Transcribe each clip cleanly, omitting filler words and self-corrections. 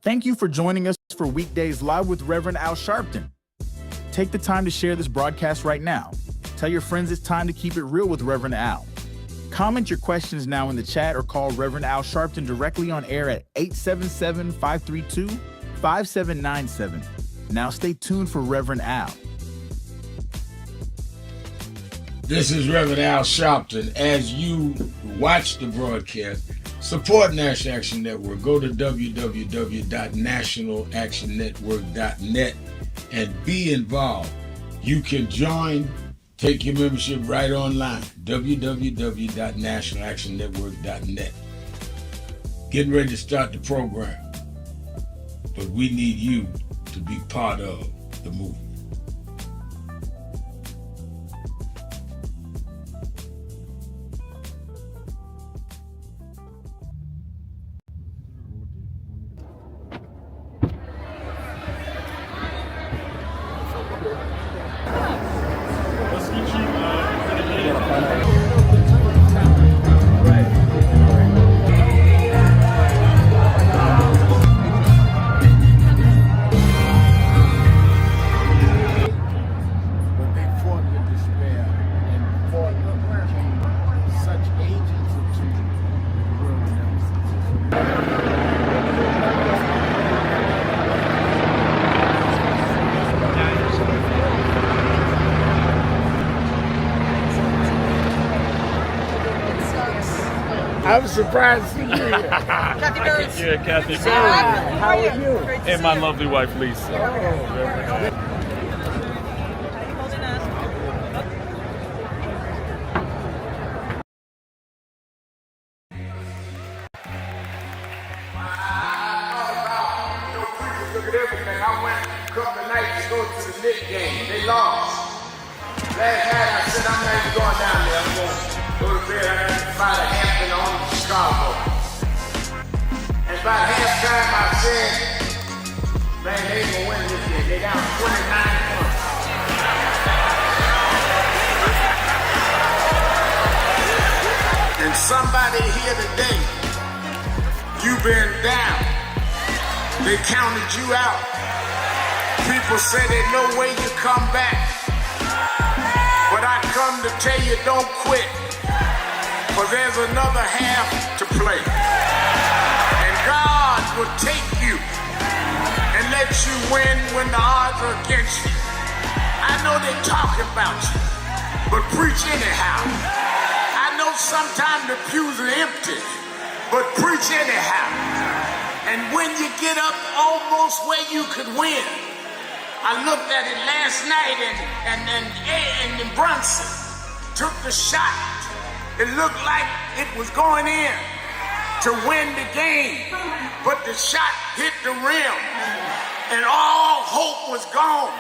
Thank you for joining us for Weekdays Live with Reverend Al Sharpton. Take the time to share this broadcast right now. Tell your friends it's time to keep it real with Reverend Al. Comment your questions now in the chat or call Reverend Al Sharpton directly on air at 877-532-5797. Now stay tuned for Reverend Al. This is Reverend Al Sharpton. As you watch the broadcast, support National Action Network. Go to www.nationalactionnetwork.net and be involved. You can join, take your membership right online, www.nationalactionnetwork.net. Getting ready to start the program, but we need you to be part of the movement. I'm surprised to see you here. Kathy Burns. Yeah, Kathy Burns. How are you? And my lovely wife, Lisa. Look at everything. I went a couple of nights to go to the Knicks game. They lost. Last night I said I'm not even going down there. I'm going to go to bed. I got to buy the Hampton on Chicago. And by halftime I said, man, they ain't gonna win this game. They down 29 points. And somebody here today, you've been down. They counted you out. People say there's no way you come back. But I come to tell you, don't quit. For there's another half to play. And God will take you and let you win when the odds are against you. I know they talk about you, but preach anyhow. I know sometimes the pews are empty, but preach anyhow. And when you get up almost where you could win, I looked at it last night and Brunson took the shot. It looked like it was going in to win the game, but the shot hit the rim and all hope was gone.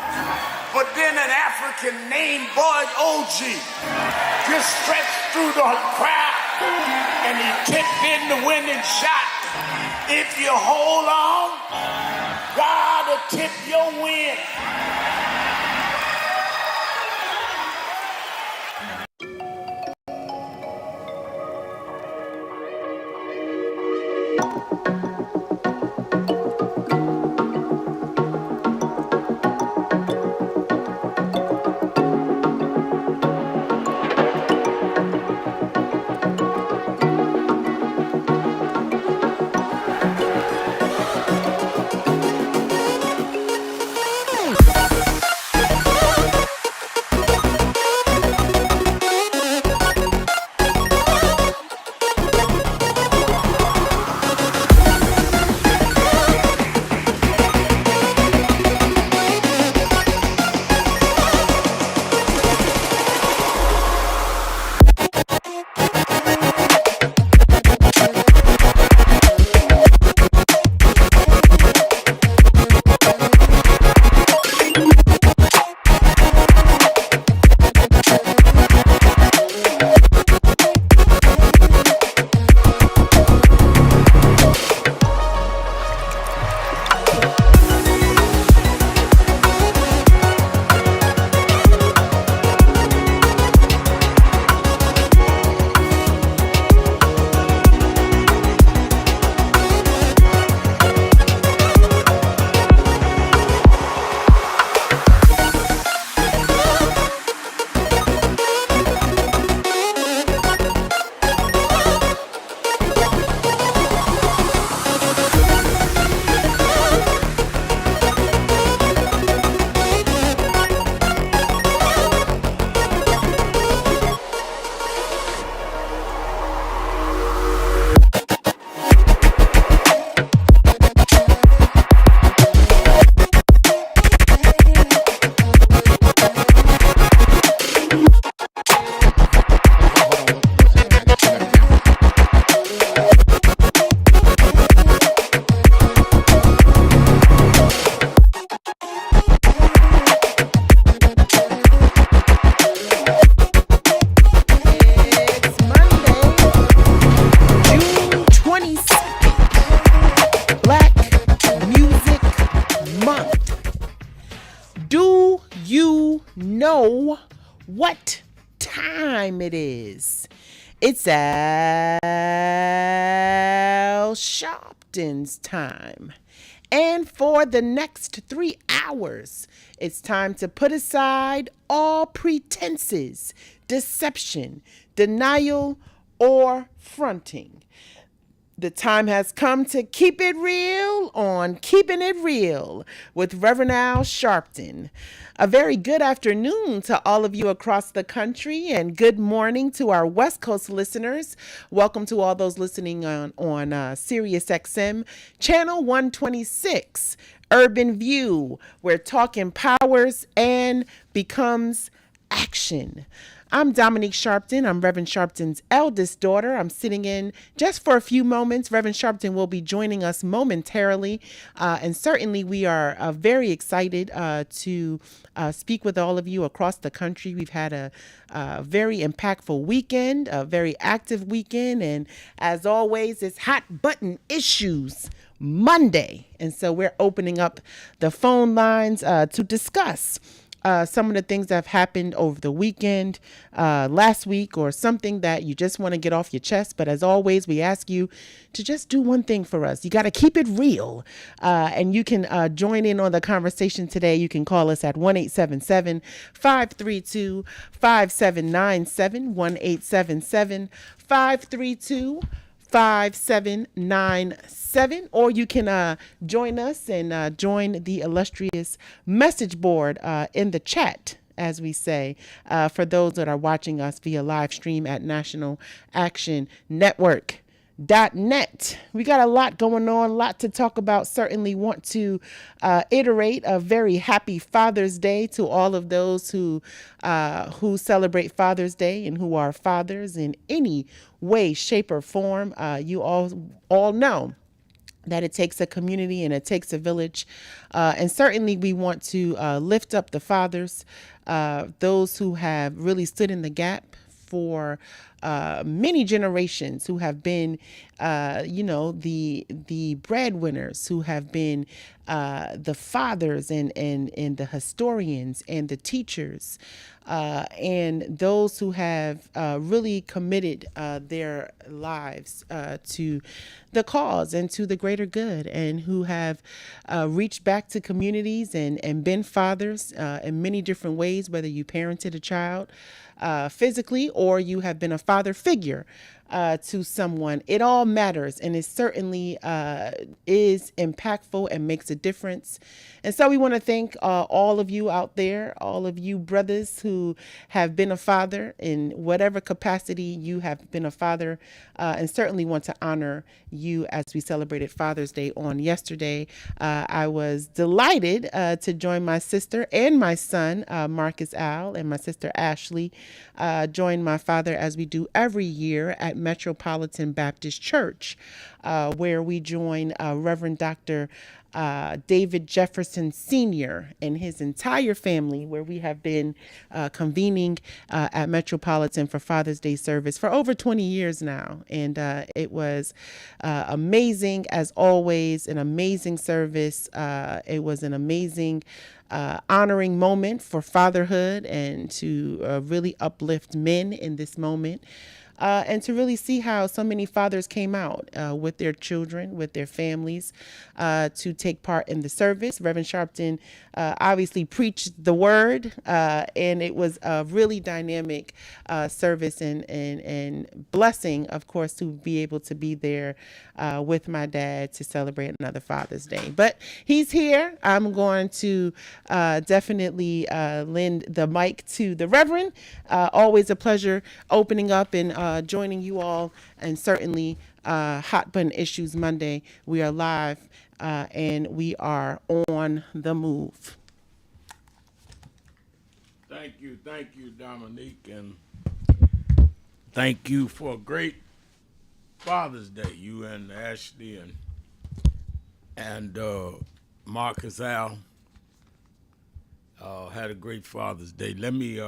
But then an African named Boyd OG just stretched through the crowd and he tipped in the winning shot. If you hold on, God will tip your win. Do you know what time it is? It's Al Sharpton's time. And for the next 3 hours, it's time to put aside all pretenses, deception, denial, or fronting. The time has come to keep it real on Keeping It Real with Reverend Al Sharpton. A very good afternoon to all of you across the country, and good morning to our West Coast listeners. Welcome to all those listening on Sirius XM, Channel 126, Urban View, where talk empowers and becomes action. I'm Dominique Sharpton. I'm Reverend Sharpton's eldest daughter. I'm sitting in just for a few moments. Reverend Sharpton will be joining us momentarily. And certainly we are very excited to speak with all of you across the country. We've had a very impactful weekend, a very active weekend. And as always, it's Hot Button Issues Monday. And so we're opening up the phone lines to discuss some of the things that have happened over the weekend, last week, or something that you just want to get off your chest. But as always, we ask you to just do one thing for us. You got to keep it real. And you can join in on the conversation today. You can call us at 1-877-532-5797, 1-877-532-5797, or you can join us and join the illustrious message board in the chat, as we say, for those that are watching us via live stream at National Action Network.net. We got a lot going on, a lot to talk about. Certainly want to iterate a very happy Father's Day to all of those who celebrate Father's Day and who are fathers in any way, shape, or form. You all know that it takes a community and it takes a village. And certainly we want to lift up the fathers, those who have really stood in the gap for many generations, who have been, the breadwinners, who have been the fathers and the historians and the teachers, and those who have really committed their lives to the cause and to the greater good, and who have reached back to communities and been fathers in many different ways, whether you parented a child physically or you have been a father figure to someone. It all matters, and it certainly is impactful and makes a difference. And so we want to thank all of you out there, all of you brothers who have been a father in whatever capacity you have been a father, and certainly want to honor you as we celebrated Father's Day on yesterday. I was delighted to join my sister and my son, Marcus Al, and my sister Ashley, join my father as we do every year at Metropolitan Baptist Church, where we join Reverend Dr. David Jefferson Sr. and his entire family, where we have been convening at Metropolitan for Father's Day service for over 20 years now. And it was amazing, as always, an amazing service. It was an amazing honoring moment for fatherhood and to really uplift men in this moment. And to really see how so many fathers came out with their children, with their families, to take part in the service. Reverend Sharpton obviously preached the word, and it was a really dynamic service and blessing, of course, to be able to be there with my dad to celebrate another Father's Day. But he's here. I'm going to definitely lend the mic to the Reverend. Always a pleasure opening up and joining you all, and certainly Hot Button Issues Monday. We are live and we are on the move. Thank you, Dominique, and thank you for a great Father's Day. You and Ashley and Marcus Al had a great Father's Day. Let me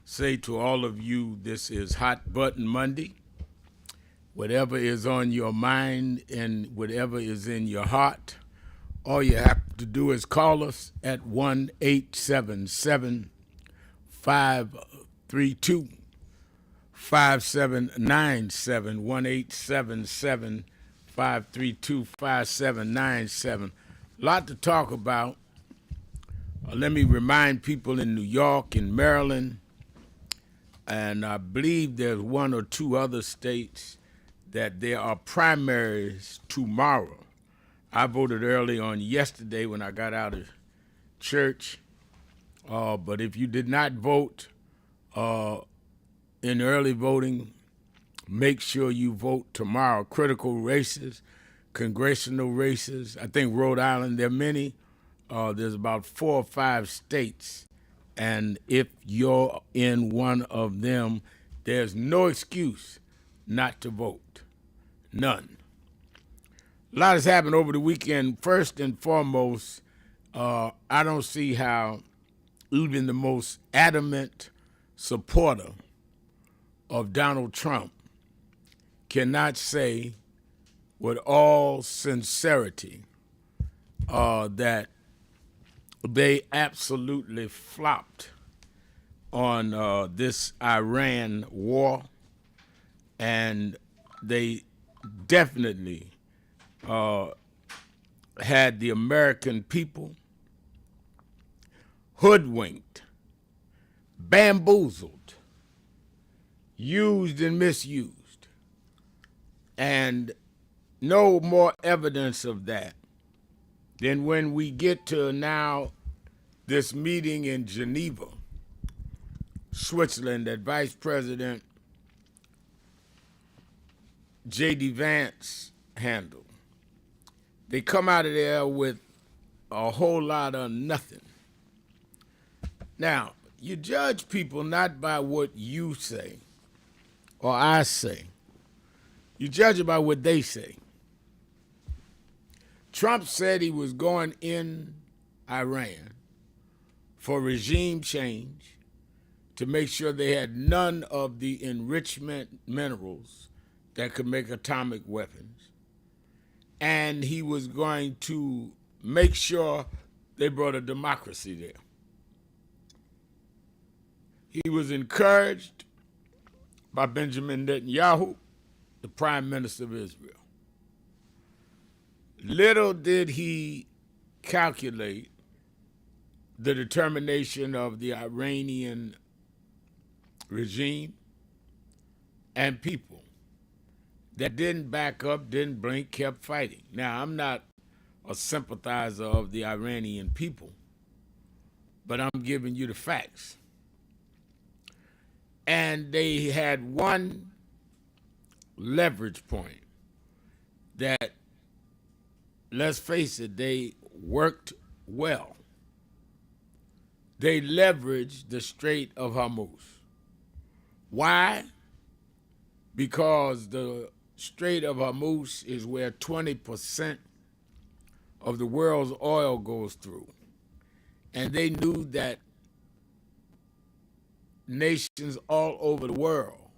say to all of you, this is Hot Button Monday. Whatever is on your mind and whatever is in your heart, All you have to do is call us at 1-877-532-5797, 1-877-532-5797. A lot to talk about. Let me remind people in New York and Maryland, and I believe there's one or two other states, that there are primaries tomorrow. I voted early on yesterday when I got out of church, but if you did not vote in early voting, make sure you vote tomorrow. Critical races, congressional races. I think Rhode Island, there are many. There's about 4 or 5 states, and if you're in one of them, there's no excuse not to vote. None. A lot has happened over the weekend. First and foremost, I don't see how even the most adamant supporter of Donald Trump cannot say with all sincerity that they absolutely flopped on this Iran war, and they definitely had the American people hoodwinked, bamboozled, used and misused. And no more evidence of that than when we get to now this meeting in Geneva, Switzerland, that Vice President J.D. Vance handled. They come out of there with a whole lot of nothing. Now, you judge people not by what you say or I say. You judge it by what they say. Trump said he was going in Iran for regime change to make sure they had none of the enrichment minerals that could make atomic weapons. And he was going to make sure they brought a democracy there. He was encouraged by Benjamin Netanyahu, the Prime Minister of Israel. Little did he calculate the determination of the Iranian regime and people that didn't back up, didn't blink, kept fighting. Now, I'm not a sympathizer of the Iranian people, but I'm giving you the facts. And they had one leverage point that, let's face it, they worked well. They leveraged the Strait of Hormuz. Why? Because the Strait of Hormuz is where 20% of the world's oil goes through. And they knew that nations all over the world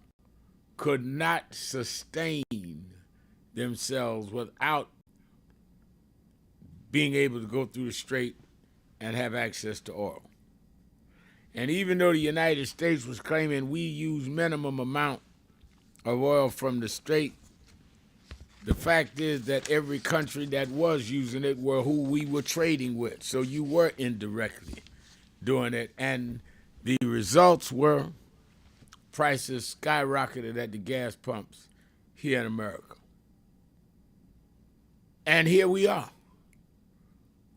could not sustain themselves without being able to go through the strait and have access to oil. And even though the United States was claiming we use minimum amount of oil from the strait, the fact is that every country that was using it were who we were trading with. So you were indirectly doing it. And the results were prices skyrocketed at the gas pumps here in America. And here we are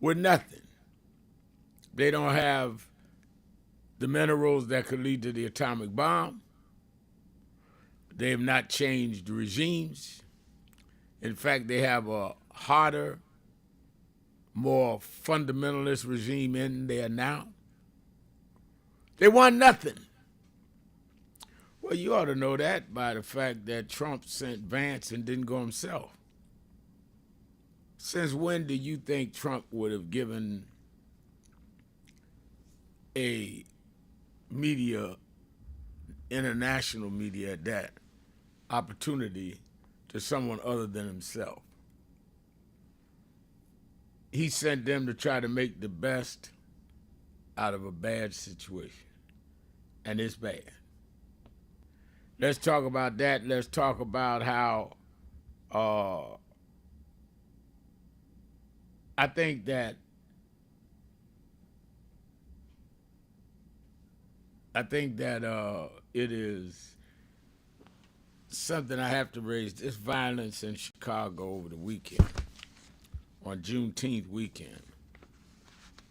with nothing. They don't have the minerals that could lead to the atomic bomb. They have not changed the regimes. In fact, they have a harder, more fundamentalist regime in there now. They want nothing. Well, you ought to know that by the fact that Trump sent Vance and didn't go himself. Since when do you think Trump would have given a media, international media at that, opportunity to someone other than himself? he sent them to try to make the best out of a bad situation. And it's bad. Let's talk about that. Let's talk about how I think that it is something I have to raise. This violence in Chicago over the weekend, on Juneteenth weekend.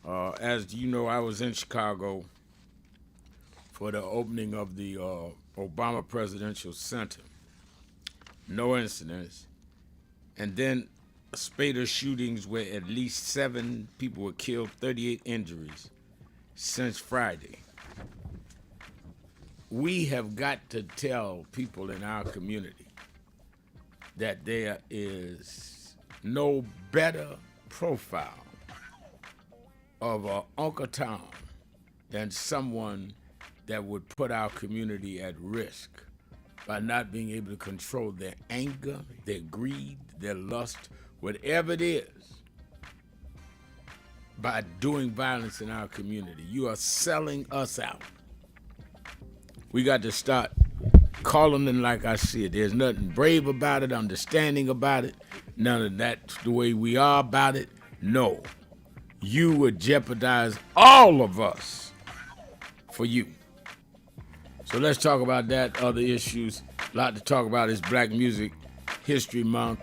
As you know, I was in Chicago for the opening of the Obama Presidential Center. No incidents. And then a spate of shootings where at least 7 people were killed, 38 injuries since Friday. We have got to tell people in our community that there is no better profile of Uncle Tom than someone that would put our community at risk by not being able to control their anger, their greed, their lust, whatever it is, by doing violence in our community. You are selling us out. We got to start calling it like I see it. There's nothing brave about it, understanding about it. None of that's the way we are about it. No. You would jeopardize all of us for you. So let's talk about that, other issues. A lot to talk about is Black Music History Month.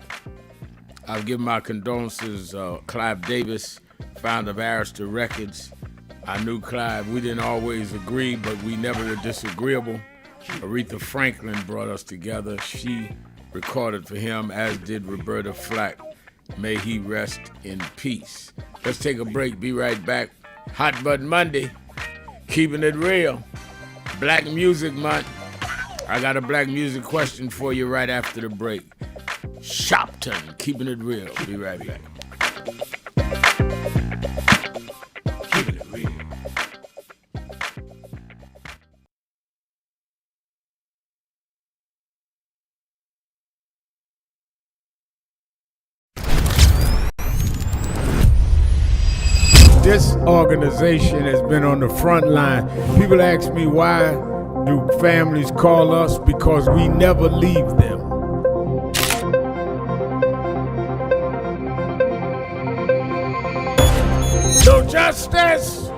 I'll give my condolences, Clive Davis, founder of Arista Records. I knew Clive. We didn't always agree, but we never were disagreeable. Aretha Franklin brought us together. She recorded for him, as did Roberta Flack. May he rest in peace. Let's take a break. Be right back. Hot Button Monday. Keeping it real. Black Music Month. I got a black music question for you right after the break. Shopton, keeping it real. Be right back. Keeping it real. This organization has been on the front line. People ask me, why do families call us? Because we never leave them. No justice.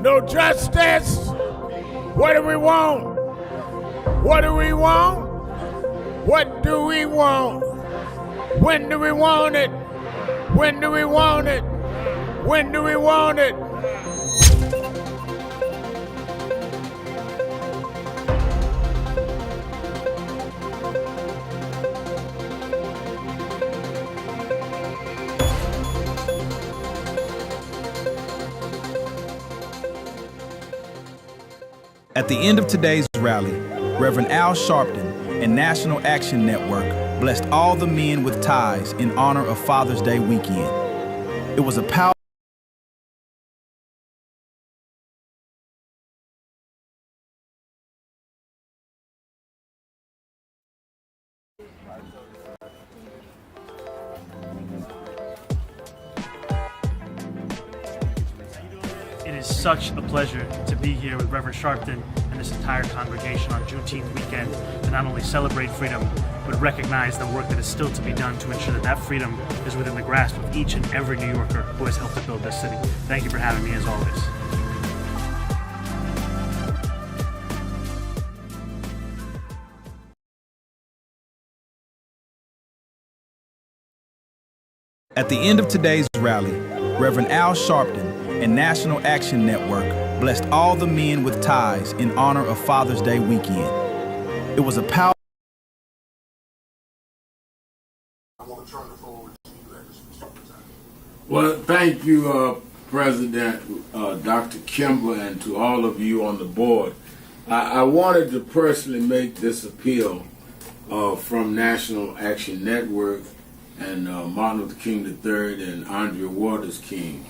No justice. What do we want? What do we want? What do we want? When do we want it? When do we want it? When do we want it? At the end of today's rally, Reverend Al Sharpton and National Action Network blessed all the men with ties in honor of Father's Day weekend. It was a powerful It is such a pleasure to be here with Reverend Sharpton and this entire congregation on Juneteenth weekend to not only celebrate freedom, but recognize the work that is still to be done to ensure that that freedom is within the grasp of each and every New Yorker who has helped to build this city. Thank you for having me, as always. At the end of today's rally, Reverend Al Sharpton and National Action Network blessed all the men with ties in honor of Father's Day weekend. It was a powerful. Well, thank you, President Dr. Kimber, and to all of you on the board. I wanted to personally make this appeal from National Action Network and Martin Luther King III and Andrea Waters King,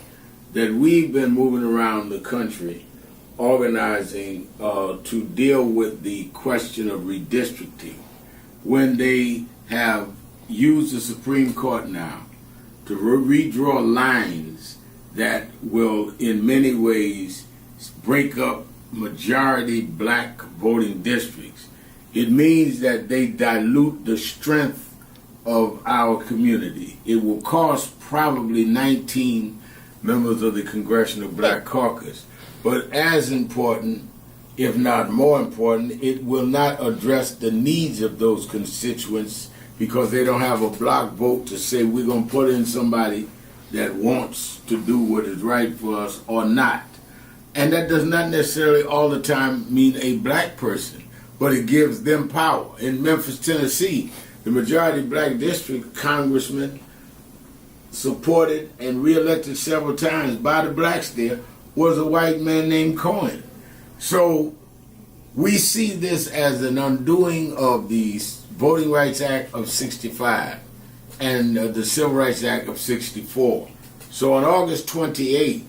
that we've been moving around the country organizing to deal with the question of redistricting when they have used the Supreme Court now to redraw lines that will, in many ways, break up majority black voting districts. It means that they dilute the strength of our community. It will cost probably 19 members of the Congressional Black Caucus. But as important, if not more important, it will not address the needs of those constituents because they don't have a block vote to say we're going to put in somebody that wants to do what is right for us or not. And that does not necessarily all the time mean a black person, but it gives them power. In Memphis, Tennessee, the majority black district congressman supported and reelected several times by the blacks there was a white man named Cohen. So we see this as an undoing of the Voting Rights Act of 65 and the Civil Rights Act of 64. So on August 28th,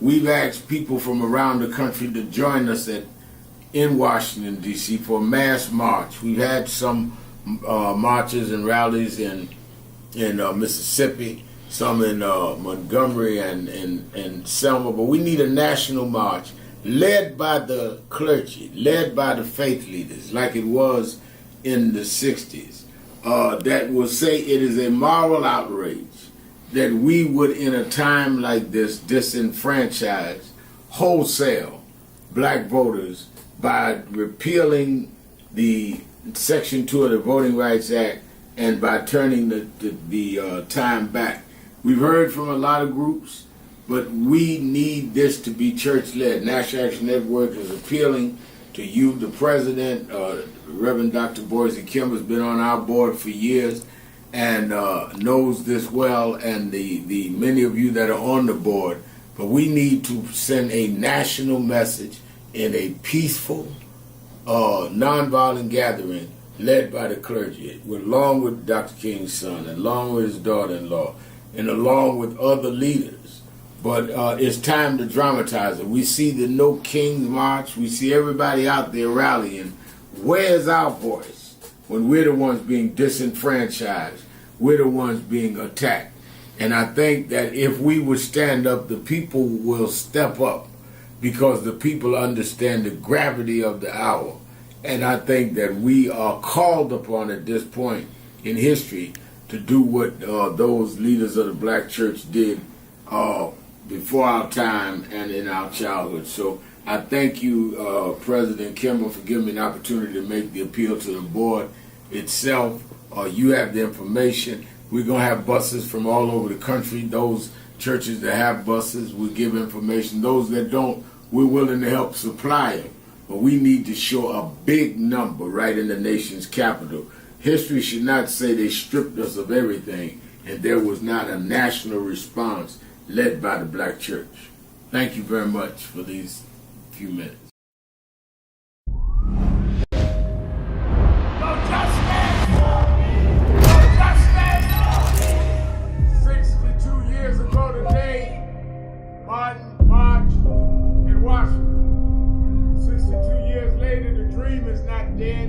we've asked people from around the country to join us in Washington, D.C. for a mass march. We've had some marches and rallies in Mississippi, some in Montgomery and Selma, but we need a national march led by the clergy, led by the faith leaders, like it was in the 60s, that will say it is a moral outrage that we would, in a time like this, disenfranchise wholesale black voters by repealing the Section 2 of the Voting Rights Act and by turning the time back. We've heard from a lot of groups, but we need this to be church-led. National Action Network is appealing to you, the president. Reverend Dr. Boise Kim has been on our board for years and knows this well, and the many of you that are on the board. But we need to send a national message in a peaceful, nonviolent gathering led by the clergy, along with Dr. King's son, and along with his daughter-in-law, and along with other leaders. But it's time to dramatize it. We see the No Kings March. We see everybody out there rallying. Where's our voice when we're the ones being disenfranchised? We're the ones being attacked. And I think that if we would stand up, the people will step up because the people understand the gravity of the hour. And I think that we are called upon at this point in history to do what those leaders of the black church did before our time and in our childhood. So I thank you, President Kimball, for giving me an opportunity to make the appeal to the board itself. You have the information. We're going to have buses from all over the country. Those churches that have buses, we give information. Those that don't, we're willing to help supply them. But we need to show a big number right in the nation's capital. History should not say they stripped us of everything and there was not a national response led by the black church. Thank you very much for these few minutes. No justice! No justice! 62 years ago today, Martin marched in Washington. 62 years later, the dream is not dead.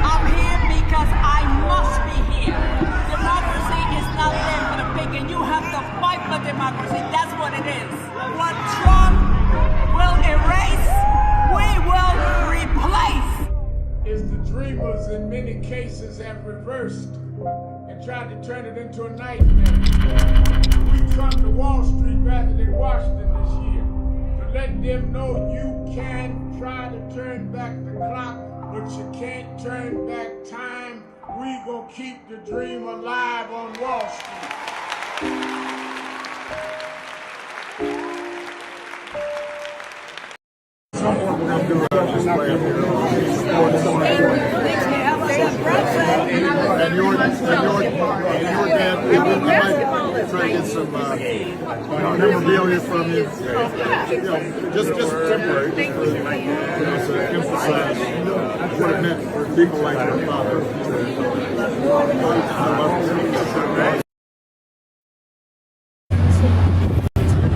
I'm here because I must be here. Democracy is not there for the pig, and you have to fight for democracy. That's what it is. What Trump will erase, we will replace. Is the dreamers in many cases have reversed and tried to turn it into a nightmare. We come to Wall Street rather than Washington this year to let them know you can try to turn back the clock, but you can't turn back time. We gonna keep the dream alive on Wall Street. And your dad, we might try to get some memorabilia from you. Just temporary. To emphasize what it meant for people like your father.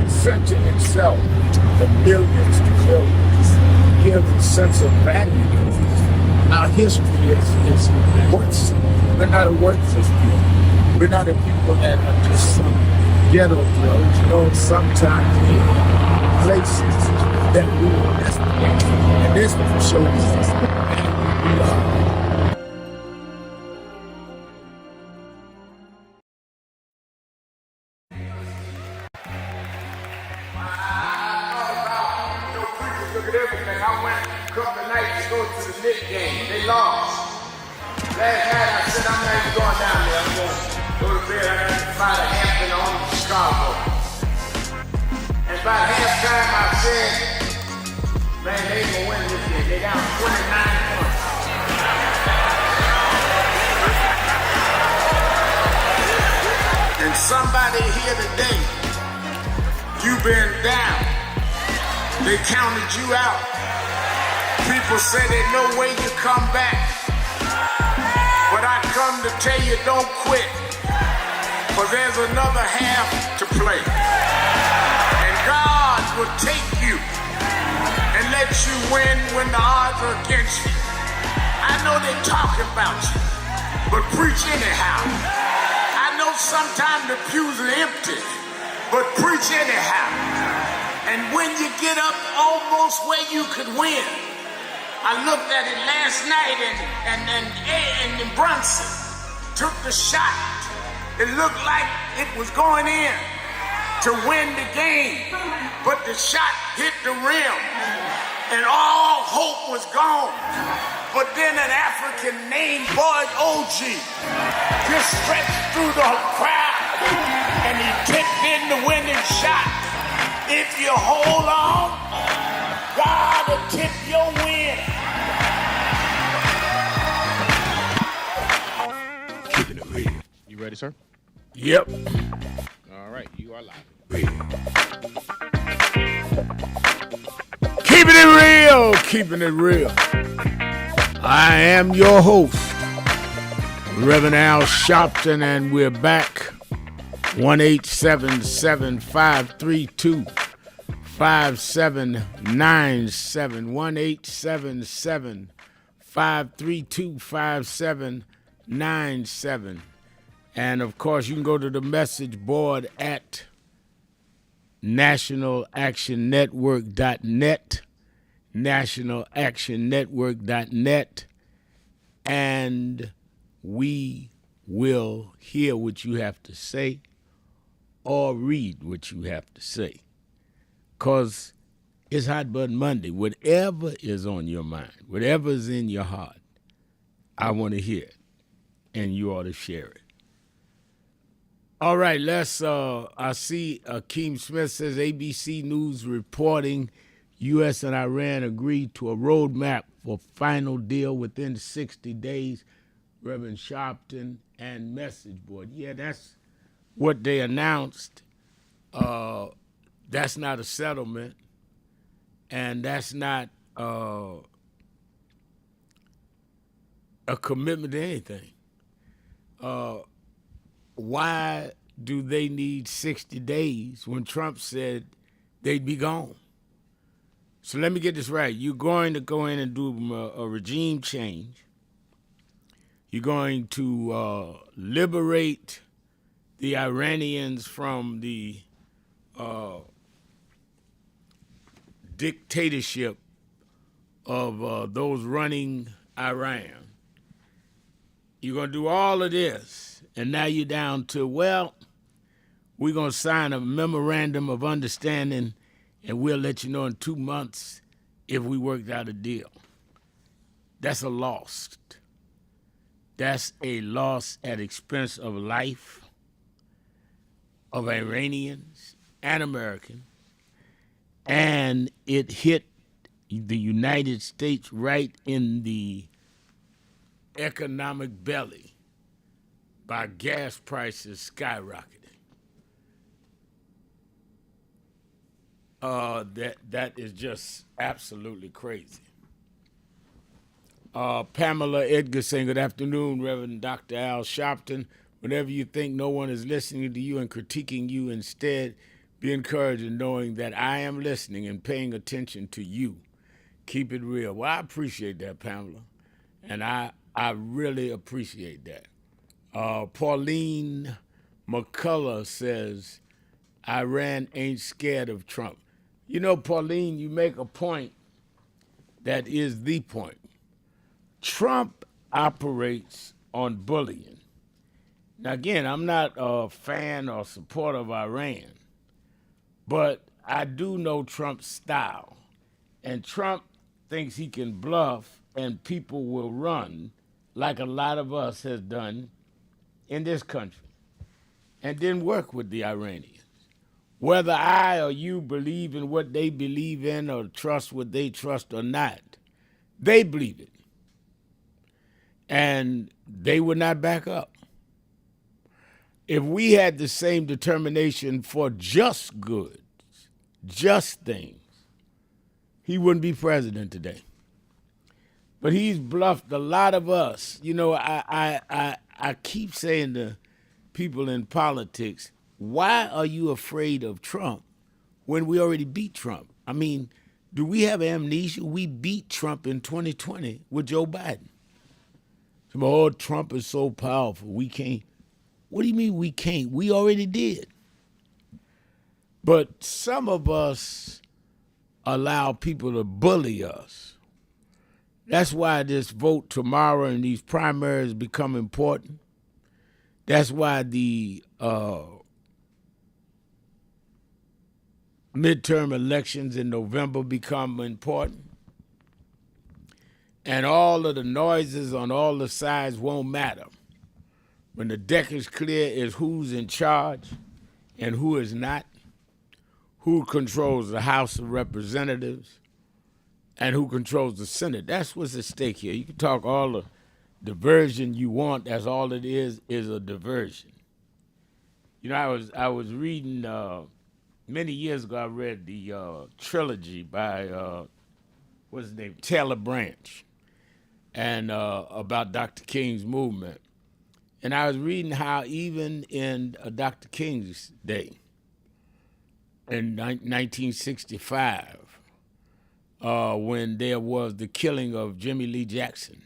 Such in itself, the millions to billions, give a sense of value to Our history is worse. We're not a worthless people. We're not a people that are just some ghetto drugs. You know, sometimes we have places that we were destined. And this shows us who we are. Look at everything. I went a couple of nights to go to the Knicks game. They lost. Last night I said I'm not even going down there. I'm going to go to bed. I got to fly to Hampton on to Chicago. And by halftime I said, man, they ain't gonna win this game. They down 29 points. And somebody here today, you've been down. They counted you out. People say there's no way you come back. But I come to tell you, don't quit. For there's another half to play. And God will take you and let you win when the odds are against you. I know they're talking about you, but preach anyhow. I know sometimes the pews are empty, but preach anyhow. And when you get up almost where you could win, I looked at it last night and Brunson took the shot. It looked like it was going in to win the game, but the shot hit the rim and all hope was gone. But then an African named Boyd OG just stretched through the crowd and he tipped in the winning shot. If you hold on, God will tip your win. Keeping it real. You ready, sir? Yep. All right, you are live. Keeping it real, keeping it real. I am your host, Reverend Al Sharpton, and we're back. 1-877-532-5797. 1-877-532-5797. And of course, you can go to the message board at nationalactionnetwork.net, nationalactionnetwork.net, and we will hear what you have to say or read what you have to say. Because it's Hot Button Monday. Whatever is on your mind, whatever is in your heart, I want to hear it, and you ought to share it. All right, let's, I see Akeem Smith says ABC News reporting U.S. and Iran agreed to a roadmap for final deal within 60 days. Reverend Sharpton and message board. Yeah, that's what they announced. That's not a settlement, and that's not a commitment to anything. Why do they need 60 days when Trump said they'd be gone? So let me get this right. You're going to go in and do a regime change. You're going to liberate the Iranians from the dictatorship of those running Iran. You're going to do all of this, and now you're down to, well, we're going to sign a memorandum of understanding, and we'll let you know in 2 months if we worked out a deal. That's a loss. That's a loss at expense of life of Iranians and Americans, and it hit the United States right in the economic belly by gas prices skyrocketing. That is just absolutely crazy. Pamela Edgar saying, good afternoon, Reverend Dr. Al Sharpton. Whenever you think no one is listening to you and critiquing you, instead, be encouraged in knowing that I am listening and paying attention to you. Keep it real. Well, I appreciate that, Pamela. And I really appreciate that. Pauline McCullough says, Iran ain't scared of Trump. You know, Pauline, you make a point that is the point. Trump operates on bullying. Now, again, I'm not a fan or supporter of Iran, but I do know Trump's style. And Trump thinks he can bluff and people will run like a lot of us has done in this country and then work with the Iranians. Whether I or you believe in what they believe in or trust what they trust or not, they believe it. And they would not back up. If we had the same determination for just goods, just things, he wouldn't be president today. But he's bluffed a lot of us. You know, I keep saying to people in politics, why are you afraid of Trump when we already beat Trump? I mean, do we have amnesia? We beat Trump in 2020 with Joe Biden. Oh, Trump is so powerful, we can't. What do you mean we can't? We already did. But some of us allow people to bully us. That's why this vote tomorrow and these primaries become important. That's why the midterm elections in November become important. And all of the noises on all the sides won't matter. When the deck is clear is who's in charge and who is not, who controls the House of Representatives, and who controls the Senate. That's what's at stake here. You can talk all the diversion you want. That's all it is a diversion. You know, I was reading, many years ago, I read the trilogy by, what's his name, Taylor Branch, and about Dr. King's movement. And I was reading how even in Dr. King's day, in 1965, when there was the killing of Jimmy Lee Jackson,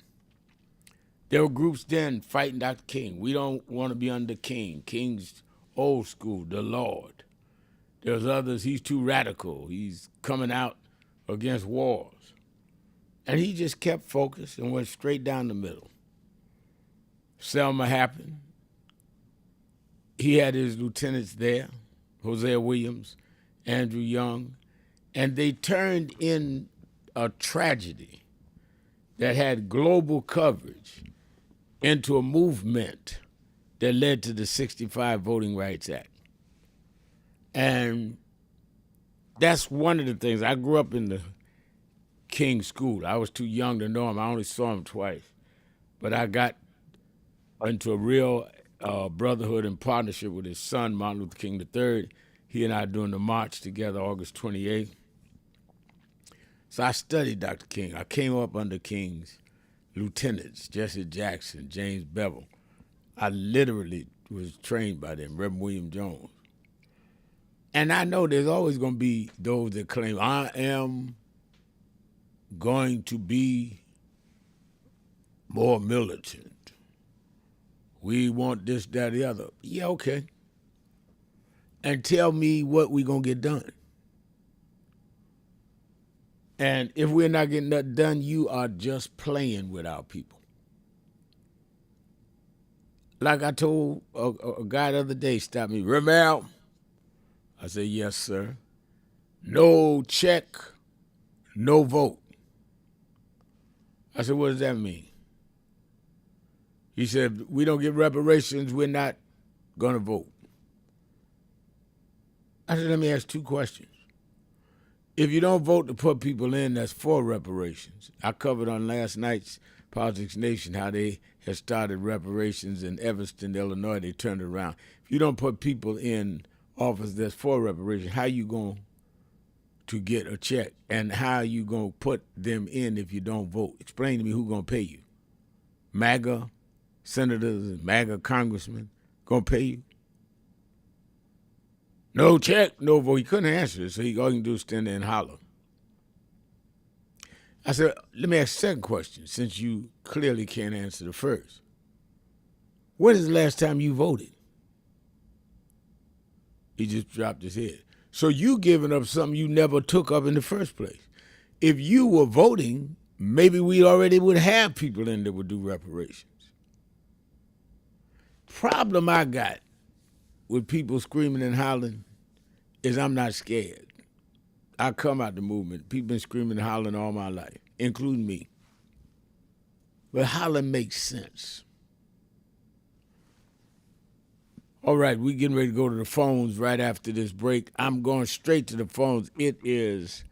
there were groups then fighting Dr. King. We don't want to be under King. King's old school, the Lord. There's others, he's too radical. He's coming out against wars. And he just kept focused and went straight down the middle. Selma happened. He had his lieutenants there, Hosea Williams, Andrew Young, and they turned in a tragedy that had global coverage into a movement that led to the 65 Voting Rights Act. And that's one of the things. I grew up in the King School. I was too young to know him. I only saw him twice. But I got into a real brotherhood and partnership with his son, Martin Luther King III. He and I doing the march together August 28th. So I studied Dr. King. I came up under King's lieutenants, Jesse Jackson, James Bevel. I literally was trained by them, Reverend William Jones. And I know there's always going to be those that claim, I am going to be more militant. We want this, that, the other. Yeah, okay. And tell me what we're going to get done. And if we're not getting that done, you are just playing with our people. Like I told a guy the other day, stopped me, Ramel. I said, yes, sir. No check, no vote. I said, what does that mean? He said, we don't get reparations, we're not going to vote. I said, let me ask two questions. If you don't vote to put people in that's for reparations, I covered on last night's Politics Nation how they had started reparations in Evanston, Illinois. They turned it around. If you don't put people in office that's for reparations, how you going to get a check? And how you going to put them in if you don't vote? Explain to me who's going to pay you. MAGA senators and MAGA congressmen going to pay you? No check, no vote. He couldn't answer it, so all he can do is stand there and holler. I said, let me ask the second question, since you clearly can't answer the first. When is the last time you voted? He just dropped his head. So you giving up something you never took up in the first place. If you were voting, maybe we already would have people in that would do reparations. Problem I got with people screaming and hollering is I'm not scared. I come out the movement. People been screaming and hollering all my life, including me. But hollering makes sense. All right, we getting ready to go to the phones right after this break. I'm going straight to the phones. It is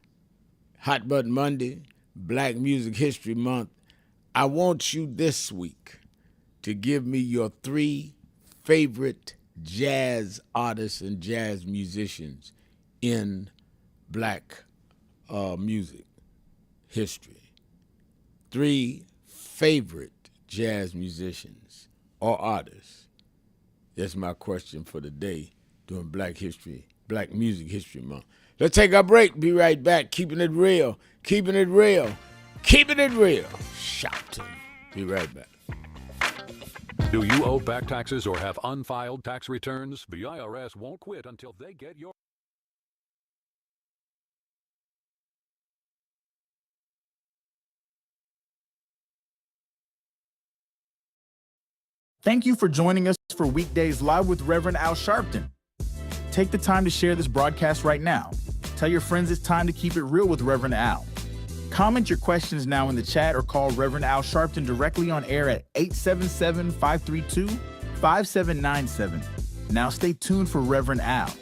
Hot Button Monday, Black Music History Month. I want you this week to give me your 3 favorite jazz artists and jazz musicians in black music history. 3 favorite jazz musicians or artists. That's my question for the day during Black Music History Month. Let's take our break. Be right back. Keeping it real. Keeping it real. Keeping it real. Shouting. Be right back. Do you owe back taxes or have unfiled tax returns? The IRS won't quit until they get your... Thank you for joining us for Weekdays Live with Reverend Al Sharpton. Take the time to share this broadcast right now. Tell your friends it's time to keep it real with Reverend Al. Comment your questions now in the chat or call Reverend Al Sharpton directly on air at 877-532-5797. Now stay tuned for Reverend Al.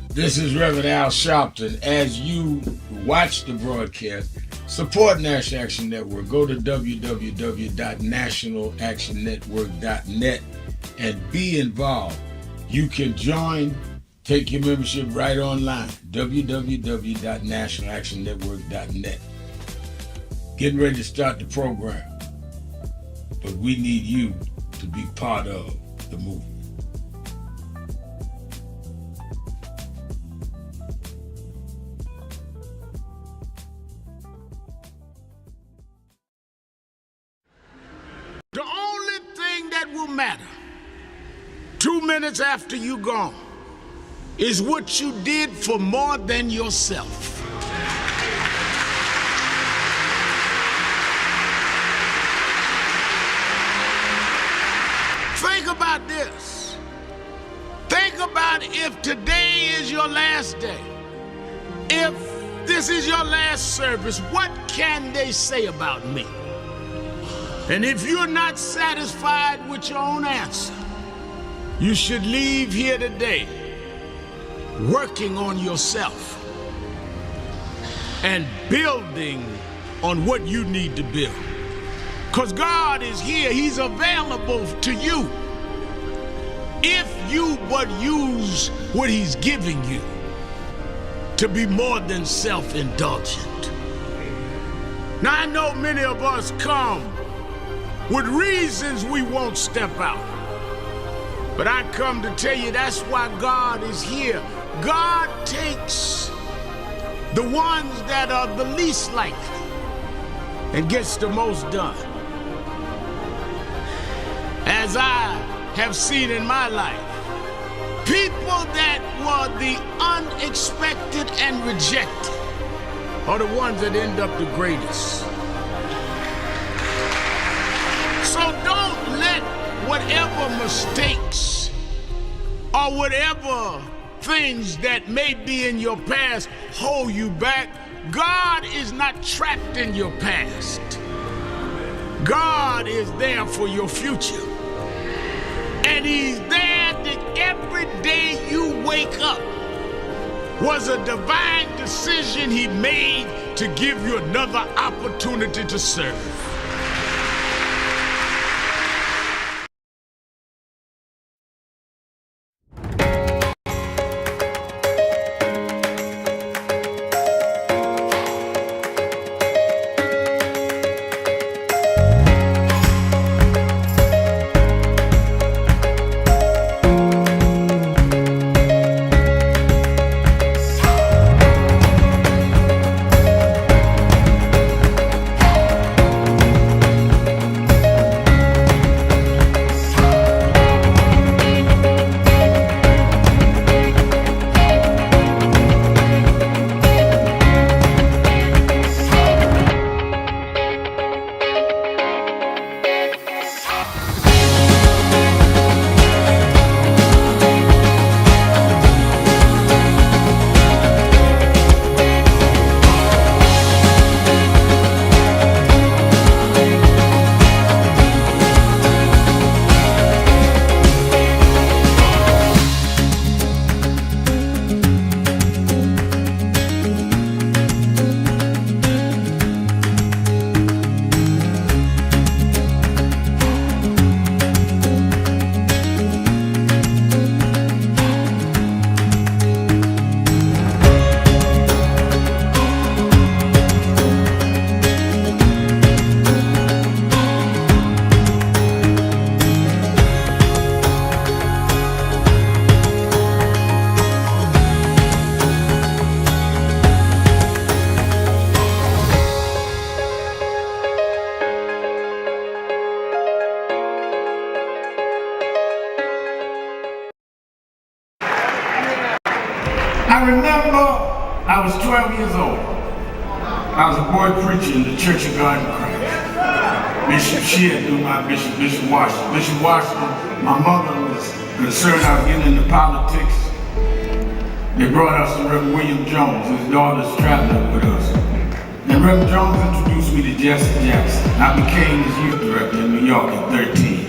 This is Reverend Al Sharpton. As you watch the broadcast, support National Action Network. Go to www.nationalactionnetwork.net and be involved. You can join, take your membership right online, www.nationalactionnetwork.net. Getting ready to start the program, but we need you to be part of the movement. The only thing that will matter 2 minutes after you gone is what you did for more than yourself. Think about this. Think about if today is your last day. If this is your last service, what can they say about me? And if you're not satisfied with your own answer, you should leave here today working on yourself and building on what you need to build. Because God is here. He's available to you if you but use what He's giving you to be more than self-indulgent. Now, I know many of us come with reasons we won't step out. But I come to tell you that's why God is here. God takes the ones that are the least likely and gets the most done. As I have seen in my life, people that were the unexpected and rejected are the ones that end up the greatest. So don't let whatever mistakes or whatever things that may be in your past hold you back. God is not trapped in your past. God is there for your future. And He's there that every day you wake up was a divine decision He made to give you another opportunity to serve. was 12 years old. I was a boy preacher in the Church of God in Christ. Bishop Shear knew my bishop, Bishop Washington. Bishop Washington, my mother was concerned I was getting into politics. They brought us to Reverend William Jones. His daughter's traveling with us. And Reverend Jones introduced me to Jesse Jackson. I became his youth director in New York at 13.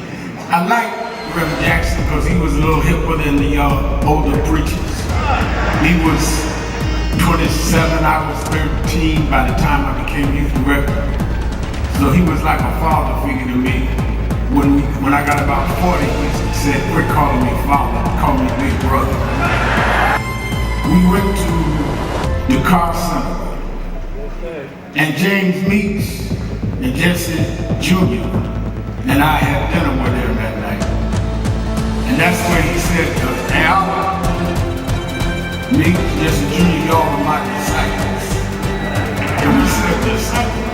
I liked Reverend Jackson because he was a little hipper than the older preachers. He was 27, I was 13 by the time I became youth director. So he was like a father figure to me. When I got about 40, he said, quit calling me father, call me big brother. We went to the car center, and James Meeks and Jesse Jr. and I had dinner with him that night. And that's when he said to us, Al, Meeks, Jesse Jr., y'all are my disciples. And we said, disciples?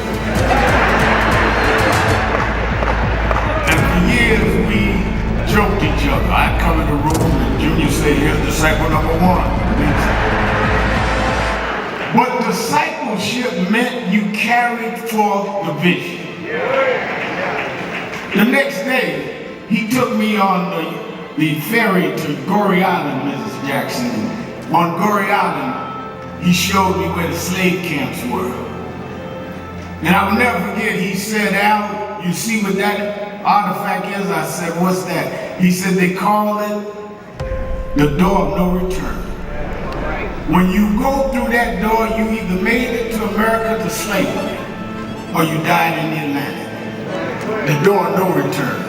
And for years we joked each other. I'd come in the room and Junior said, here's disciple number one. But discipleship meant you carried forth the vision. The next day, he took me on the ferry to Goree Island, Mrs. Jackson. On Goree Island, he showed me where the slave camps were. And I will never forget, he said, Al, you see what that artifact is? I said, what's that? He said, they call it the door of no return. When you go through that door, you either made it to America to slavery, or you died in the Atlantic. The door of no return.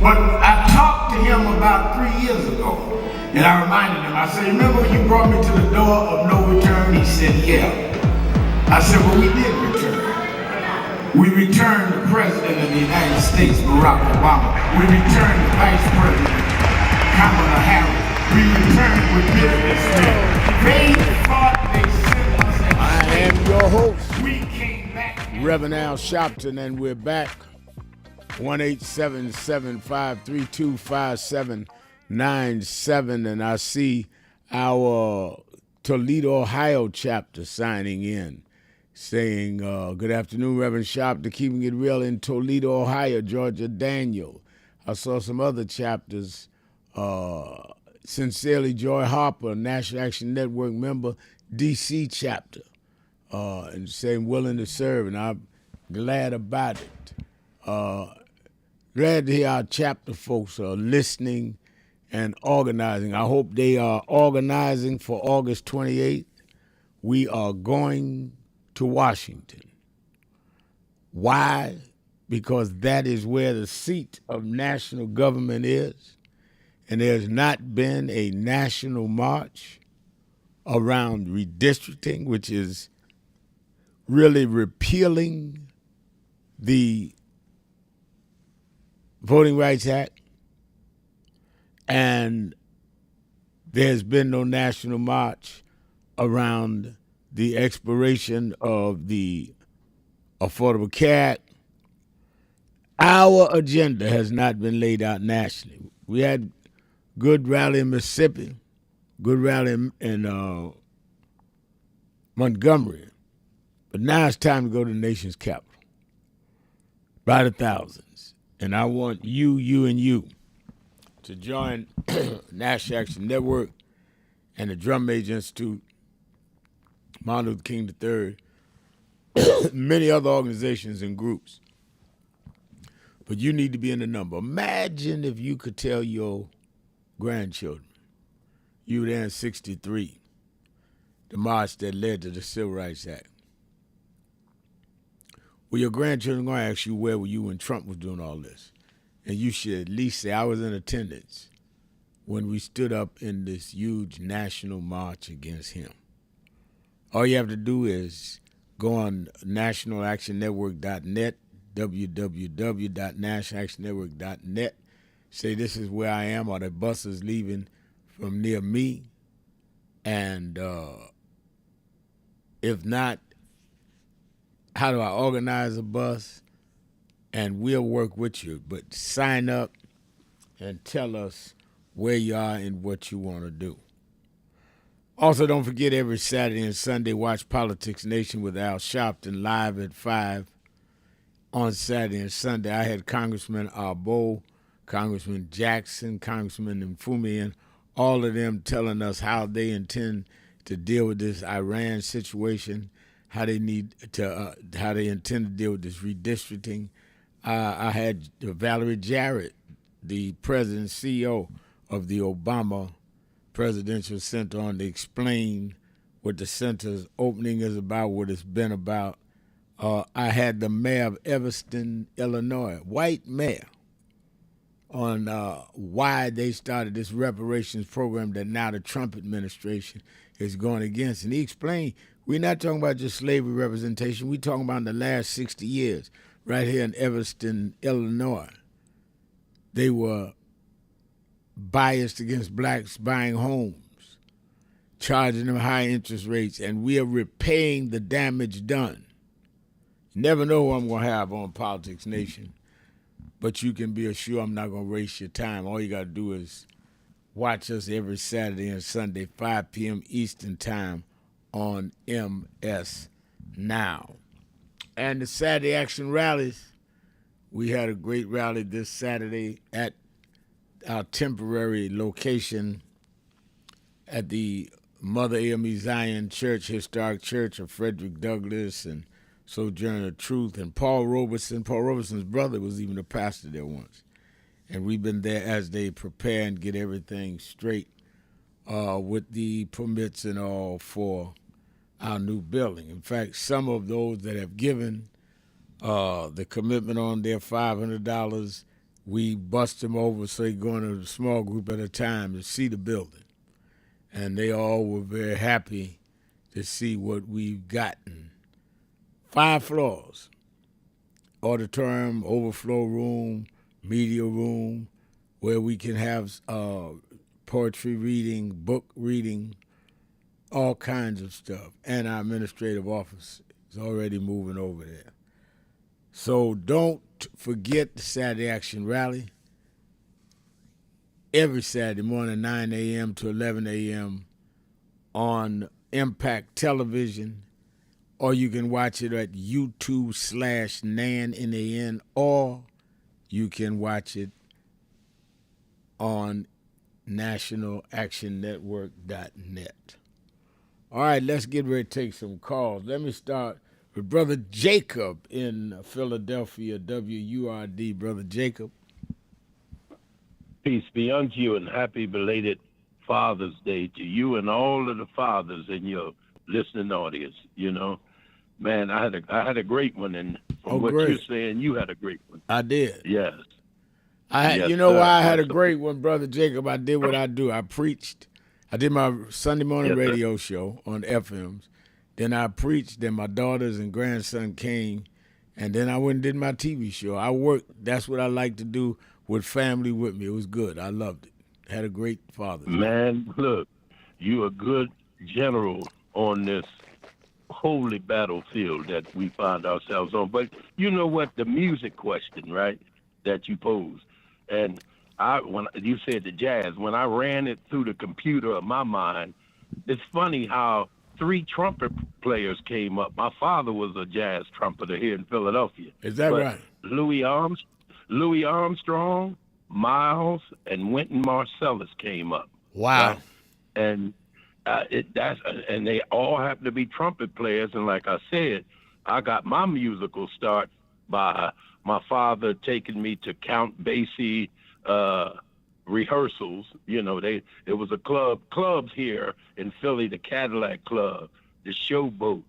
But I talked to him about 3 years ago, and I reminded him, I said, remember when you brought me to the door of no return? He said, yeah. I said, well, we did return. We returned the President of the United States, Barack Obama. We returned the Vice President, Kamala Harris. We returned with bitterness. They thought they sent us. I am your host, We came back. Reverend Al Sharpton, and we're back. 1-877-532-5797, and I see our Toledo, Ohio chapter signing in, saying, good afternoon, Reverend Sharpton, keeping it real in Toledo, Ohio, Georgia, Daniel. I saw some other chapters. Sincerely, Joy Harper, National Action Network member, D.C. chapter, and saying willing to serve, and I'm glad about it. Glad to hear our chapter folks are listening and organizing. I hope they are organizing for August 28th. We are going to Washington. Why? Because that is where the seat of national government is. And there's not been a national march around redistricting, which is really repealing the Voting Rights Act. And there's been no national march around the expiration of the Affordable Care Act. Our agenda has not been laid out nationally. We had good rally in Mississippi, good rally in Montgomery. But now it's time to go to the nation's capital by the thousands. And I want you, and you to join National Action Network and the Drum Major Institute, Martin Luther King III, many other organizations and groups. But you need to be in the number. Imagine if you could tell your grandchildren, you were there in 63, the march that led to the Civil Rights Act. Well, your grandchildren are going to ask you, where were you when Trump was doing all this? And you should at least say, I was in attendance when we stood up in this huge national march against him. All you have to do is go on nationalactionnetwork.net, www.nationalactionnetwork.net. Say, this is where I am, or the bus is leaving from near me. And if not, how do I organize a bus? And we'll work with you. But sign up and tell us where you are and what you want to do. Also, don't forget every Saturday and Sunday, watch Politics Nation with Al Sharpton live at 5 on Saturday and Sunday. I had Congressman Arbo, Congressman Jackson, Congressman Mfumian, all of them telling us how they intend to deal with this Iran situation, how they intend to deal with this redistricting. I had Valerie Jarrett, the president and CEO of the Obama Presidential Center, on to explain what the center's opening is about, what it's been about. I had the mayor of Evanston, Illinois, white mayor, on why they started this reparations program that now the Trump administration is going against. And he explained, we're not talking about just slavery representation. We're talking about in the last 60 years, right here in Evanston, Illinois. They were biased against blacks buying homes, charging them high interest rates, and we are repaying the damage done. You never know who I'm going to have on Politics Nation, but you can be assured I'm not going to waste your time. All you got to do is watch us every Saturday and Sunday, 5 p.m. Eastern Time on MS Now. And the Saturday Action Rallies, we had a great rally this Saturday at our temporary location at the Mother AME Zion Church, Historic Church of Frederick Douglass and Sojourner Truth, and Paul Robeson. Paul Robeson's brother was even a pastor there once. And we've been there as they prepare and get everything straight with the permits and all for our new building. In fact, some of those that have given the commitment on their $500, we bust them over so they go in a small group at a time to see the building. And they all were very happy to see what we've gotten. 5 floors: auditorium, overflow room, media room, where we can have poetry reading, book reading, all kinds of stuff. And our administrative office is already moving over there. So don't forget the Saturday Action Rally. Every Saturday morning, 9 a.m. to 11 a.m. on Impact Television, or you can watch it at YouTube/NAN, N-A-N, or you can watch it on nationalactionnetwork.net. All right, let's get ready to take some calls. Let me start with Brother Jacob in Philadelphia, WURD. Brother Jacob. Peace be unto you, and happy belated Father's Day to you and all of the fathers in your listening audience. You know, man, I had a great one, and from what you're saying, you had a great one. I did. Yes. Yes, you know why I had a great one, Brother Jacob? I did what I do. I preached. I did my Sunday morning radio show on FMs. Then I preached. Then my daughters and grandson came. And then I went and did my TV show. I worked. That's what I like to do with family with me. It was good. I loved it. Had a great Father's Day. Man, look, you a good general on this holy battlefield that we find ourselves on. But you know what? The music question, right, that you posed. And when you said the jazz, when I ran it through the computer of my mind, it's funny how 3 trumpet players came up. My father was a jazz trumpeter here in Philadelphia. Is that right? Louis Armstrong, Miles, and Wynton Marsalis came up. Wow. And and they all happen to be trumpet players. And like I said, I got my musical start by my father taking me to Count Basie rehearsals. You know, it was a clubs here in Philly, the Cadillac Club, the Showboat.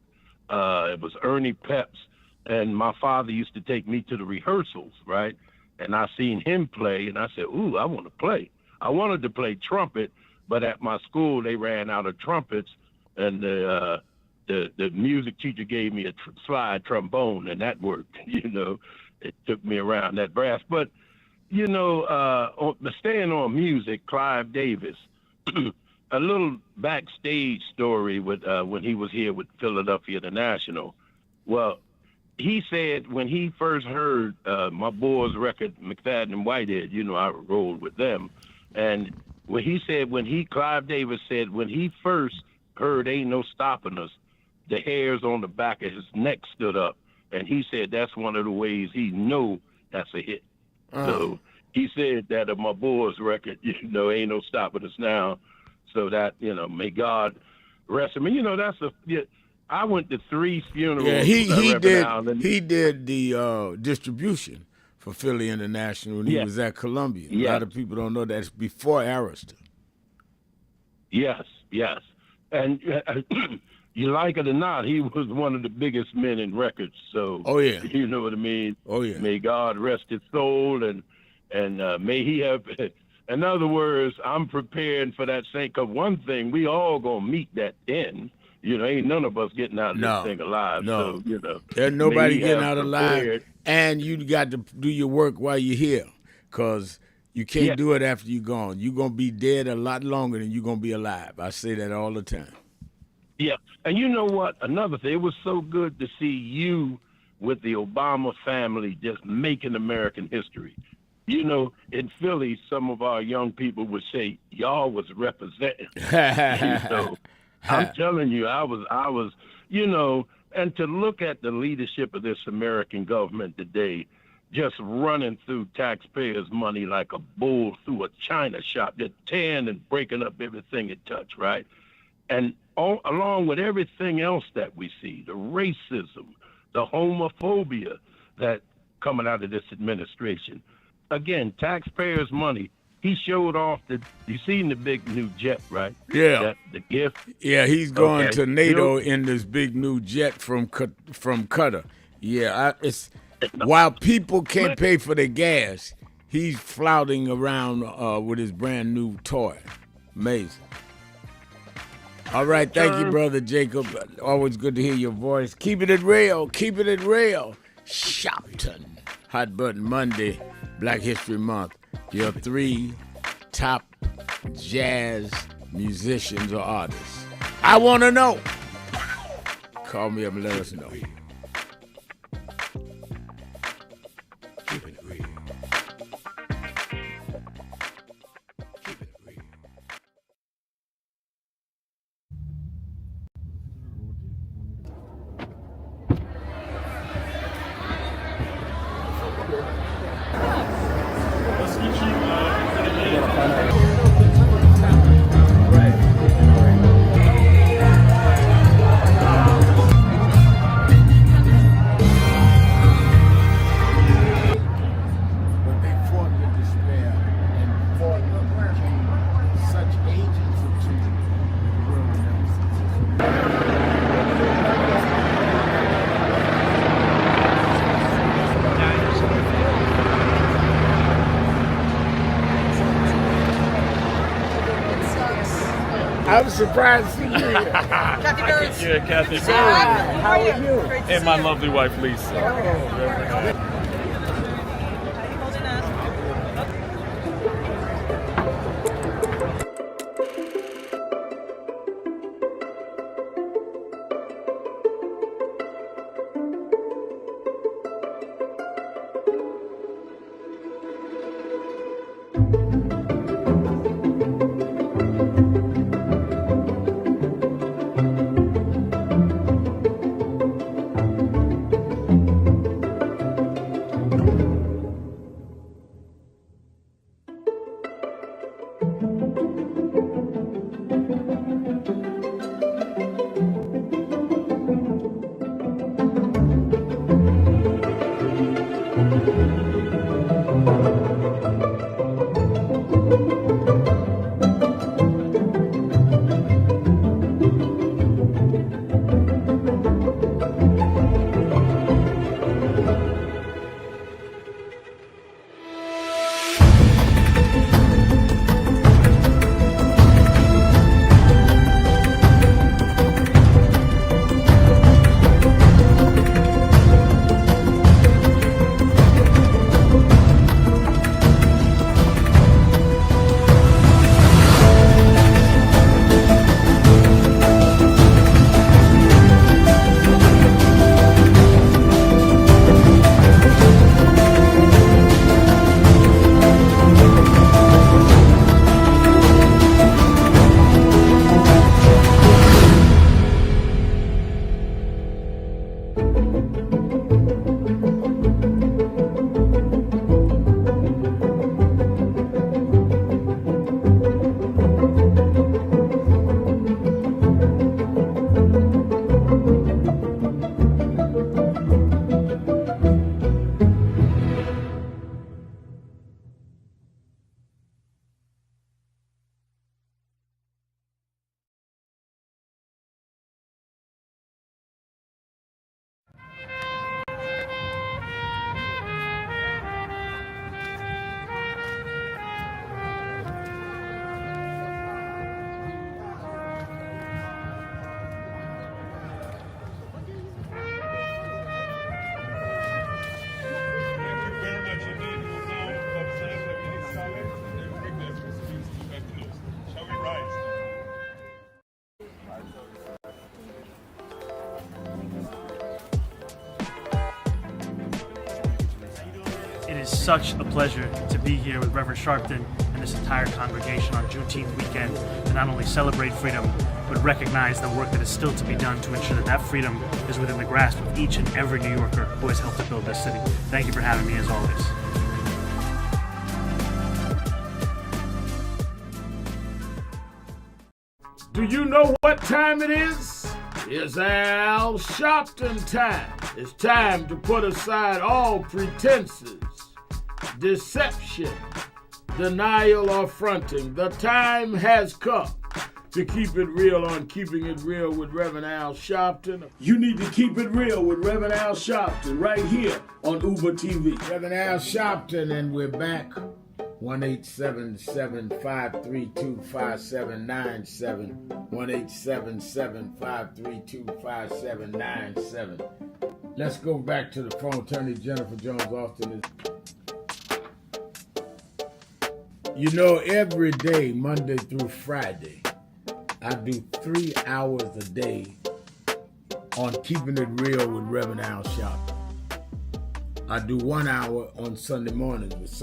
It was Ernie Pepps, and my father used to take me to the rehearsals, right? And I seen him play, and I said, "Ooh, I want to play." I wanted to play trumpet, but at my school they ran out of trumpets, and the music teacher gave me a slide trombone, and that worked. You know, it took me around that brass. But you know, staying on music, Clive Davis, a little backstage story with when he was here with Philadelphia the National. Well, he said when he first heard my boys' record, McFadden and Whitehead, you know, I rolled with them, and Clive Davis said when he first heard "Ain't No Stopping Us," the hairs on the back of his neck stood up, and he said that's one of the ways he know that's a hit. So he said that of my boy's record, "Ain't No Stopping Us Now," so that may God rest him. And I went to 3 funerals. Yeah, Reverend he did the distribution for Philly International when he was at Columbia. Yes. A lot of people don't know that. It's before Arista. Yes. And you like it or not, he was one of the biggest men in records. So, you know what I mean? Oh, yeah. May God rest his soul, and may he have. In other words, I'm preparing for that same. Because one thing, we all gonna meet that end. Ain't none of us getting out of this thing alive. No. So, there's nobody getting out alive. And you got to do your work while you're here, because you can't do it after you're gone. You're going to be dead a lot longer than you're going to be alive. I say that all the time. Yeah. And you know what? Another thing, it was so good to see you with the Obama family just making American history. In Philly, some of our young people would say, y'all was representing. I'm telling you, I was, and to look at the leadership of this American government today, just running through taxpayers' money like a bull through a china shop, just tearing and breaking up everything it touched, right? And along with everything else that we see, the racism, the homophobia that coming out of this administration, again, taxpayers' money. He showed off you seen the big new jet, right? Yeah. The gift. Yeah, he's going to NATO in this big new jet from Qatar. Yeah, while people can't pay for their gas, he's flouting around with his brand new toy. Amazing. All right, thank you, Brother Jacob. Always good to hear your voice. Keep it real. Shopton. Hot Button Monday, Black History Month. Your 3 top jazz musicians or artists. I want to know. Call me up and let us know. I'm surprised to see you here. Kathy Birds. Yeah, Kathy Birds. How are you? And my lovely wife, Lisa. is such a pleasure to be here with Reverend Sharpton and this entire congregation on Juneteenth weekend to not only celebrate freedom, but recognize the work that is still to be done to ensure that that freedom is within the grasp of each and every New Yorker who has helped to build this city. Thank you for having me, as always. Do you know what time it is? It's Al Sharpton time. It's time to put aside all pretenses, deception, denial, or fronting. The time has come to keep it real on Keeping It Real with Reverend Al Sharpton. You need to keep it real with Reverend Al Sharpton right here on Uber TV. Reverend Al Sharpton, and we're back. 1-877-532-5797. 1-877-532-5797. Let's go back to the phone. Attorney Jennifer Jones Austin is. You know, every day, Monday through Friday, I do 3 hours a day on Keeping It Real with Reverend Al Sharpton. I do 1 hour on Sunday mornings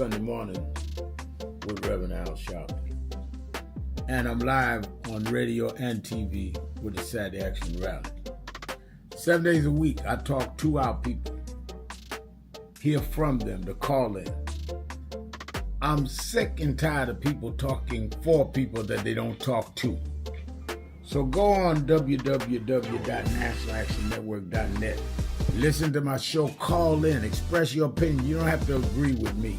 with Reverend Al Sharpton. And I'm live on radio and TV with the Saturday Action Rally. 7 days a week, I talk to our people, hear from them, to call in. I'm sick and tired of people talking for people that they don't talk to. So go on www.nationalactionnetwork.net. Listen to my show, call in, express your opinion. You don't have to agree with me.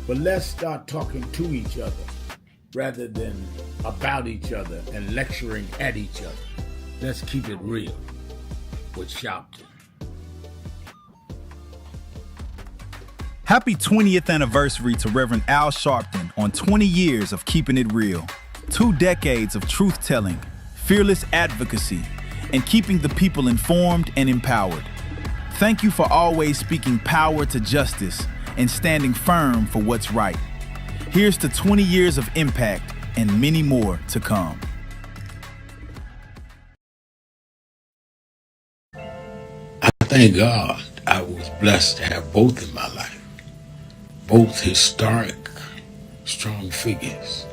But let's start talking to each other rather than about each other and lecturing at each other. Let's keep it real with Sharpton. Happy 20th anniversary to Reverend Al Sharpton on 20 years of Keeping It Real. 2 decades of truth-telling, fearless advocacy, and keeping the people informed and empowered. Thank you for always speaking power to justice and standing firm for what's right. Here's to 20 years of impact and many more to come. I thank God I was blessed to have both in my life. Both historic, strong figures.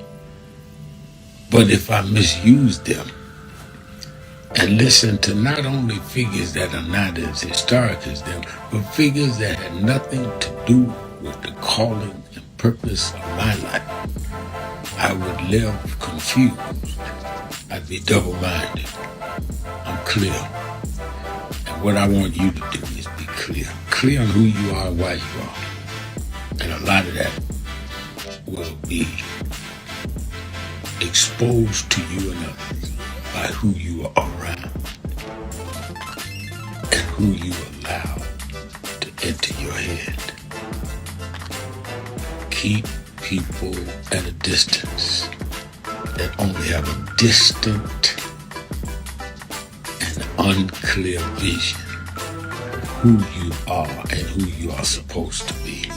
But if I misused them and listened to not only figures that are not as historic as them, but figures that had nothing to do with the calling and purpose of my life, I would live confused. I'd be double-minded. I'm clear. And what I want you to do is be clear. Clear on who you are and why you are. And a lot of that will be exposed to you and others by who you are around and who you allow to enter your head. Keep people at a distance that only have a distant and unclear vision of who you are and who you are supposed to be.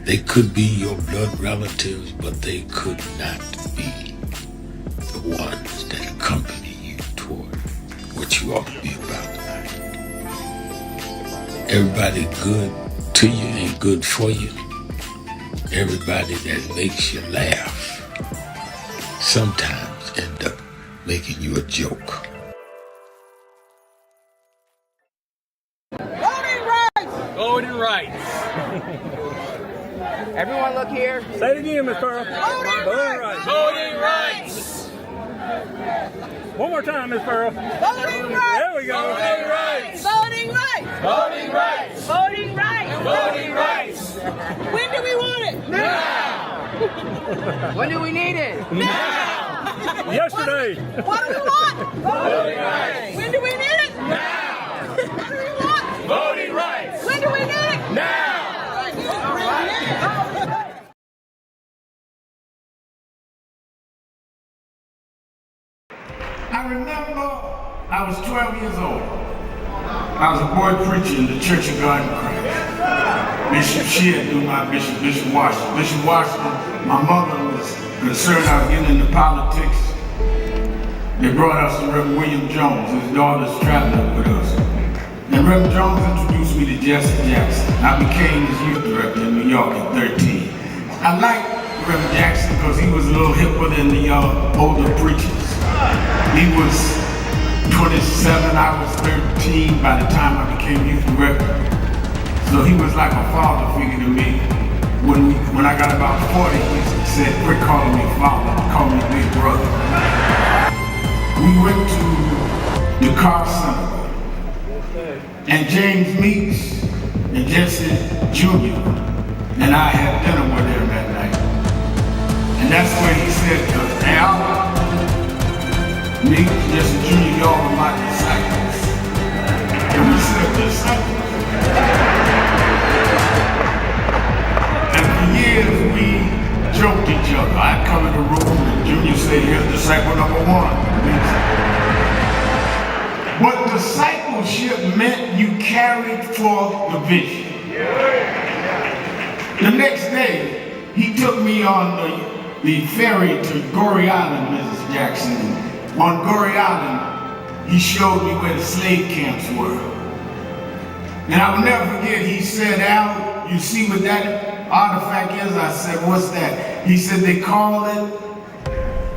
They could be your blood relatives, but they could not be the ones that accompany you toward what you ought to be about tonight. Everybody good to you ain't good for you. Everybody that makes you laugh sometimes end up making you a joke. Voting rights! Voting rights. Everyone look here. Say it again, Miss Pearl. Voting rights! Voting rights. One more time, Miss Pearl. Voting rights! There we go. Voting rights. Voting rights! Voting rights. Voting rights! Voting rights. When do we want it? Now. When do we need it? Now! Yesterday. What do we want? Voting rights. When do we need it? Now. What do we want? Voting rights. When do we need it? Now. I remember I was 12 years old. I was a boy preacher in the Church of God in Christ. Bishop Shear knew my bishop, Bishop Washington. Bishop Washington, my mother was concerned I was getting into politics. They brought us to Reverend William Jones. His daughter's traveling with us. And Reverend Jones introduced me to Jesse Jackson. I became his youth director in New York at 13. I liked Reverend Jackson because he was a little hipper than the older preachers. He was 27, I was 13 by the time I became youth director. So he was like a father figure to me. When I got about 40, he said, quit calling me father, call me big brother. We went to the car center, and James Meeks and Jesse Jr. and I had dinner with him that night. And that's when he said to us, Al, Meeks, Jesse Jr., y'all are my disciples. And we said, disciples? And for years we joked each other. I'd come in the room and Junior said, here's disciple number one. But discipleship meant you carried forth the vision. The next day, he took me on the ferry to Goree Island, Mrs. Jackson. On Goree Island, he showed me where the slave camps were. And I will never forget, he said, Al, you see what that artifact is? I said, what's that? He said, they call it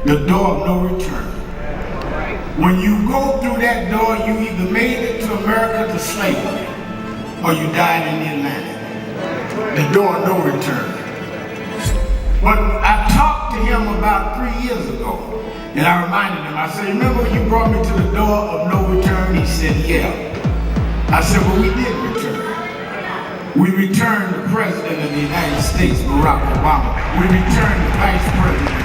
the door of no return. When you go through that door, you either made it to America to slavery, or you died in the Atlantic. The door of no return. But I talked to him about 3 years ago, and I reminded him, I said, remember you brought me to the door of no return? He said, yeah. I said, well, we did return. We returned the President of the United States, Barack Obama. We returned the Vice President,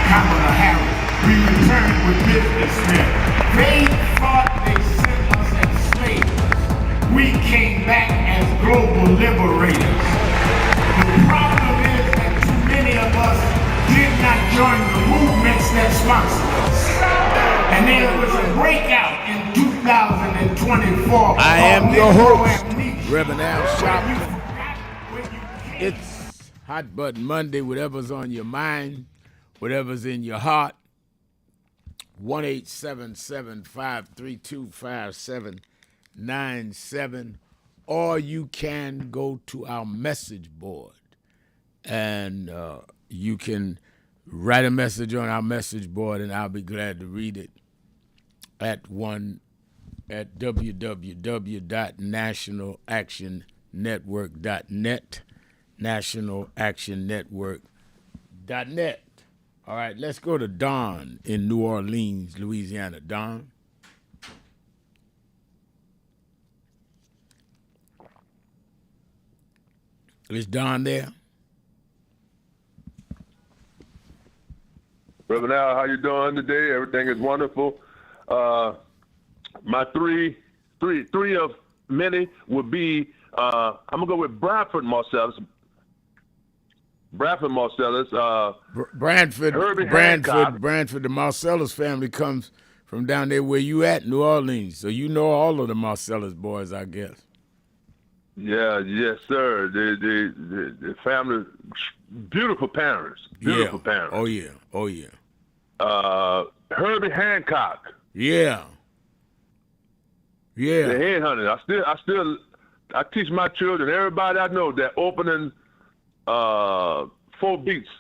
Kamala Harris. We returned with businessmen. They thought they sent us as slaves. We came back as global liberators. The problem is that too many of us did not join the movements that sponsored us. And there was a breakout in 2024. I am your host, Reverend Al Sharpton. It's Hot Button Monday, whatever's on your mind, whatever's in your heart. 1-877-532-5797, or you can go to our message board and you can write a message on our message board, and I'll be glad to read it at www.nationalactionnetwork.net, nationalactionnetwork.net. All right, let's go to Don in New Orleans, Louisiana. Don? Is Don there? Reverend Al, how you doing today? Everything is wonderful. My three of many would be, I'm going to go with Bradford Marcellus. Bradford, Herbie Hancock. Branford, the Marcellus family comes from down there where you at, New Orleans. So you know all of the Marcellus boys, I guess. Yeah, yes, sir. The family, beautiful parents. Beautiful parents. Oh, yeah. Oh, yeah. Herbie Hancock. Yeah. Yeah. The headhunter. I teach my children, everybody I know, that opening 4 beats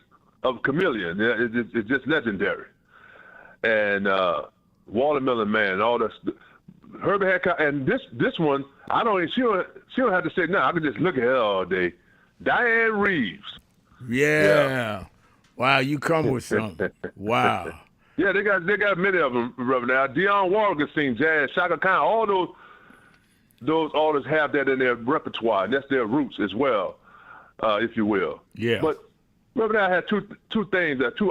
of Chameleon. It's just legendary. And Watermelon Man, all that. Herbie Hancock, and this one, she don't have to say nothing. I can just look at her all day. Diane Reeves. Yeah. Wow, you come with something. Wow. Yeah, they got many of them, Reverend Al. Dionne Warwick sings jazz, Shaka Khan, all those artists have that in their repertoire, and that's their roots as well, if you will. Yeah. But Reverend Al, I had two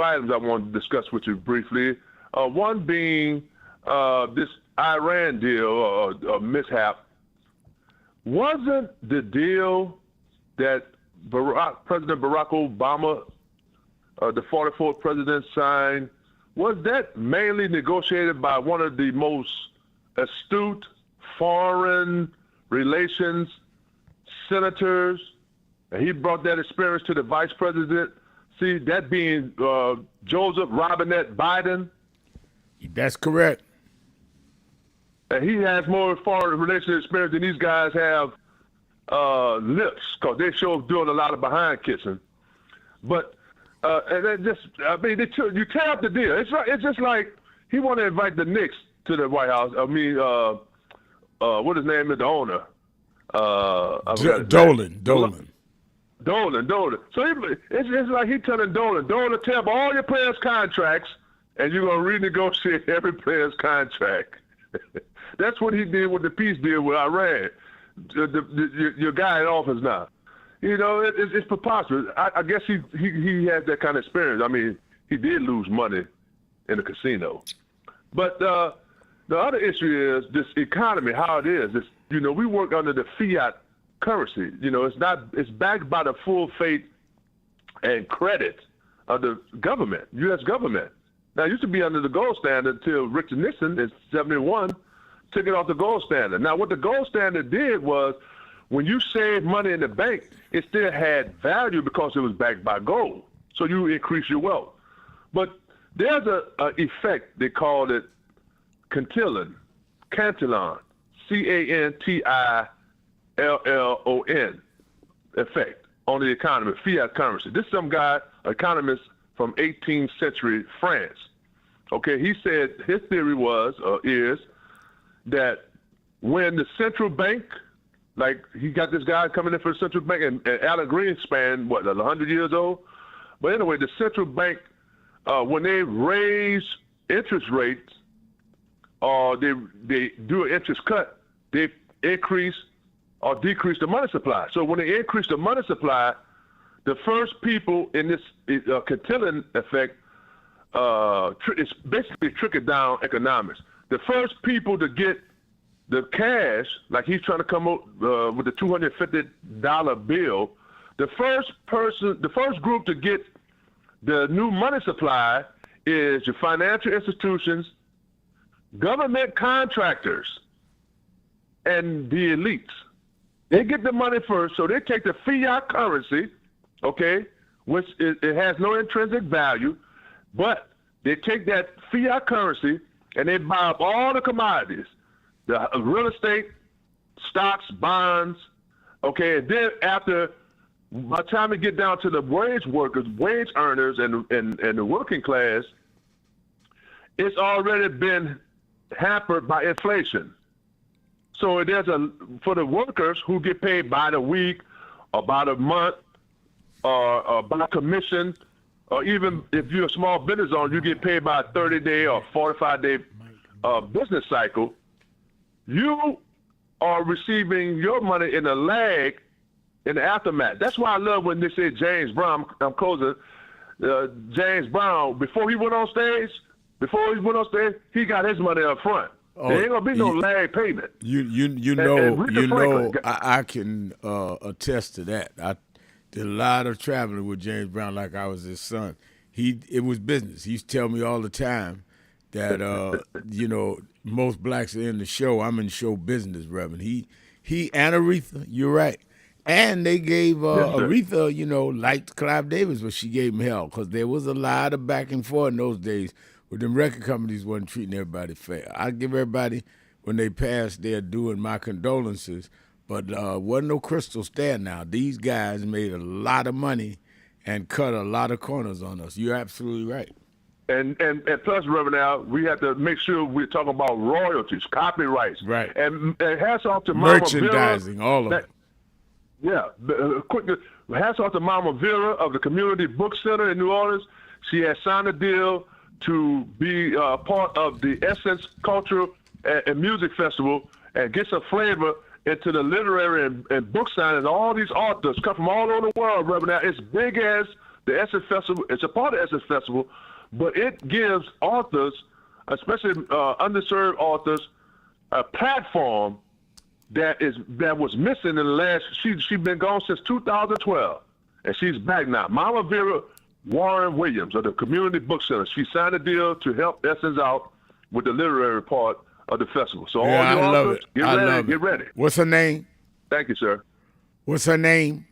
items I wanted to discuss with you briefly. One being this Iran deal or mishap. Wasn't the deal that President Barack Obama, the 44th president, signed, was that mainly negotiated by one of the most astute foreign relations senators? And he brought that experience to the vice president. See, that being Joseph Robinette Biden. That's correct. And he has more foreign relations experience than these guys have lips, because they show doing a lot of behind kissing. But and then just, I mean, you tear up the deal. It's just like he want to invite the Knicks to the White House. I mean, what his name is, the owner? Dolan. So it's like he telling Dolan, tear up all your players' contracts, and you're gonna renegotiate every player's contract. That's what he did with the peace deal with Iran. Your guy in office now. You know, it's preposterous. I guess he had that kind of experience. I mean, he did lose money in the casino. But the other issue is this economy, how it is. It's, you know, we work under the fiat currency. You know, it's backed by the full faith and credit of the government, U.S. government. Now, it used to be under the gold standard until Richard Nixon in 71 took it off the gold standard. Now, what the gold standard did was, when you saved money in the bank, it still had value because it was backed by gold. So you increase your wealth. But there's a effect, they called it Cantillon, Cantillon effect on the economy, fiat currency. This is some guy, economist from 18th century France. Okay, he said his theory is that when the central bank, like he got this guy coming in for the central bank, and Alan Greenspan, 100 years old? But anyway, the central bank, when they raise interest rates or they do an interest cut, they increase or decrease the money supply. So when they increase the money supply, the first people in this Cantillon effect, it's basically trickle-down economics. The first people to get the cash, like he's trying to come up with the $250 bill, the first group to get the new money supply is your financial institutions, government contractors, and the elites. They get the money first, so they take the fiat currency, okay, which it has no intrinsic value, but they take that fiat currency and they buy up all the commodities, the real estate, stocks, bonds, okay, and then by the time we get down to the wage workers, wage earners, and the working class, it's already been hampered by inflation. So there's for the workers who get paid by the week or by the month or by commission, or even if you're a small business owner, you get paid by a 30-day or 45-day business cycle, you are receiving your money in a lag in the aftermath. That's why I love when they say James Brown, I'm closing, James Brown, before he went on stage, he got his money up front. There ain't gonna be no lag payment. I can attest to that. I did a lot of traveling with James Brown like I was his son. It was business. He used to tell me all the time that most blacks are in the show. I'm in show business, Reverend. He and Aretha, you're right. And they gave Aretha, liked Clive Davis, but she gave him hell because there was a lot of back and forth in those days where them record companies wasn't treating everybody fair. I give everybody, when they passed, their due and my condolences, but wasn't no crystal stair now. These guys made a lot of money and cut a lot of corners on us. You're absolutely right. And plus, Reverend Al, we have to make sure we're talking about royalties, copyrights. Right. And hats off to Mama merchandising, Vera, all of it. Yeah. Quick, hats off to Mama Vera of the Community Book Center in New Orleans. She has signed a deal to be part of the Essence Cultural and Music Festival and get some flavor into the literary and book signing. All these authors come from all over the world, Reverend Al. It's big as the Essence Festival. It's a part of the Essence Festival, but it gives authors, especially underserved authors, a platform that was missing in the last. She's been gone since 2012, and she's back now. Mama Vera Warren Williams of the Community Book Center. She signed a deal to help Essence out with the literary part of the festival. So all you authors, get ready. What's her name? Thank you, sir. What's her name?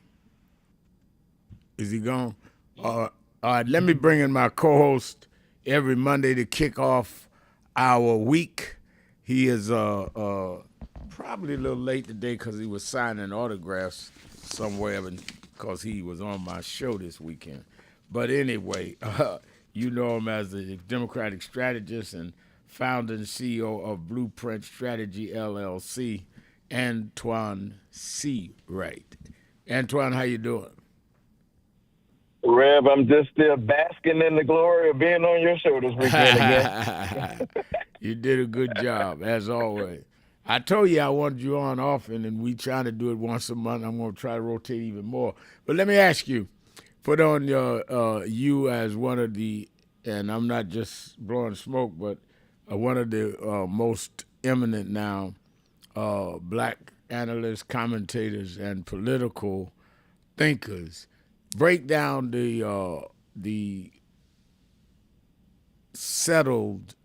Is he gone? All right, let me bring in my co-host every Monday to kick off our week. He is probably a little late today because he was signing autographs somewhere because he was on my show this weekend. But anyway, you know him as the Democratic strategist and founder and CEO of Blueprint Strategy LLC, Antoine C. Wright. Antoine, how you doing? Rev, I'm just still basking in the glory of being on your show this weekend again. You did a good job, as always. I told you I wanted you on often, and we try to do it once a month. I'm going to try to rotate even more. But let me ask you, put on your you as one of the, and I'm not just blowing smoke, but one of the most eminent now black analysts, commentators, and political thinkers. Break down the settled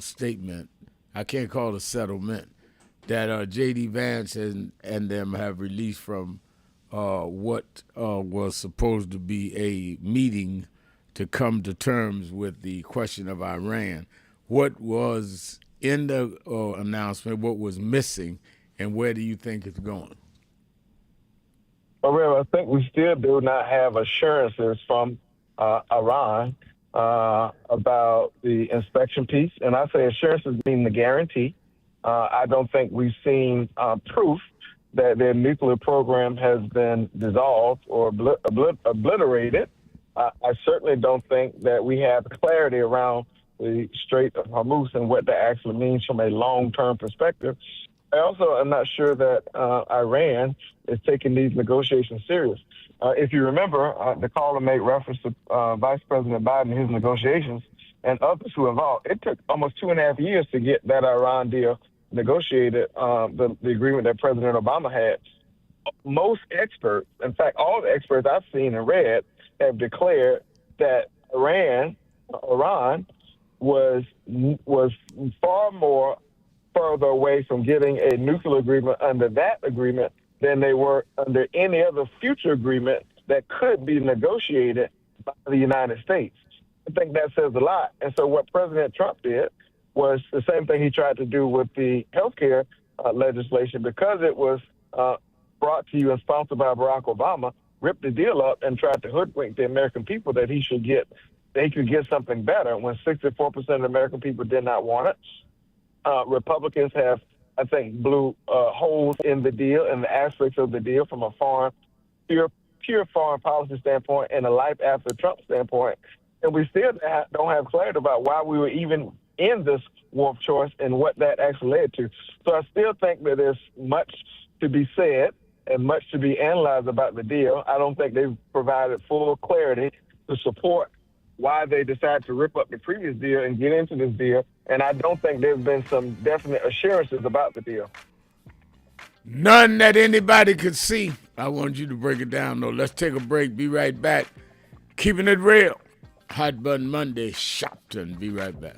statement. I can't call it a settlement that J.D. Vance and them have released from what was supposed to be a meeting to come to terms with the question of Iran. What was in the announcement? What was missing, and where do you think it's going? Well, I think we still do not have assurances from Iran about the inspection piece. And I say assurances mean the guarantee. I don't think we've seen proof that their nuclear program has been dissolved or obliterated. I certainly don't think that we have clarity around the Strait of Hormuz and what that actually means from a long-term perspective. I also am not sure that Iran is taking these negotiations serious. If you remember, the caller made reference to Vice President Biden and his negotiations and others who involved. It took almost 2.5 years to get that Iran deal negotiated, the agreement that President Obama had. Most experts, in fact, all the experts I've seen and read, have declared that Iran was far more further away from getting a nuclear agreement under that agreement than they were under any other future agreement that could be negotiated by the United States. I think that says a lot. And so what President Trump did was the same thing he tried to do with the healthcare legislation, because it was brought to you and sponsored by Barack Obama, ripped the deal up and tried to hoodwink the American people that he could get something better when 64% of the American people did not want it. Republicans have, I think, blew holes in the deal and the aspects of the deal from a pure foreign policy standpoint and a life after Trump standpoint. And we still don't have clarity about why we were even in this war of choice and what that actually led to. So I still think that there's much to be said and much to be analyzed about the deal. I don't think they've provided full clarity to support why they decided to rip up the previous deal and get into this deal. And I don't think there's been some definite assurances about the deal. None that anybody could see. I want you to break it down, though. Let's take a break. Be right back. Keeping it real. Hot Button Monday, Shopton. Be right back.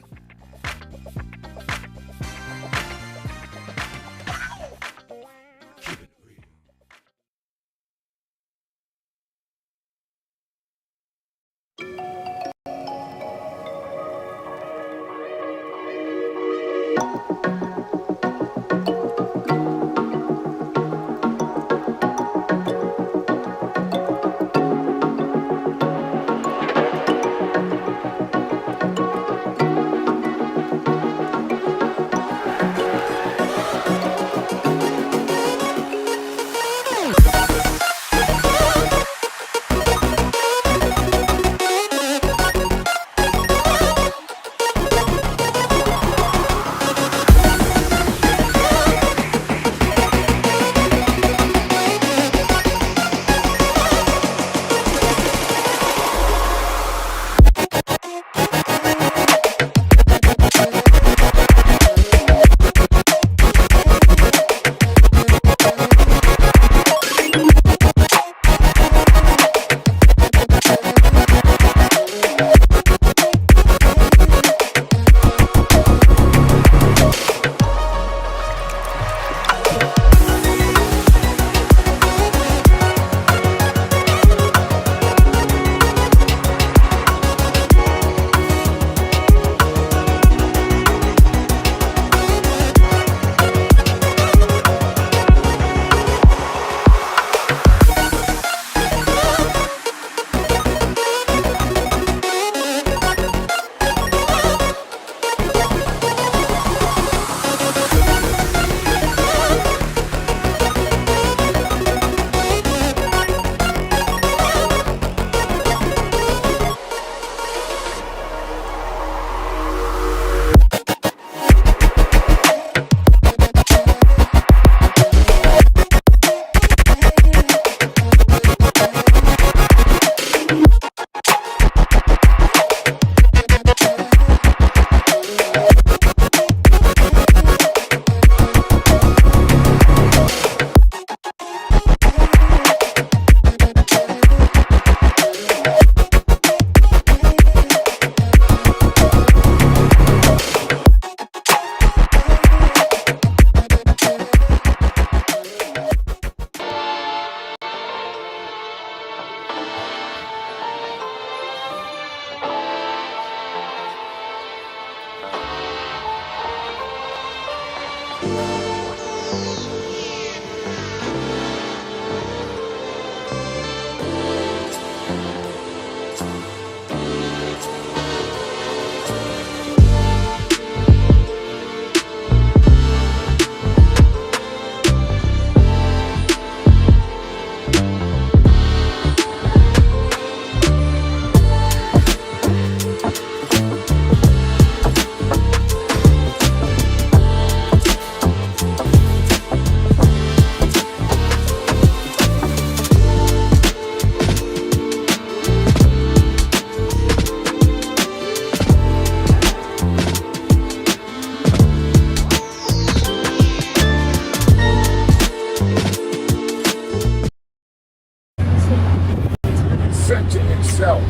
stretching itself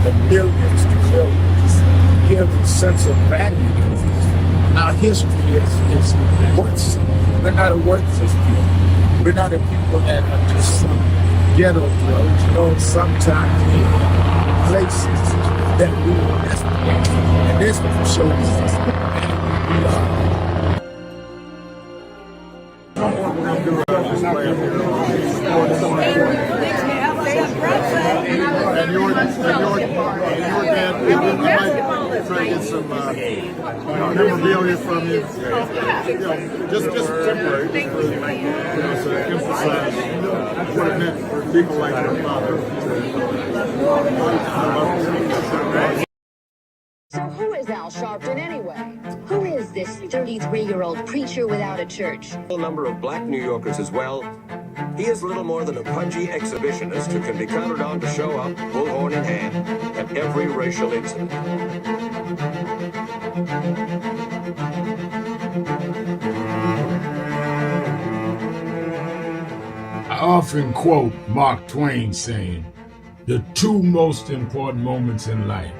from millions to billions, give a sense of value. Our history is worthless. We're not a worthless people. We're not a people that are just some ghetto drugs. You know, sometimes in places that we were desperate. And this shows us that we are. And your dad, we might try to get some memorabilia from you. Just temporary, to emphasize what it meant for people like your father. So who is Al Sharpton anyway? Who is this 33-year-old preacher without a church? A number of black New Yorkers as well. He is little more than a pudgy exhibitionist who can be counted on to show up, bullhorn in hand, at every racial incident. I often quote Mark Twain saying, "The two most important moments in life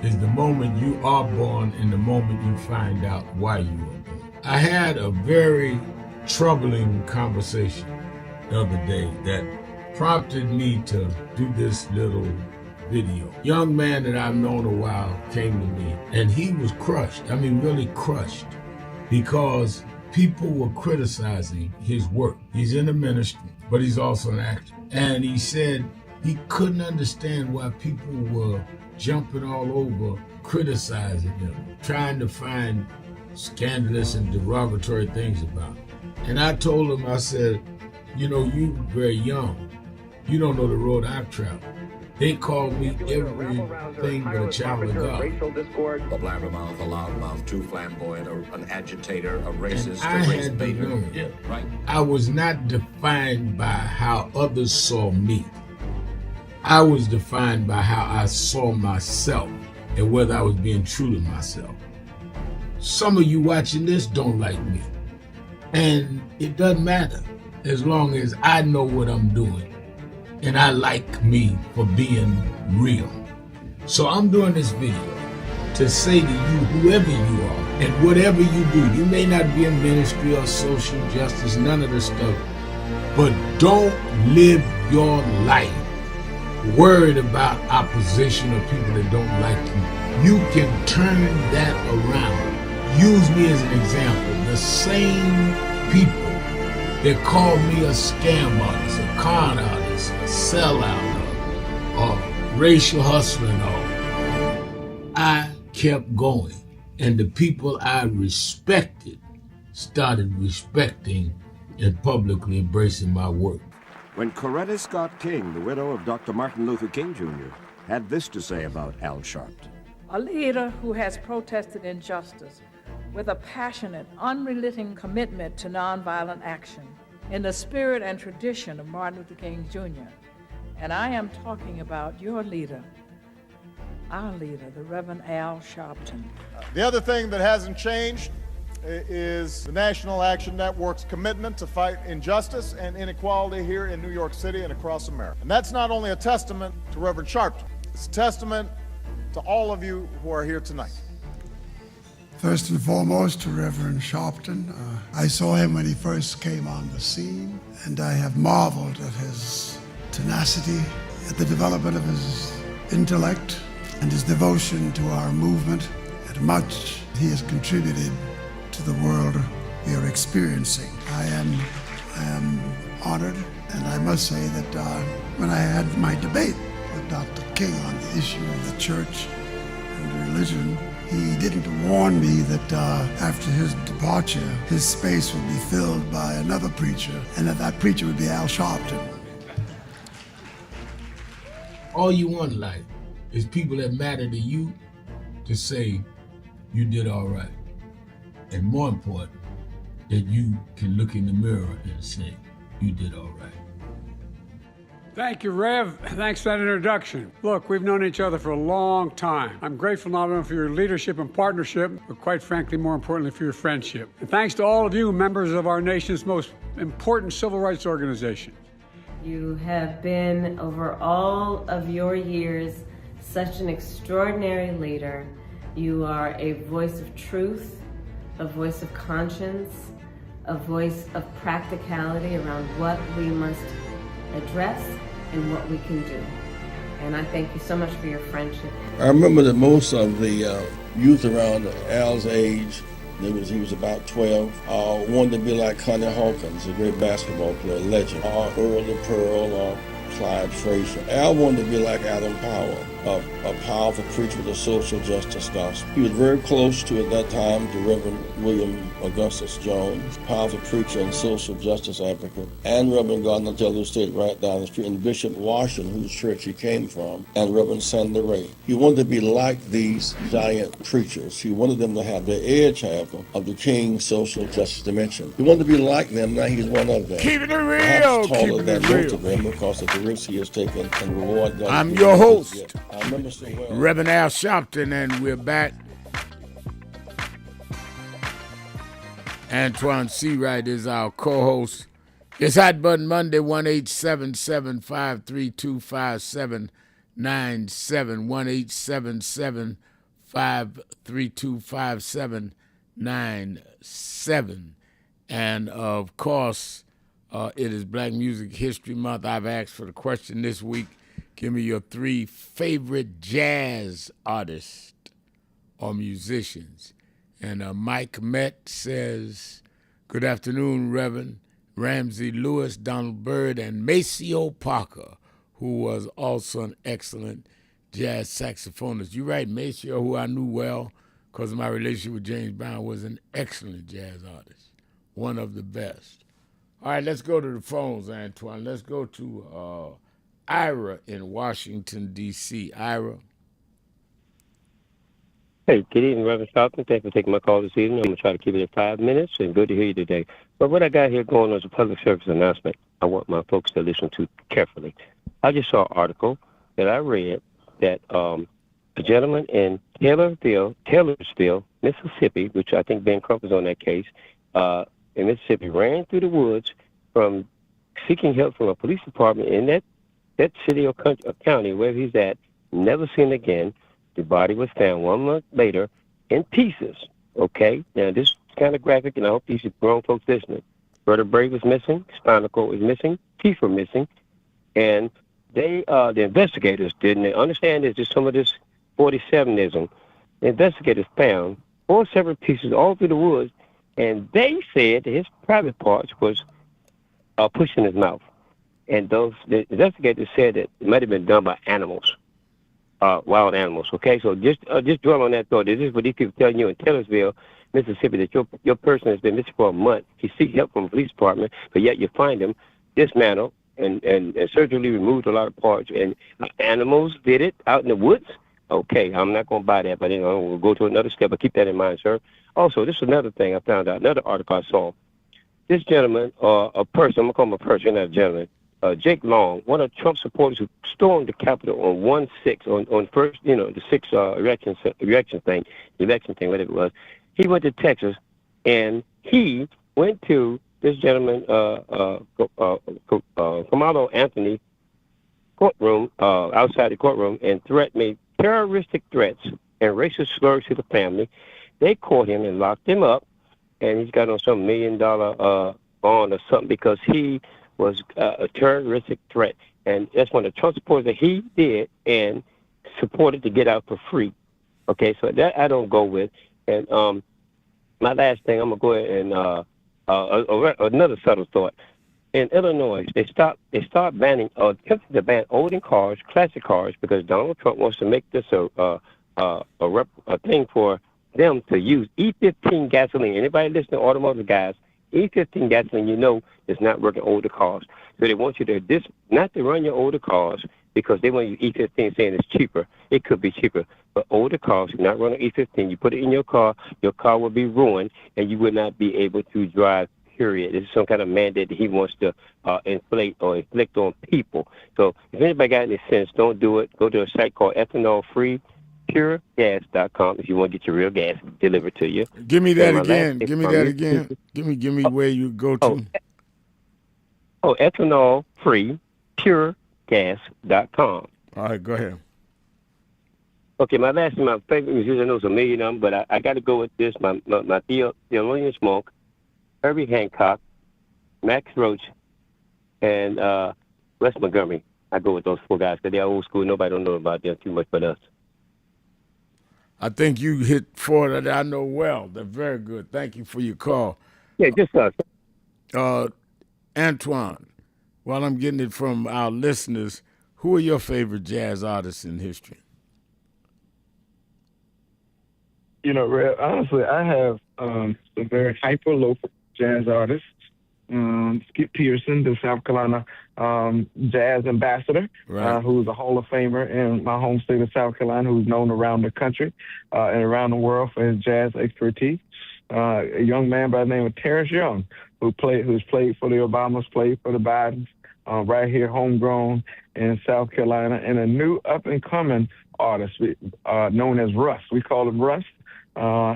is the moment you are born and the moment you find out why you were born." I had a very troubling conversation the other day that prompted me to do this little video. Young man that I've known a while came to me and he was crushed. I mean, really crushed, because people were criticizing his work. He's in the ministry, but he's also an actor. And he said he couldn't understand why people were jumping all over, criticizing him, trying to find scandalous and derogatory things about him. And I told him, I said, you know, you're very young. You don't know the road I've traveled. They call me everything but a child of God. A blabbermouth, a loudmouth, too flamboyant, an agitator, a racist, and I had to know, right? I was not defined by how others saw me. I was defined by how I saw myself and whether I was being true to myself. Some of you watching this don't like me. And it doesn't matter as long as I know what I'm doing. And I like me for being real. So I'm doing this video to say to you, whoever you are and whatever you do, you may not be in ministry or social justice, none of this stuff, but don't live your life worried about opposition or people that don't like you. You can turn that around. Use me as an example. The same people that call me a scam artist, a con artist, a sellout, or racial hustler and all, I kept going. And the people I respected started respecting and publicly embracing my work. When Coretta Scott King, the widow of Dr. Martin Luther King Jr., had this to say about Al Sharpton. A leader who has protested injustice with a passionate, unrelenting commitment to nonviolent action in the spirit and tradition of Martin Luther King Jr. And I am talking about your leader, our leader, the Reverend Al Sharpton. The other thing that hasn't changed is the National Action Network's commitment to fight injustice and inequality here in New York City and across America. And that's not only a testament to Reverend Sharpton, it's a testament to all of you who are here tonight. First and foremost, to Reverend Sharpton. I saw him when he first came on the scene, and I have marveled at his tenacity, at the development of his intellect, and his devotion to our movement, and much he has contributed to the world we are experiencing. I am honored, and I must say that when I had my debate with Dr. King on the issue of the church and religion, he didn't warn me that after his departure, his space would be filled by another preacher, and that preacher would be Al Sharpton. All you want in life is people that matter to you to say you did all right. And more important, that you can look in the mirror and say you did all right. Thank you, Rev. Thanks for that introduction. Look, we've known each other for a long time. I'm grateful not only for your leadership and partnership, but quite frankly, more importantly, for your friendship. And thanks to all of you, members of our nation's most important civil rights organization. You have been, over all of your years, such an extraordinary leader. You are a voice of truth, a voice of conscience, a voice of practicality around what we must address and what we can do. And I thank you so much for your friendship. I remember that most of the youth around Al's age, he was about 12, wanted to be like Connie Hawkins, a great basketball player, legend, or Earl the Pearl, or Clyde Frazier. Al wanted to be like Adam Powell, a powerful preacher with a social justice gospel. He was very close to, at that time, to Reverend William Augustus Jones, powerful preacher and social justice advocate, and Reverend Gardner Taylor stayed right down the street, and Bishop Washington, whose church he came from, and Reverend Sandy Ray. He wanted to be like these giant preachers. He wanted them to have the edge, however, of the King's social justice dimension. He wanted to be like them. Now he's one of them. Keeping it real. Perhaps taller Keeping than it most real. of them because of the risks he has taken and reward God. I'm your host, I remember so well. Reverend Al Sharpton, and we're back. Antoine Seawright is our co-host. It's Hot Button Monday, 1-877-532-5797, 1-877-532-5797. And, of course, it is Black Music History Month. I've asked for the question this week. Give me your 3 favorite jazz artists or musicians. And Mike Met says, good afternoon, Reverend Ramsey Lewis, Donald Byrd, and Maceo Parker, who was also an excellent jazz saxophonist. You're right, Maceo, who I knew well because of my relationship with James Brown, was an excellent jazz artist, one of the best. All right, let's go to the phones, Antoine. Let's go to Ira in Washington, D.C. Ira. Hey, good evening, Reverend Sharpton. Thanks for taking my call this evening. I'm going to try to keep it at 5 minutes, and good to hear you today. But what I got here going on is a public service announcement I want my folks to listen to carefully. I just saw an article that I read that a gentleman in Taylorsville, Mississippi, which I think Ben Crump is on that case, in Mississippi, ran through the woods from seeking help from a police department in that city or county where he's at, never seen again. The body was found 1 month later in pieces. Okay? Now, this is kind of graphic, and I hope these grown folks listening. Vertebrae was missing, spinal cord was missing, teeth were missing, and the investigators didn't understand this, just some of this 47ism. The investigators found 4 separate pieces all through the woods, and they said that his private parts was pushed in his mouth. And the investigators said that it might have been done by animals, wild animals. Okay, so just dwell on that thought. This is what these people telling you in Taylorsville, Mississippi, that your person has been missing for a month. He seeks help from the police department, but yet you find him dismantled and surgically removed a lot of parts. And animals did it out in the woods. Okay, I'm not going to buy that, but we'll go to another step. But keep that in mind, sir. Also, this is another thing I found out. Another article I saw. This gentleman, a person, I'm going to call him a person, not a gentleman, Jake Long, one of Trump's supporters who stormed the Capitol on 1/6, on first, the 6 election thing, whatever it was. He went to Texas, and he went to this gentleman, Kamalo Anthony, courtroom, outside the courtroom, and made terroristic threats and racist slurs to the family. They caught him and locked him up, and he's got on some $1 million bond or something because he was a terroristic threat. And that's one of the Trump supporters that he did and supported to get out for free. Okay, so that I don't go with. And my last thing, I'm going to go ahead and another subtle thought. In Illinois, they start banning, attempting to ban older cars, classic cars, because Donald Trump wants to make this a thing for them to use E15 gasoline. Anybody listening to automotive guys, E15 gasoline, is not working older cars. So they want you to not to run your older cars because they want you E15 saying it's cheaper. It could be cheaper. But older cars, do not run on E15. You put it in your car will be ruined, and you would not be able to drive, period. This is some kind of mandate that he wants to inflate or inflict on people. So if anybody got any sense, don't do it. Go to a site called ethanol-free-puregas.com if you want to get your real gas delivered to you. Give me that again. Give me that again. Give me where you go to. Ethanol-free, puregas.com. All right, go ahead. Okay, my favorite musician, I know it's a million of them, but I got to go with this. My Thelonious Monk, Herbie Hancock, Max Roach, and Wes Montgomery. I go with those four guys because they're old school. Nobody don't know about them too much but us. I think you hit four that I know well. They're very good. Thank you for your call. Yeah, just us. Antoine, while I'm getting it from our listeners, who are your favorite jazz artists in history? You know, Rev, honestly, I have some very hyper-local jazz artists. Skip Pearson, the South Carolina jazz ambassador, right. Who's a Hall of Famer in my home state of South Carolina, who's known around the country and around the world for his jazz expertise. A young man by the name of Terrence Young, who's played for the Obamas, played for the Bidens, right here, homegrown in South Carolina, and a new up-and-coming artist known as Russ. We call him Russ.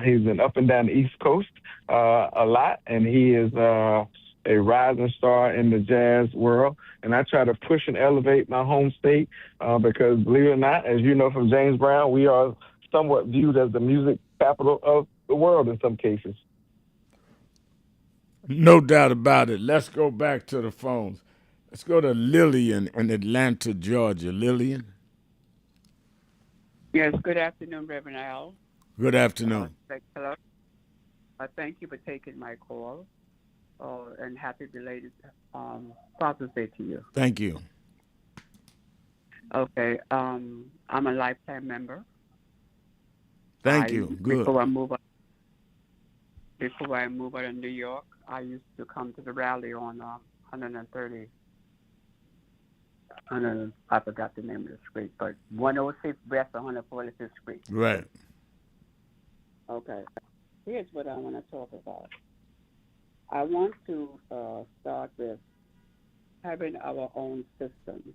He's been up and down the East Coast a lot, and he is a rising star in the jazz world. And I try to push and elevate my home state because, believe it or not, as you know from James Brown, we are somewhat viewed as the music capital of the world in some cases. No doubt about it. Let's go back to the phones. Let's go to Lillian in Atlanta, Georgia. Lillian? Yes, good afternoon, Reverend Al. Good afternoon. Hello. Thank you for taking my call, and happy belated Father's Day to you. Thank you. Okay, I'm a lifetime member. Thank you. Good. Before I move out of New York, I used to come to the rally on 130. I forgot the name of the street, but 106 West 146th Street. Right. Okay. Here's what I want to talk about. I want to start with having our own systems.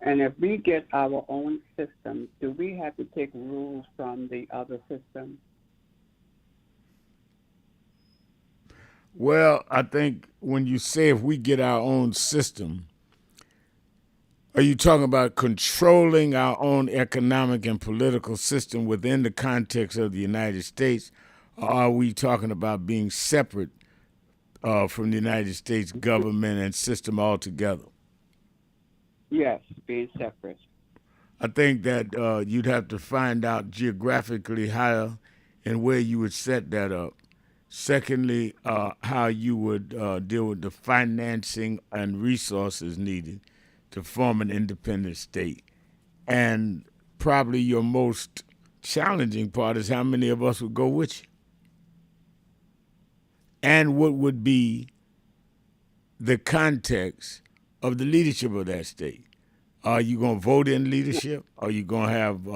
And if we get our own system, do we have to take rules from the other system? Well, I think when you say if we get our own system, are you talking about controlling our own economic and political system within the context of the United States, or are we talking about being separate from the United States government and system altogether? Yes, being separate. I think that you'd have to find out geographically how and where you would set that up. Secondly, how you would deal with the financing and resources needed to form an independent state. And probably your most challenging part is how many of us would go with you. And what would be the context of the leadership of that state? Are you going to vote in leadership? Are you going to have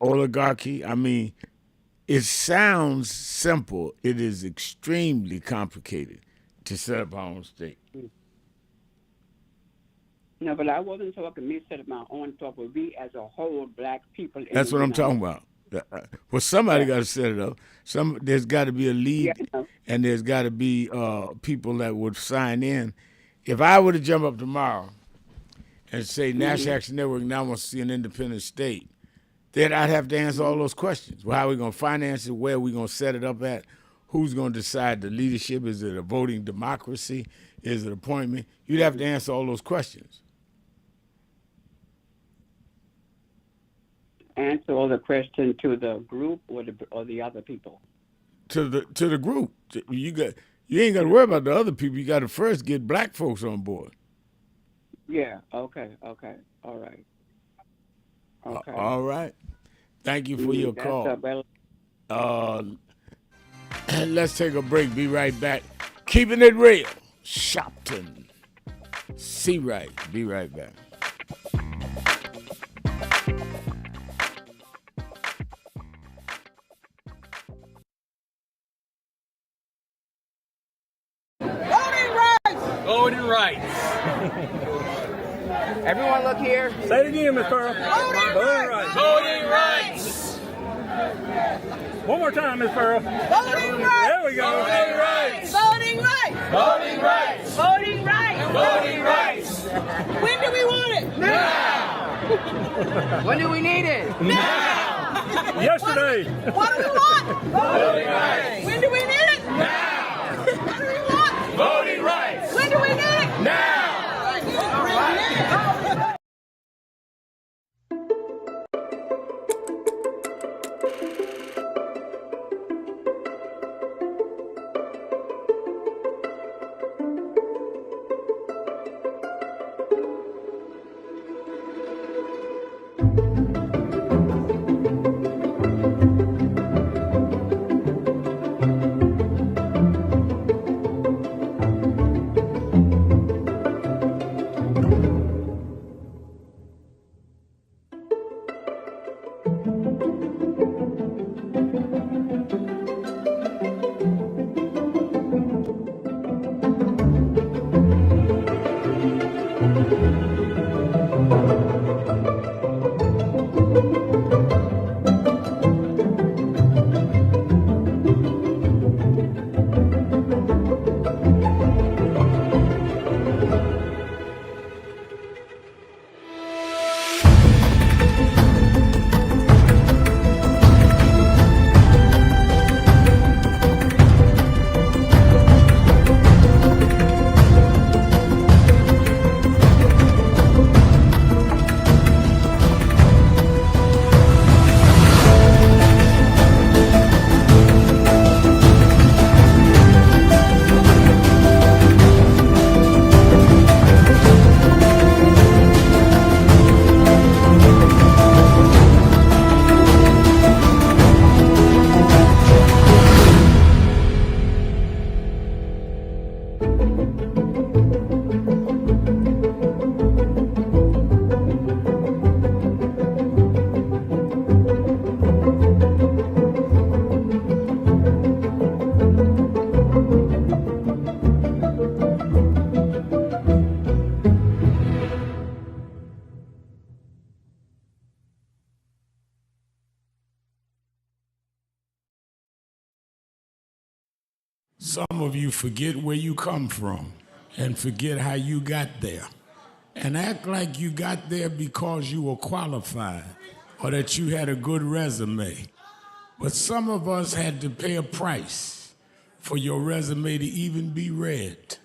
oligarchy? I mean, it sounds simple. It is extremely complicated to set up our own state. No, but I wasn't talking me set up my own thought, but we as a whole, black people. That's what I'm talking about. Well, somebody got to set it up. There's got to be a lead, and there's got to be people that would sign in. If I were to jump up tomorrow and say National Action Network now wants to see an independent state, then I'd have to answer all those questions. Well, how are we going to finance it? Where are we going to set it up at? Who's going to decide the leadership? Is it a voting democracy? Is it appointment? You'd have to answer all those questions. Answer all the questions to the group or the other people? To the group. You ain't got to worry about the other people. You got to first get black folks on board. Yeah. Okay. All right. Okay. All right. Thank you for your call. Let's take a break. Be right back. Keeping it real. Shopton. See right. Be right back. Voting rights. Everyone look here. Say it again, Miss Pearl. Voting rights. Voting rights. One more time, Miss Pearl. Voting rights. There we go. Voting rights. Voting rights. Voting rights. Voting rights. Voting rights. When do we want it? Now. When do we need it? Now. Yesterday. What do we want? Voting rights. When do we need it? Now. What do we want? Voting rights. When do we need it? Now. Some of you forget where you come from and forget how you got there and act like you got there because you were qualified or that you had a good resume. But some of us had to pay a price for your resume to even be read.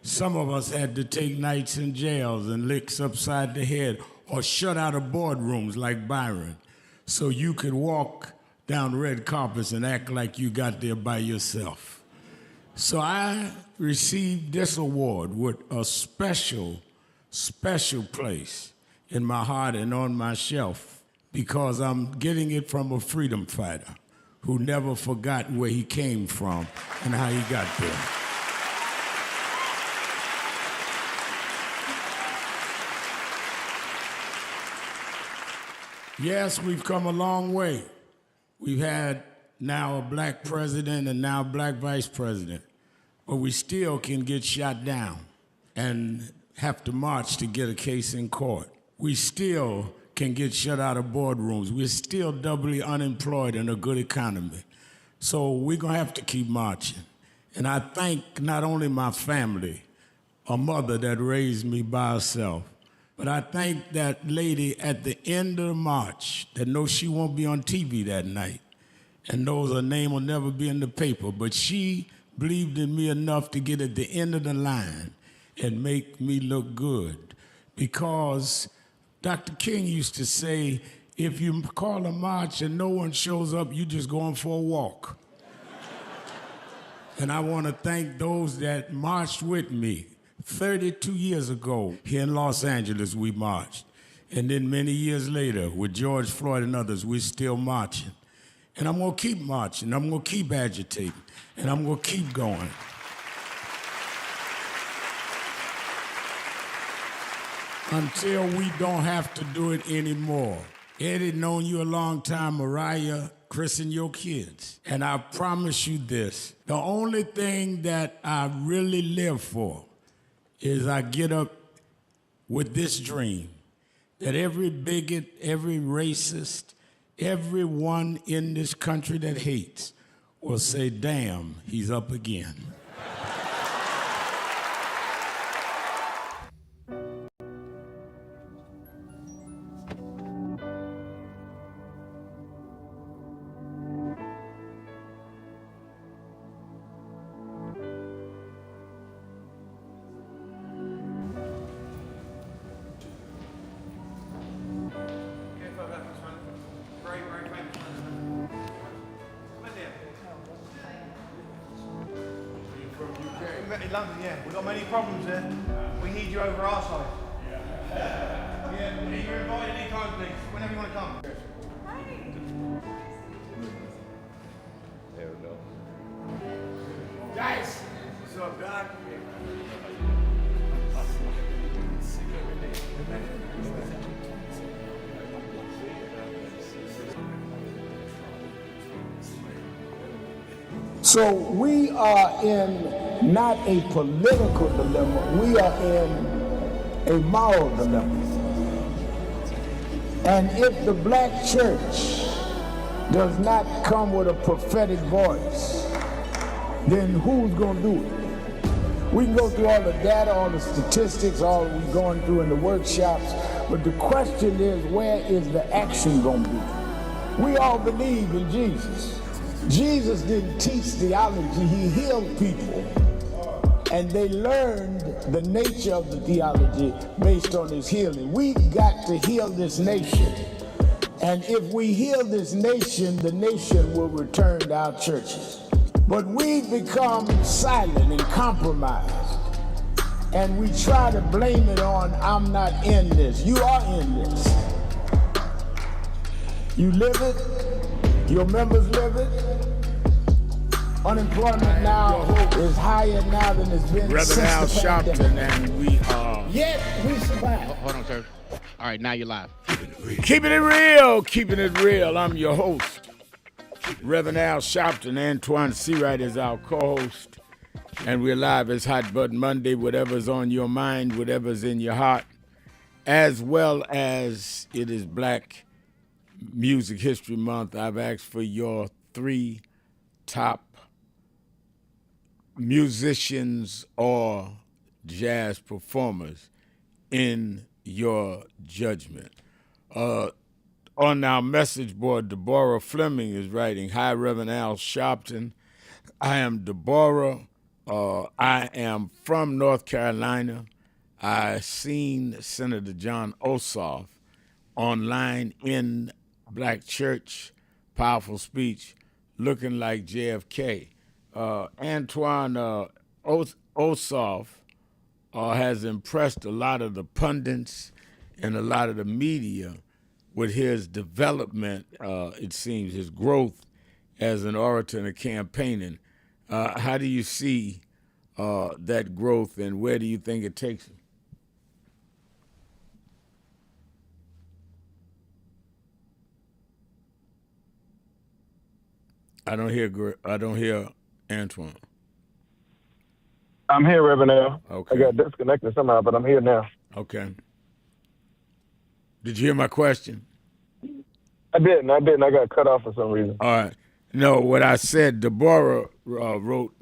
Some of us had to take nights in jails and licks upside the head or shut out of boardrooms like Byron so you could walk down red carpets and act like you got there by yourself. So I received this award with a special place in my heart and on my shelf because I'm getting it from a freedom fighter who never forgot where he came from and how he got there. Yes, we've come a long way. We've had now a black president and now a black vice president. But we still can get shot down and have to march to get a case in court. We still can get shut out of boardrooms. We're still doubly unemployed in a good economy. So we're going to have to keep marching. And I thank not only my family, a mother that raised me by herself, but I thank that lady at the end of the march that knows she won't be on TV that night and knows her name will never be in the paper, but she believed in me enough to get at the end of the line and make me look good. Because Dr. King used to say, if you call a march and no one shows up, you just going for a walk. And I want to thank those that marched with me. 32 years ago, here in Los Angeles, we marched. And then many years later, with George Floyd and others, we're still marching. And I'm going to keep marching. I'm going to keep agitating. And I'm going to keep going. Until we don't have to do it anymore. Eddie, known you a long time. Mariah, Chris, and your kids. And I promise you this. The only thing that I really live for is I get up with this dream that every bigot, every racist, Everyone in this country that hates will say, damn, he's up again. In London, yeah. We've got many problems there. We need you over our side. Yeah, you're invited anytime, please. Whenever you want to come. There we go. Guys! What's up, Doc? So we are in not a political dilemma, we are in a moral dilemma. And if the black church does not come with a prophetic voice, then who's going to do it? We can go through all the data, all the statistics, all we're going through in the workshops, but the question is, where is the action going to be? We all believe in Jesus. Jesus didn't teach theology, he healed people. And they learned the nature of the theology based on his healing. We've got to heal this nation. And if we heal this nation, the nation will return to our churches. But we've become silent and compromised. And we try to blame it on, I'm not in this. You are in this. You live it, your members live it. Unemployment now is higher now than it's been Reverend Al since the Sharpton, pandemic. and we are. Yet we survive. Hold on, sir. All right, now you're live. Keeping it real, keeping it real. I'm your host, Reverend Al Sharpton. Antoine Seawright is our co-host, and we're live as Hot Button Monday. Whatever's on your mind, whatever's in your heart, as well as it is Black Music History Month. I've asked for your 3 top musicians or jazz performers in your judgment. On our message board, Deborah Fleming is writing, "Hi, Reverend Al Sharpton. I am Deborah. I am from North Carolina. I seen Senator John Ossoff online in Black Church, powerful speech, looking like JFK. Antoine Ossoff has impressed a lot of the pundits and a lot of the media with his development, it seems, his growth as an orator and a campaigner. How do you see that growth, and where do you think it takes him? I don't hear Antoine. I'm here, Reverend Al. Okay. I got disconnected somehow, but I'm here now. Okay. Did you hear my question? I didn't. I got cut off for some reason. All right. No, what I said, Deborah wrote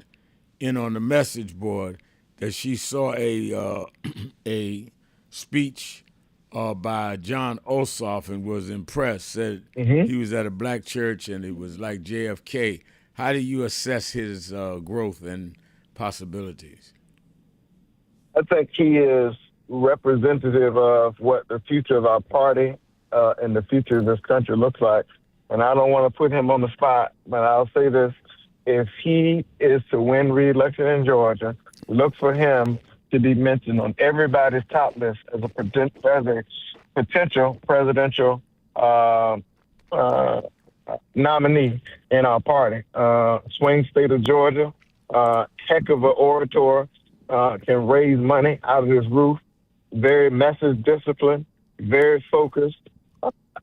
in on the message board that she saw a speech by John Ossoff and was impressed, said he was at a black church and it was like JFK. How do you assess his growth and possibilities? I think he is representative of what the future of our party and the future of this country looks like. And I don't want to put him on the spot, but I'll say this. If he is to win re-election in Georgia, look for him to be mentioned on everybody's top list as a potential presidential nominee in our party. Swing state of Georgia, heck of an orator, can raise money out of his roof, very message disciplined, very focused,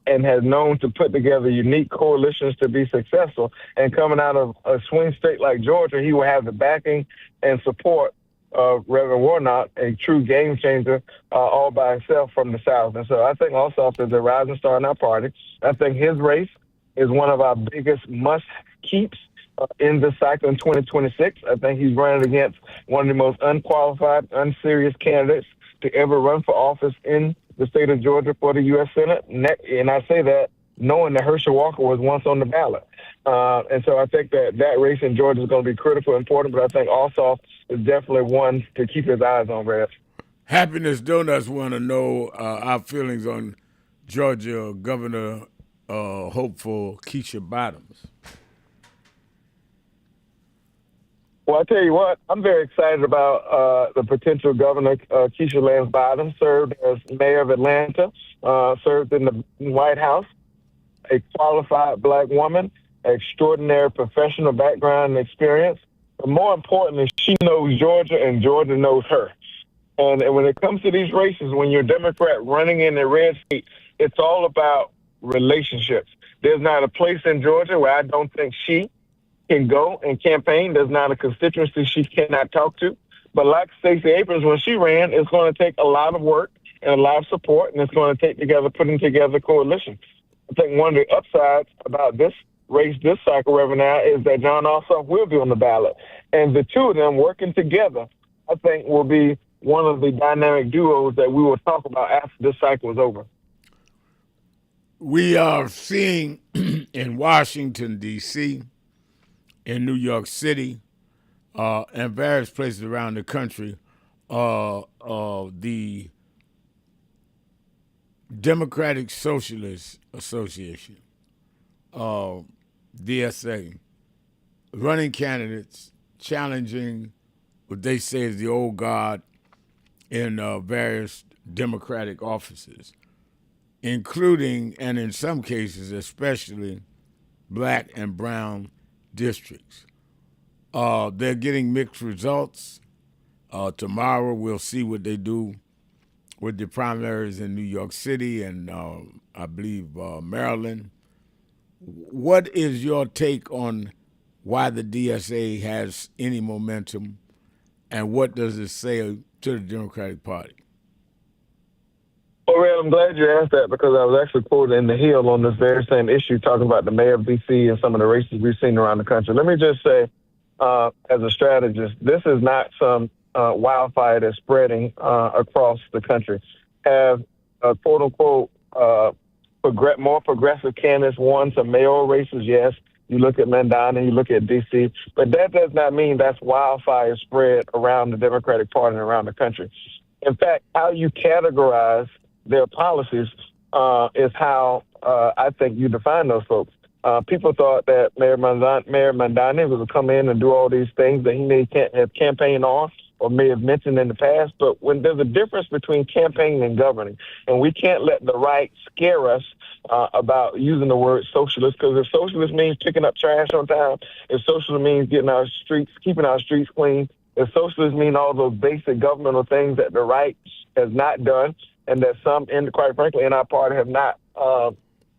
and has known to put together unique coalitions to be successful. And coming out of a swing state like Georgia, he will have the backing and support Reverend Warnock, a true game changer all by himself from the South. And so I think Ossoff is a rising star in our party. I think his race is one of our biggest must-keeps in the cycle in 2026. I think he's running against one of the most unqualified, unserious candidates to ever run for office in the state of Georgia for the U.S. Senate. And I say that knowing that Herschel Walker was once on the ballot. And so I think that race in Georgia is going to be critical, important, but I think Ossoff is definitely one to keep his eyes on, Rev. Happiness Donuts want to know our feelings on Georgia Governor hopeful Keisha Bottoms. Well, I tell you what, I'm very excited about the potential governor, Keisha Lance Bottoms, served as mayor of Atlanta, served in the White House, a qualified black woman, extraordinary professional background and experience. But more importantly, she knows Georgia and Georgia knows her. And when it comes to these races, when you're a Democrat running in a red state, it's all about relationships. There's not a place in Georgia where I don't think she can go and campaign. There's not a constituency she cannot talk to. But like Stacey Abrams, when she ran, it's going to take a lot of work and a lot of support, and it's going to take putting together a coalition. I think one of the upsides about this race this cycle, Reverend, now is that John Ossoff will be on the ballot. And the two of them working together, I think, will be one of the dynamic duos that we will talk about after this cycle is over. We are seeing in Washington, D.C., in New York City, and various places around the country, the Democratic Socialist Association, DSA, running candidates challenging what they say is the old guard in various Democratic offices, including, and in some cases especially, black and brown districts. They're getting mixed results. Tomorrow we'll see what they do with the primaries in New York City and I believe Maryland. What is your take on why the DSA has any momentum, and what does it say to the Democratic Party? Well, Red, I'm glad you asked that because I was actually quoted in The Hill on this very same issue talking about the mayor of D.C. and some of the races we've seen around the country. Let me just say, as a strategist, this is not some wildfire that's spreading across the country. Have quote-unquote more progressive candidates won some mayoral races? Yes. You look at Mendana, you look at D.C., but that does not mean that's wildfire spread around the Democratic Party and around the country. In fact, how you categorize their policies is how I think you define those folks. People thought that Mayor Mandani was to come in and do all these things that he may have campaigned on or may have mentioned in the past. But when there's a difference between campaigning and governing, and we can't let the right scare us about using the word socialist, because if socialist means picking up trash on time, if socialist means keeping our streets clean, if socialist mean all those basic governmental things that the right has not done, and that some, quite frankly, in our party have not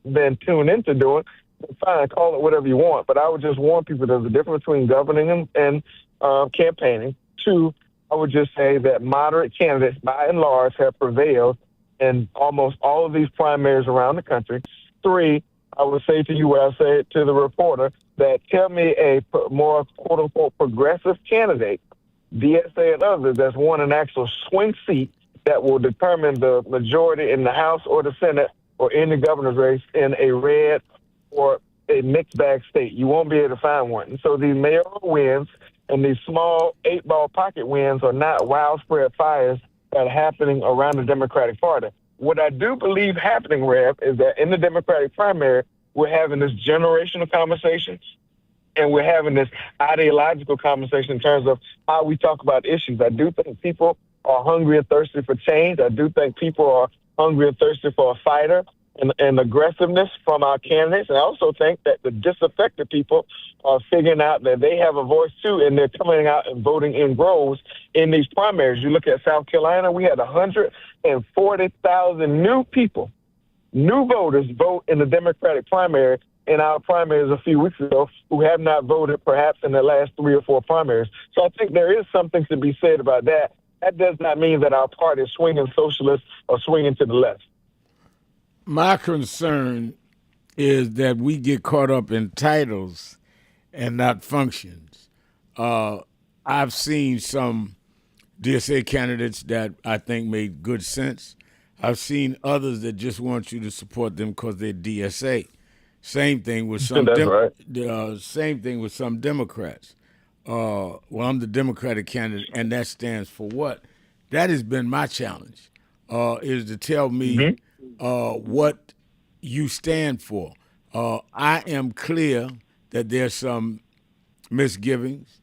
been tuned into doing, fine, call it whatever you want. But I would just warn people there's a difference between governing and campaigning. Two, I would just say that moderate candidates, by and large, have prevailed in almost all of these primaries around the country. Three, I would say to you what I said to the reporter, that tell me a more, quote-unquote, progressive candidate, DSA and others, that's won an actual swing seat that will determine the majority in the House or the Senate or in the governor's race in a red or a mixed bag state. You won't be able to find one. And so these mayoral wins and these small 8-ball pocket wins are not wild spread fires that are happening around the Democratic Party. What I do believe happening, Rev, is that in the Democratic primary, we're having this generational conversation and we're having this ideological conversation in terms of how we talk about issues. I do think people are hungry and thirsty for change. I do think people are hungry and thirsty for a fighter and aggressiveness from our candidates. And I also think that the disaffected people are figuring out that they have a voice too, and they're coming out and voting in droves in these primaries. You look at South Carolina, we had 140,000 new people, new voters vote in the Democratic primary in our primaries a few weeks ago who have not voted perhaps in the last 3 or 4 primaries. So I think there is something to be said about that. That does not mean that our party is swinging socialist or swinging to the left. My concern is that we get caught up in titles and not functions. I've seen some DSA candidates that I think made good sense. I've seen others that just want you to support them because they're DSA. Same thing with some. Same thing with some Democrats. Well, I'm the Democratic candidate, and that stands for what? That has been my challenge, is to tell me what you stand for. I am clear that there's some misgivings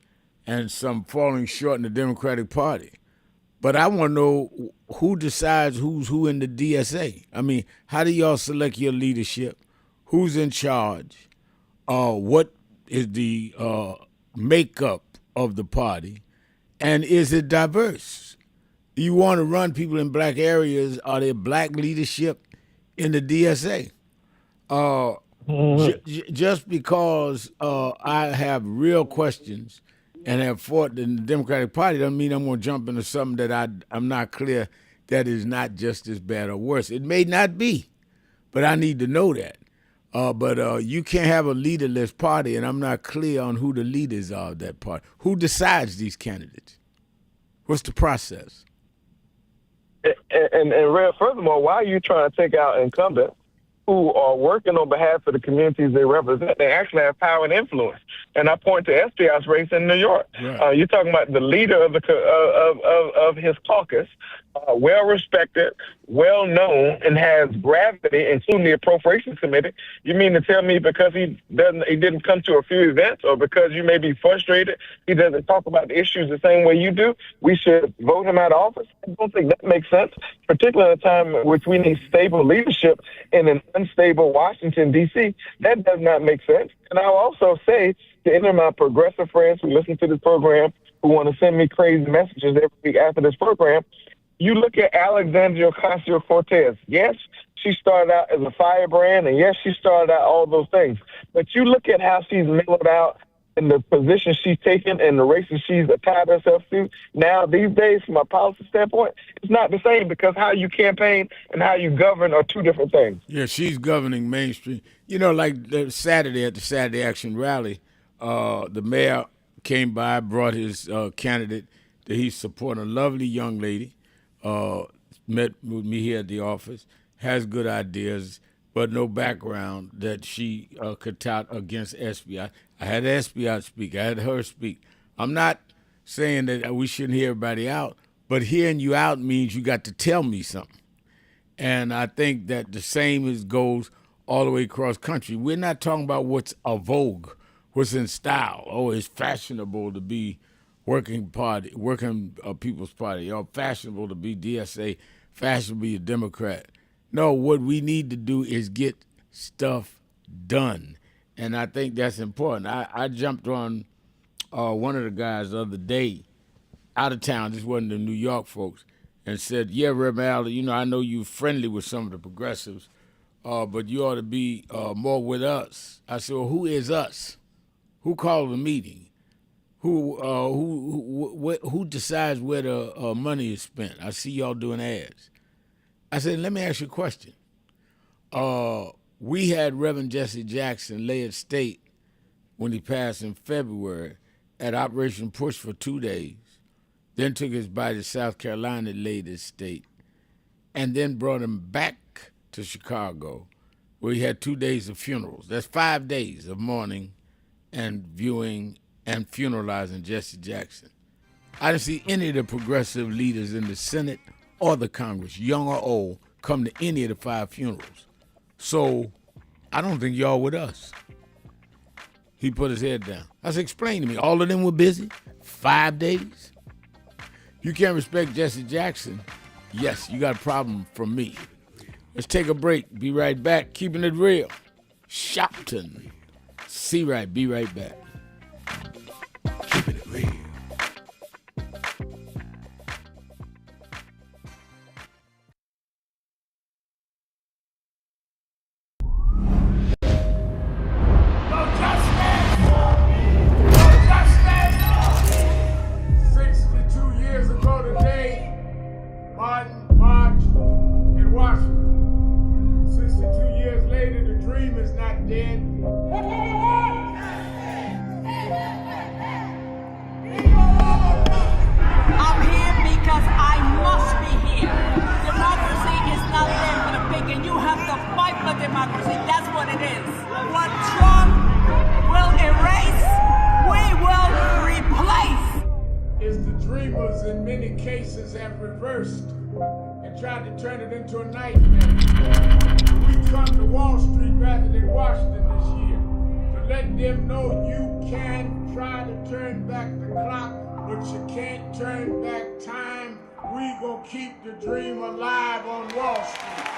and some falling short in the Democratic Party. But I want to know who decides who's who in the DSA. I mean, how do y'all select your leadership? Who's in charge? What is the makeup of the party? And is it diverse? Do you want to run people in black areas? Are there black leadership in the DSA? Just because I have real questions and have fought in the Democratic Party doesn't mean I'm going to jump into something that I'm not clear that is not just as bad or worse. It may not be, but I need to know that. But you can't have a leaderless party, and I'm not clear on who the leaders are of that party. Who decides these candidates? What's the process? And Rev, furthermore, why are you trying to take out incumbents who are working on behalf of the communities they represent? They actually have power and influence. And I point to SPI's race in New York. Right. You're talking about the leader of of his caucus, well respected, well known, and has gravity, including the Appropriations Committee. You mean to tell me because he didn't come to a few events, or because you may be frustrated he doesn't talk about the issues the same way you do, we should vote him out of office? I don't think that makes sense, particularly at a time in which we need stable leadership in an unstable Washington, D.C. That does not make sense. And I'll also say to any of my progressive friends who listen to this program, who want to send me crazy messages every week after this program, you look at Alexandria Ocasio-Cortez. Yes, she started out as a firebrand, and yes, she started out all those things. But you look at how she's mellowed out in the position she's taken and the races she's tied herself to. Now, these days, from a policy standpoint, it's not the same, because how you campaign and how you govern are two different things. Yeah, she's governing mainstream. You know, like Saturday at the Saturday Action Rally, the mayor came by, brought his candidate that he's supporting, a lovely young lady, met with me here at the office, has good ideas, but no background that she could tout against SBI. I had SBI speak. I had her speak. I'm not saying that we shouldn't hear everybody out, but hearing you out means you got to tell me something. And I think that the same goes all the way across country. We're not talking about what's a vogue, what's in style. Oh, it's fashionable to be working People's Party, or fashionable to be DSA, fashionable to be a Democrat. No, what we need to do is get stuff done. And I think that's important. I jumped on one of the guys the other day, out of town, this wasn't the New York folks, and said, yeah, Rev. Al, you know, I know you're friendly with some of the progressives, but you ought to be more with us. I said, well, who is us? Who called the meeting? Who decides where the money is spent? I see y'all doing ads. I said, let me ask you a question. We had Reverend Jesse Jackson lay at state when he passed in February at Operation Push for 2 days, then took his body to South Carolina, laid at state, and then brought him back to Chicago, where he had 2 days of funerals. That's 5 days of mourning and viewing and funeralizing Jesse Jackson. I didn't see any of the progressive leaders in the Senate or the Congress, young or old, come to any of the 5 funerals. So I don't think y'all with us. He put his head down. I said, explain to me. All of them were busy? 5 days? You can't respect Jesse Jackson? Yes, you got a problem from me. Let's take a break. Be right back. Keeping it real. Shopton. See right. Be right back. Keeping it real. have reversed and tried to turn it into a nightmare. We come to Wall Street rather than Washington this year to let them know you can try to turn back the clock, but you can't turn back time. We gonna keep the dream alive on Wall Street.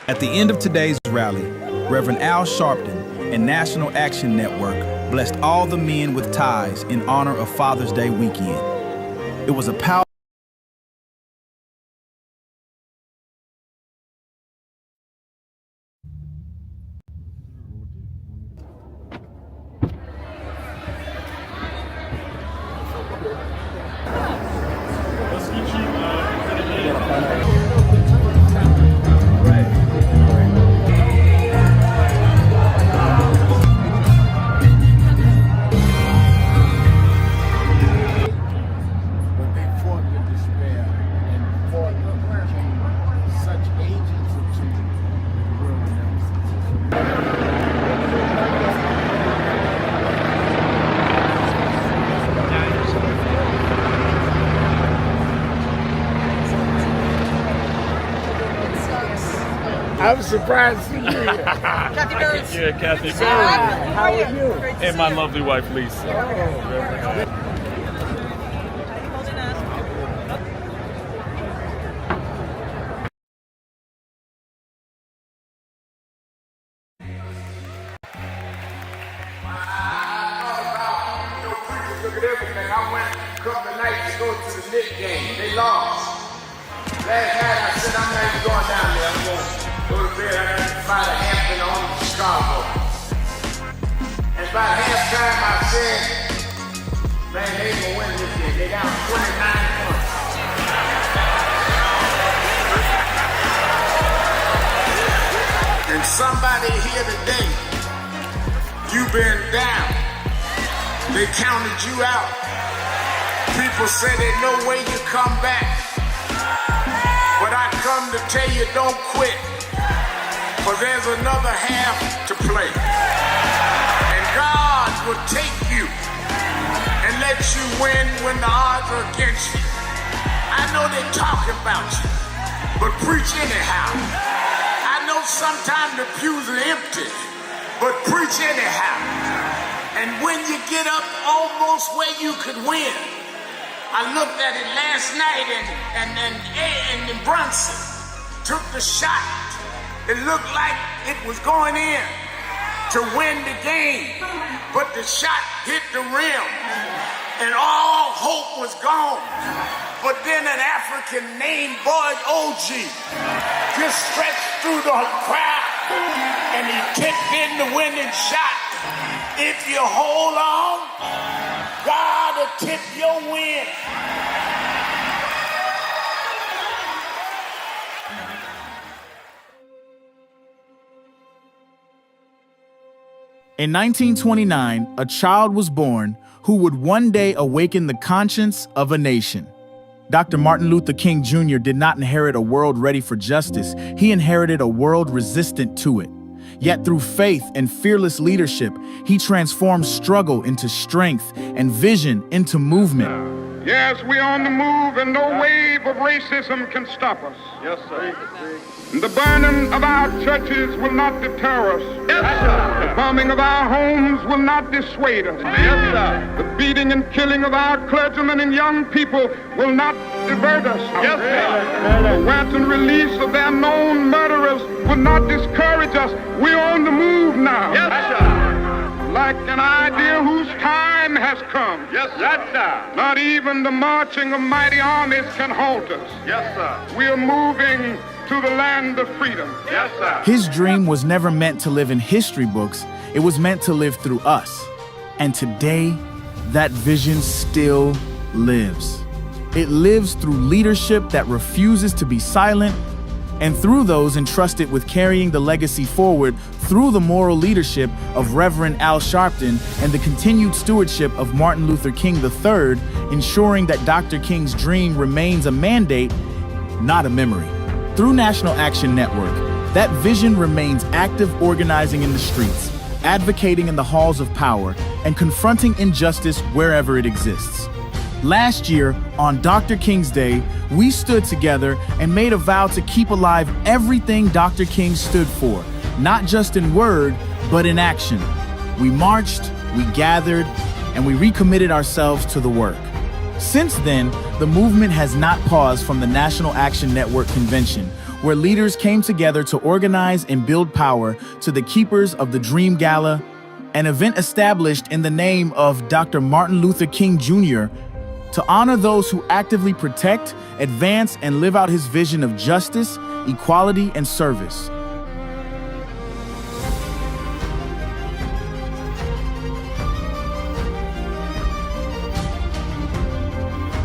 At the end of today's rally, Reverend Al Sharpton and National Action Network blessed all the men with ties in honor of Father's Day weekend. It was a powerful I was surprised to see you here. Kathy Burns. Yeah, Kathy Burns. How are you? And my lovely wife, Lisa. Look at everything. I went a couple of nights to go to the Knicks game. They lost. Last night I said I'm not even going down there. I'm going to go to bed. I got to fly to Hampton on to Chicago. And by halftime I said, man, they ain't gonna win this game. They down 29 points. And somebody here today, you've been down. They counted you out. People say there's no way you come back. But I come to tell you, don't quit. For there's another half to play. And God will take you and let you win when the odds are against you. I know they talk about you, but preach anyhow. I know sometimes the pews are empty, but preach anyhow. And when you get up almost where you could win, I looked at it last night and Brunson took the shot. It looked like it was going in to win the game, but the shot hit the rim and all hope was gone. But then an African named Boyd OG just stretched through the crowd and he kicked in the winning shot. If you hold on, God will tip your win. In 1929, a child was born who would one day awaken the conscience of a nation. Dr. Martin Luther King Jr. did not inherit a world ready for justice. He inherited a world resistant to it. Yet through faith and fearless leadership, he transformed struggle into strength and vision into movement. Yes, we're on the move and no wave of racism can stop us. Yes, sir. The burning of our churches will not deter us. Yes, sir. The bombing of our homes will not dissuade us. Yes, sir. The beating and killing of our clergymen and young people will not divert us. Yes, sir. The wanton release of their known murderers will not discourage us. We're on the move now. Yes, sir. Like an idea whose time has come. Yes, sir. Not even the marching of mighty armies can halt us. Yes, sir. We are moving to the land of freedom. Yes, sir. His dream was never meant to live in history books. It was meant to live through us. And today, that vision still lives. It lives through leadership that refuses to be silent, and through those entrusted with carrying the legacy forward through the moral leadership of Reverend Al Sharpton and the continued stewardship of Martin Luther King III, ensuring that Dr. King's dream remains a mandate, not a memory. Through National Action Network, that vision remains active, organizing in the streets, advocating in the halls of power, and confronting injustice wherever it exists. Last year, on Dr. King's Day, we stood together and made a vow to keep alive everything Dr. King stood for, not just in word, but in action. We marched, we gathered, and we recommitted ourselves to the work. Since then, the movement has not paused from the National Action Network convention, where leaders came together to organize and build power, to the Keepers of the Dream Gala, an event established in the name of Dr. Martin Luther King Jr., to honor those who actively protect, advance, and live out his vision of justice, equality, and service.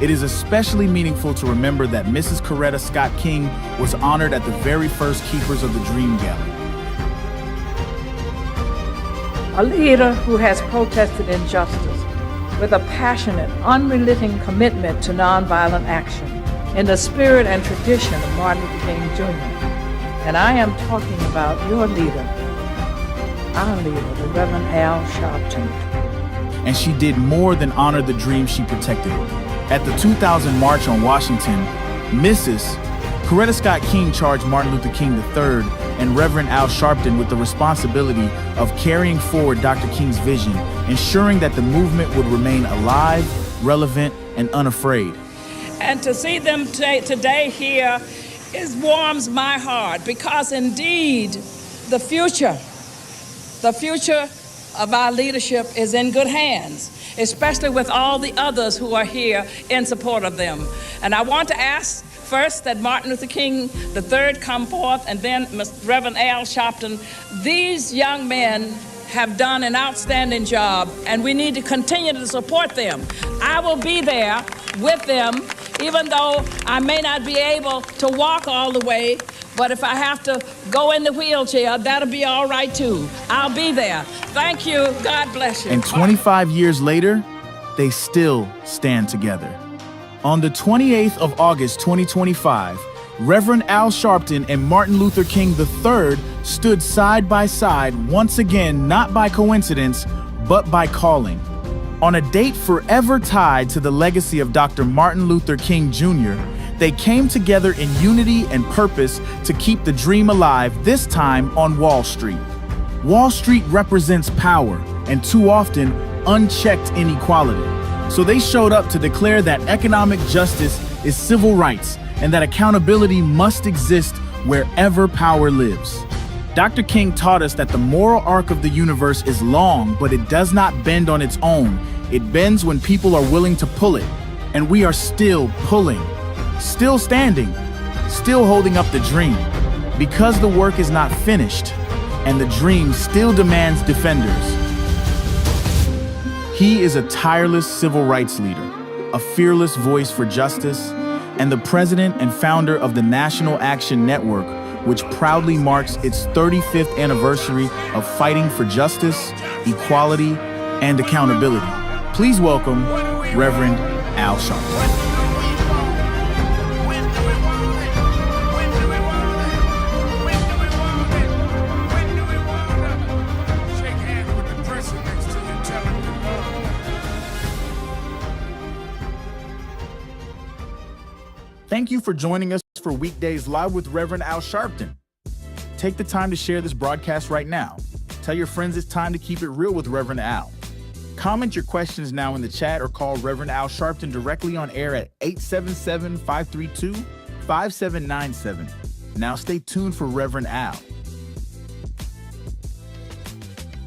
It is especially meaningful to remember that Mrs. Coretta Scott King was honored at the very first Keepers of the Dream Gala. A leader who has protested injustice with a passionate, unrelenting commitment to nonviolent action in the spirit and tradition of Martin Luther King Jr. And I am talking about your leader, our leader, the Reverend Al Sharpton. And she did more than honor the dream she protected. At the 2000 March on Washington, Mrs. Coretta Scott King charged Martin Luther King III and Reverend Al Sharpton with the responsibility of carrying forward Dr. King's vision, ensuring that the movement would remain alive, relevant, and unafraid. And to see them today here warms my heart, because indeed the future of our leadership is in good hands, especially with all the others who are here in support of them. And I want to ask first that Martin Luther King III come forth, and then Reverend Al Sharpton. These young men have done an outstanding job, and we need to continue to support them. I will be there with them, even though I may not be able to walk all the way, but if I have to go in the wheelchair, that'll be all right too. I'll be there. Thank you. God bless you. And 25 years later, they still stand together. On the 28th of August 2025, Reverend Al Sharpton and Martin Luther King III stood side by side once again, not by coincidence, but by calling. On a date forever tied to the legacy of Dr. Martin Luther King Jr., they came together in unity and purpose to keep the dream alive, this time on Wall Street. Wall Street represents power and too often unchecked inequality. So they showed up to declare that economic justice is civil rights and that accountability must exist wherever power lives. Dr. King taught us that the moral arc of the universe is long, but it does not bend on its own. It bends when people are willing to pull it. And we are still pulling, still standing, still holding up the dream, because the work is not finished and the dream still demands defenders. He is a tireless civil rights leader, a fearless voice for justice, and the president and founder of the National Action Network, which proudly marks its 35th anniversary of fighting for justice, equality, and accountability. Please welcome Reverend Al Sharpton. Thank you for joining us for Weekdays Live with Reverend Al Sharpton. Take the time to share this broadcast right now. Tell your friends it's time to keep it real with Reverend Al. Comment your questions now in the chat or call Reverend Al Sharpton directly on air at 877-532-5797. Now stay tuned for Reverend Al.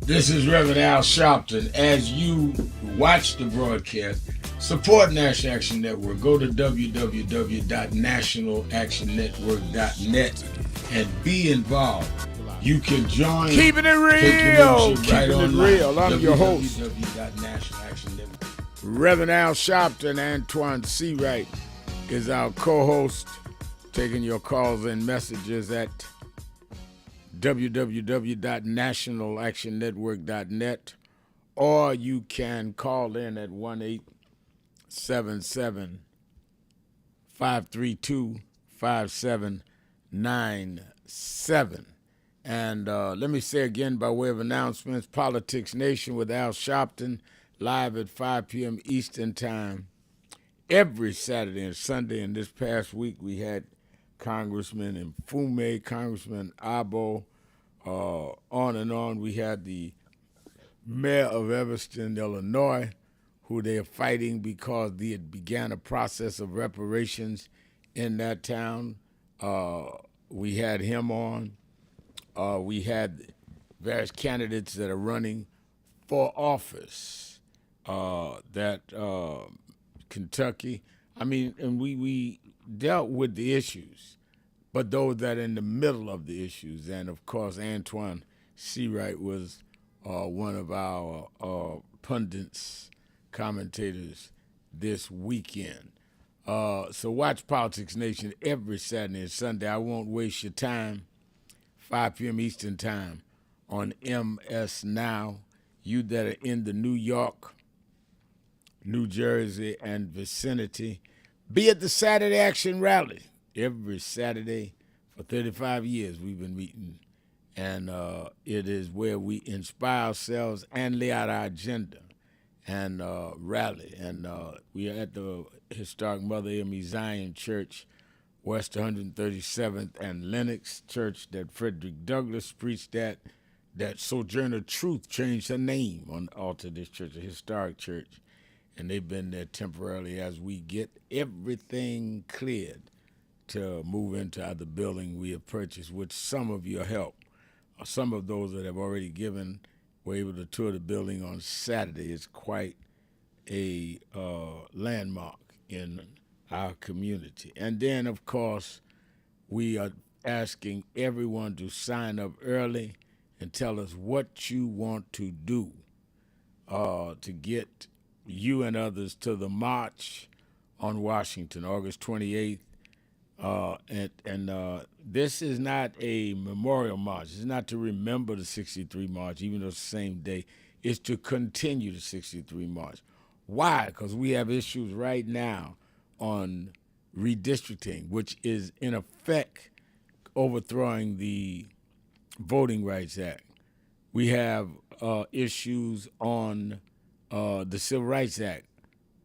This is Reverend Al Sharpton. As you watch the broadcast, support National Action Network. Go to www.nationalactionnetwork.net and be involved. You can join. Keeping it real. Keeping it real. I'm your host. www.nationalactionnetwork. Reverend Al Sharpton. Antoine Seawright is our co-host, taking your calls and messages at www.nationalactionnetwork.net, or you can call in at 1-877-532-5797. And let me say again, by way of announcements, Politics Nation with Al Sharpton, live at 5 p.m. Eastern Time, every Saturday and Sunday. And this past week, we had Congressman Mfume, Congressman Abo, on and on. We had the mayor of Evanston, Illinois, who they are fighting because they had began a process of reparations in that town. We had him on. We had various candidates that are running for office. Kentucky. I mean, and we dealt with the issues, but those that are in the middle of the issues. And of course, Antoine Seawright was one of our pundits, commentators this weekend. So watch Politics Nation every Saturday and Sunday. I won't waste your time. 5 p.m. Eastern Time on MS Now. You that are in the New York, New Jersey, and vicinity, be at the Saturday Action Rally. Every Saturday for 35 years we've been meeting, and it is where we inspire ourselves and lay out our agenda and rally. And we are at the historic Mother Amy Zion Church, West 137th and Lenox Church that Frederick Douglass preached at, that Sojourner Truth changed her name on the altar of this church, a historic church. And they've been there temporarily as we get everything cleared to move into the building we have purchased with some of your help. Some of those that have already given were able to tour the building on Saturday. It's quite a landmark in our community. And then, of course, we are asking everyone to sign up early and tell us what you want to do to get you and others to the march on Washington, August 28th. This is not a memorial march. It's not to remember the 63 march, even though it's the same day. It's to continue the 63 march. Why? Because we have issues right now on redistricting, which is in effect overthrowing the Voting Rights Act. We have issues on the Civil Rights Act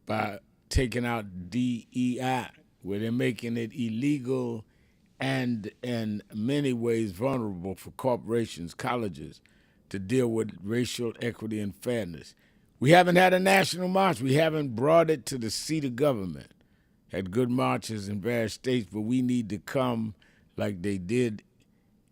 by taking out DEI, where they're making it illegal and in many ways vulnerable for corporations, colleges, to deal with racial equity and fairness. We haven't had a national march. We haven't brought it to the seat of government. Had good marches in various states, but we need to come like they did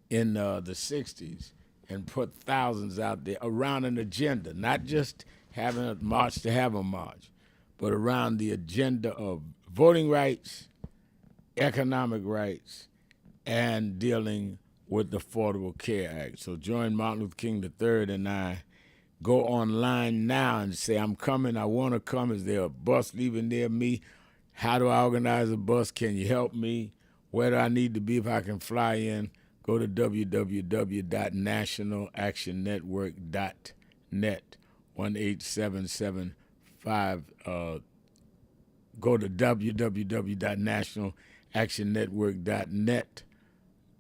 in the 60s and put thousands out there around an agenda, not just having a march to have a march, but around the agenda of voting rights, economic rights, and dealing with the Affordable Care Act. So join Martin Luther King III and I. Go online now and say, I'm coming, I want to come. Is there a bus leaving near me? How do I organize a bus? Can you help me? Where do I need to be if I can fly in? Go to www.nationalactionnetwork.net, 18775. Go to www.nationalactionnetwork.net,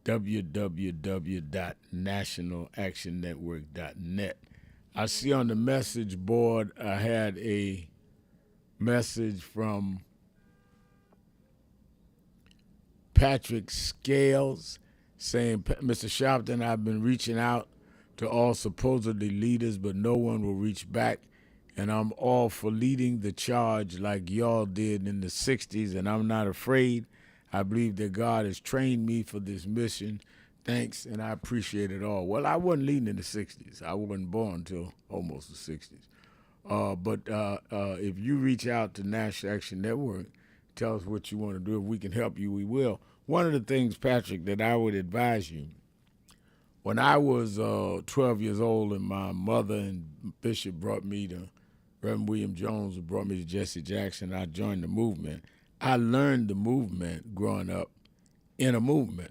www.nationalactionnetwork.net. I see on the message board I had a message from Patrick Scales saying, Mr. Sharpton, I've been reaching out to all supposedly leaders, but no one will reach back. And I'm all for leading the charge like y'all did in the 60s, and I'm not afraid. I believe that God has trained me for this mission. Thanks, and I appreciate it all. Well, I wasn't leading in the 60s. I wasn't born until almost the 60s. But if you reach out to National Action Network, tell us what you want to do. If we can help you, we will. One of the things, Patrick, that I would advise you, when I was 12 years old and my mother and Bishop brought me to, Reverend William Jones brought me to Jesse Jackson, I joined the movement. I learned the movement growing up in a movement.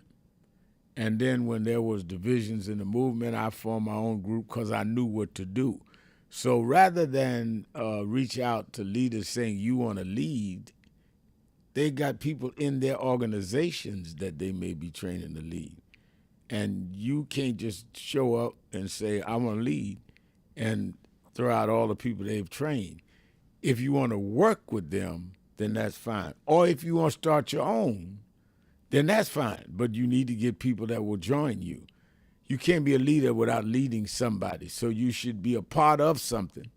And then when there was divisions in the movement, I formed my own group because I knew what to do. So rather than reach out to leaders saying you want to lead, they got people in their organizations that they may be training to lead. And you can't just show up and say, I want to lead, and throw out all the people they've trained. If you want to work with them, then that's fine. Or if you want to start your own, then that's fine. But you need to get people that will join you. You can't be a leader without leading somebody. So you should be a part of something.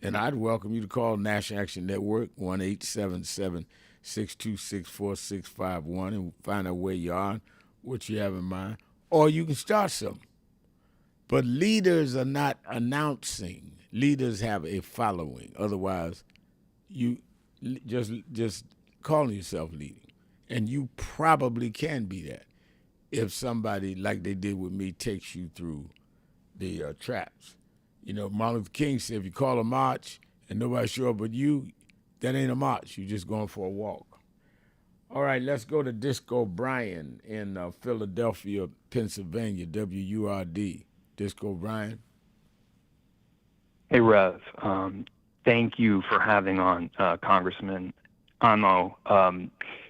And I'd welcome you to call National Action Network, 1-877-626-4651, and find out where you are, what you have in mind. Or you can start something. But leaders are not announcing. Leaders have a following. Otherwise, you just calling yourself leading. And you probably can be that if somebody, like they did with me, takes you through the traps. You know, Martin Luther King said, if you call a march and nobody show up but you, that ain't a march. You're just going for a walk. All right, let's go to Disco Brian in Philadelphia, Pennsylvania, WURD. Disco Brian. Hey, Rev. Thank you for having on Congressman Amo.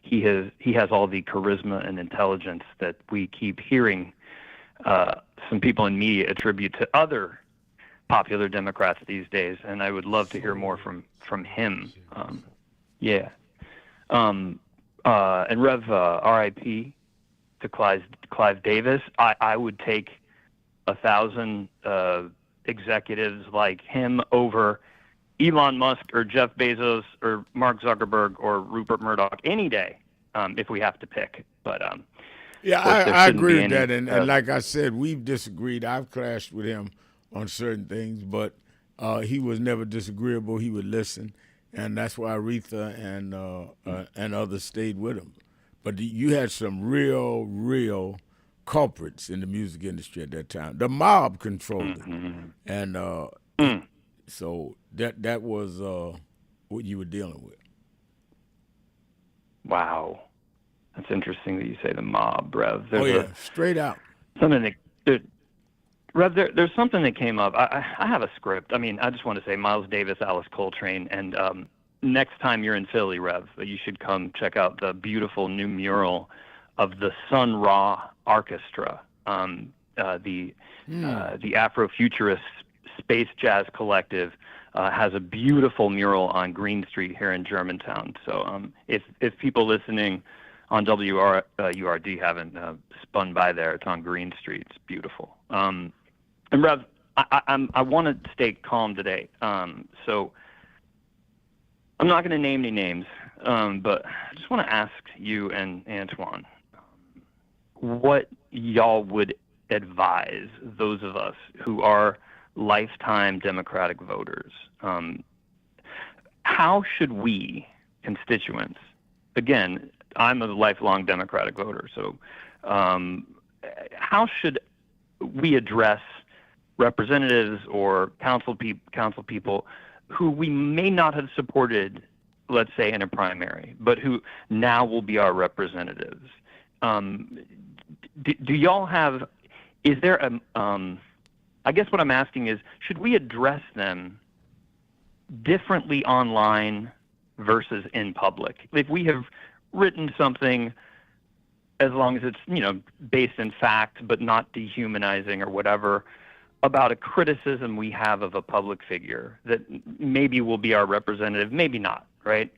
He has all the charisma and intelligence that we keep hearing some people in media attribute to other popular Democrats these days, and I would love to hear more from him. Yeah. And Rev, R.I.P. to Clive Davis. I would take 1,000 executives like him over Elon Musk or Jeff Bezos or Mark Zuckerberg or Rupert Murdoch any day, if we have to pick. But yeah, I agree with that. And like I said, we've disagreed. I've clashed with him on certain things, but he was never disagreeable. He would listen, and that's why Aretha and others stayed with him. But you had some real culprits in the music industry at that time. The mob controlled it, and so that was what you were dealing with. Wow, that's interesting that you say the mob, Rev. Straight out. Something that, Rev, there's something that came up. I have a script. I mean, I just want to say Miles Davis, Alice Coltrane, and next time you're in Philly, Rev, you should come check out the beautiful new mural of the Sun Ra Orchestra, the Afrofuturist Space Jazz Collective. Has a beautiful mural on Green Street here in Germantown. So if people listening on WURD haven't spun by there, it's on Green Street. It's beautiful. And Rev, I want to stay calm today. So I'm not going to name any names, but I just want to ask you and Antoine what y'all would advise those of us who are lifetime Democratic voters. How should we, constituents, again, I'm a lifelong Democratic voter, so how should we address representatives or council people who we may not have supported, let's say, in a primary, but who now will be our representatives? Do y'all have, is there a, I guess what I'm asking is, should we address them differently online versus in public? If we have written something, as long as it's, based in fact, but not dehumanizing or whatever, about a criticism we have of a public figure that maybe will be our representative, maybe not, right?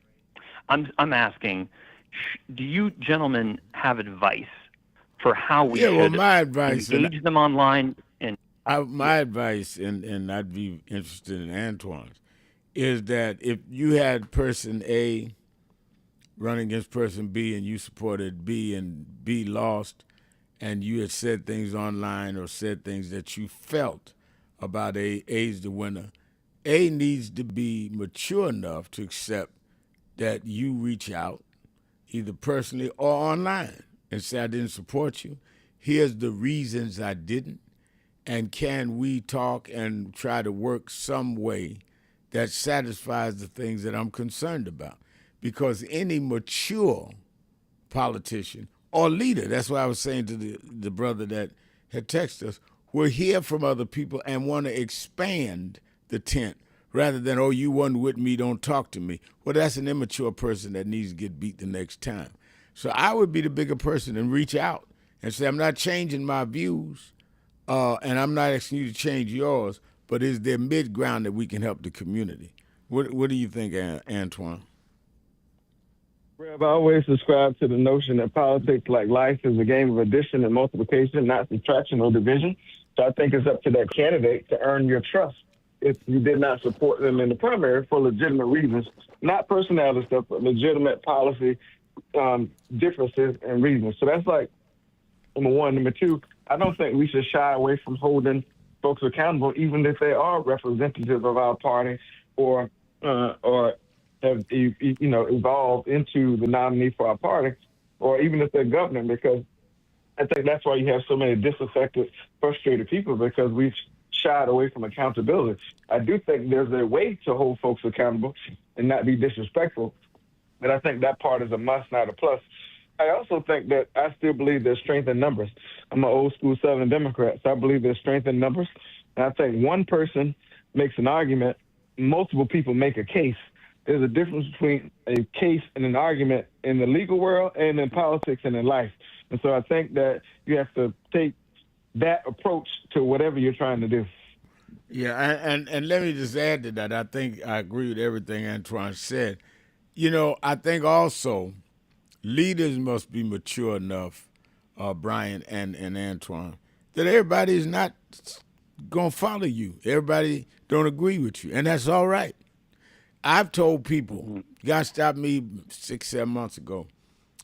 I'm asking, do you gentlemen have advice for how we should engage them online? My advice, and I'd be interested in Antoine's, is that if you had person A running against person B and you supported B and B lost, and you had said things online or said things that you felt about A's the winner, A needs to be mature enough to accept that you reach out, either personally or online, and say, I didn't support you. Here's the reasons I didn't. And can we talk and try to work some way that satisfies the things that I'm concerned about? Because any mature politician or leader, that's what I was saying to the brother that had texted us, will hear from other people and want to expand the tent rather than, oh, you wasn't with me, don't talk to me. Well, that's an immature person that needs to get beat the next time. So I would be the bigger person and reach out and say, I'm not changing my views, and I'm not asking you to change yours, but is there mid-ground that we can help the community? What do you think, Antoine? Rev, I always subscribe to the notion that politics, like life, is a game of addition and multiplication, not subtraction or division. So I think it's up to that candidate to earn your trust if you did not support them in the primary for legitimate reasons, not personality stuff, but legitimate policy differences and reasons. So that's like number one. Number two, I don't think we should shy away from holding folks accountable, even if they are representatives of our party or have evolved into the nominee for our party, or even if they're governing, because I think that's why you have so many disaffected, frustrated people, because we've shied away from accountability. I do think there's a way to hold folks accountable and not be disrespectful, but I think that part is a must, not a plus. I also think that I still believe there's strength in numbers. I'm an old school Southern Democrat, so I believe there's strength in numbers. And I think one person makes an argument, multiple people make a case. There's a difference between a case and an argument in the legal world and in politics and in life. And so I think that you have to take that approach to whatever you're trying to do. Yeah, and let me just add to that. I think I agree with everything Antoine said. You know, I think also leaders must be mature enough, Brian and Antoine, that everybody is not going to follow you. Everybody don't agree with you, and that's all right. I've told people, guys stopped me 6-7 months ago,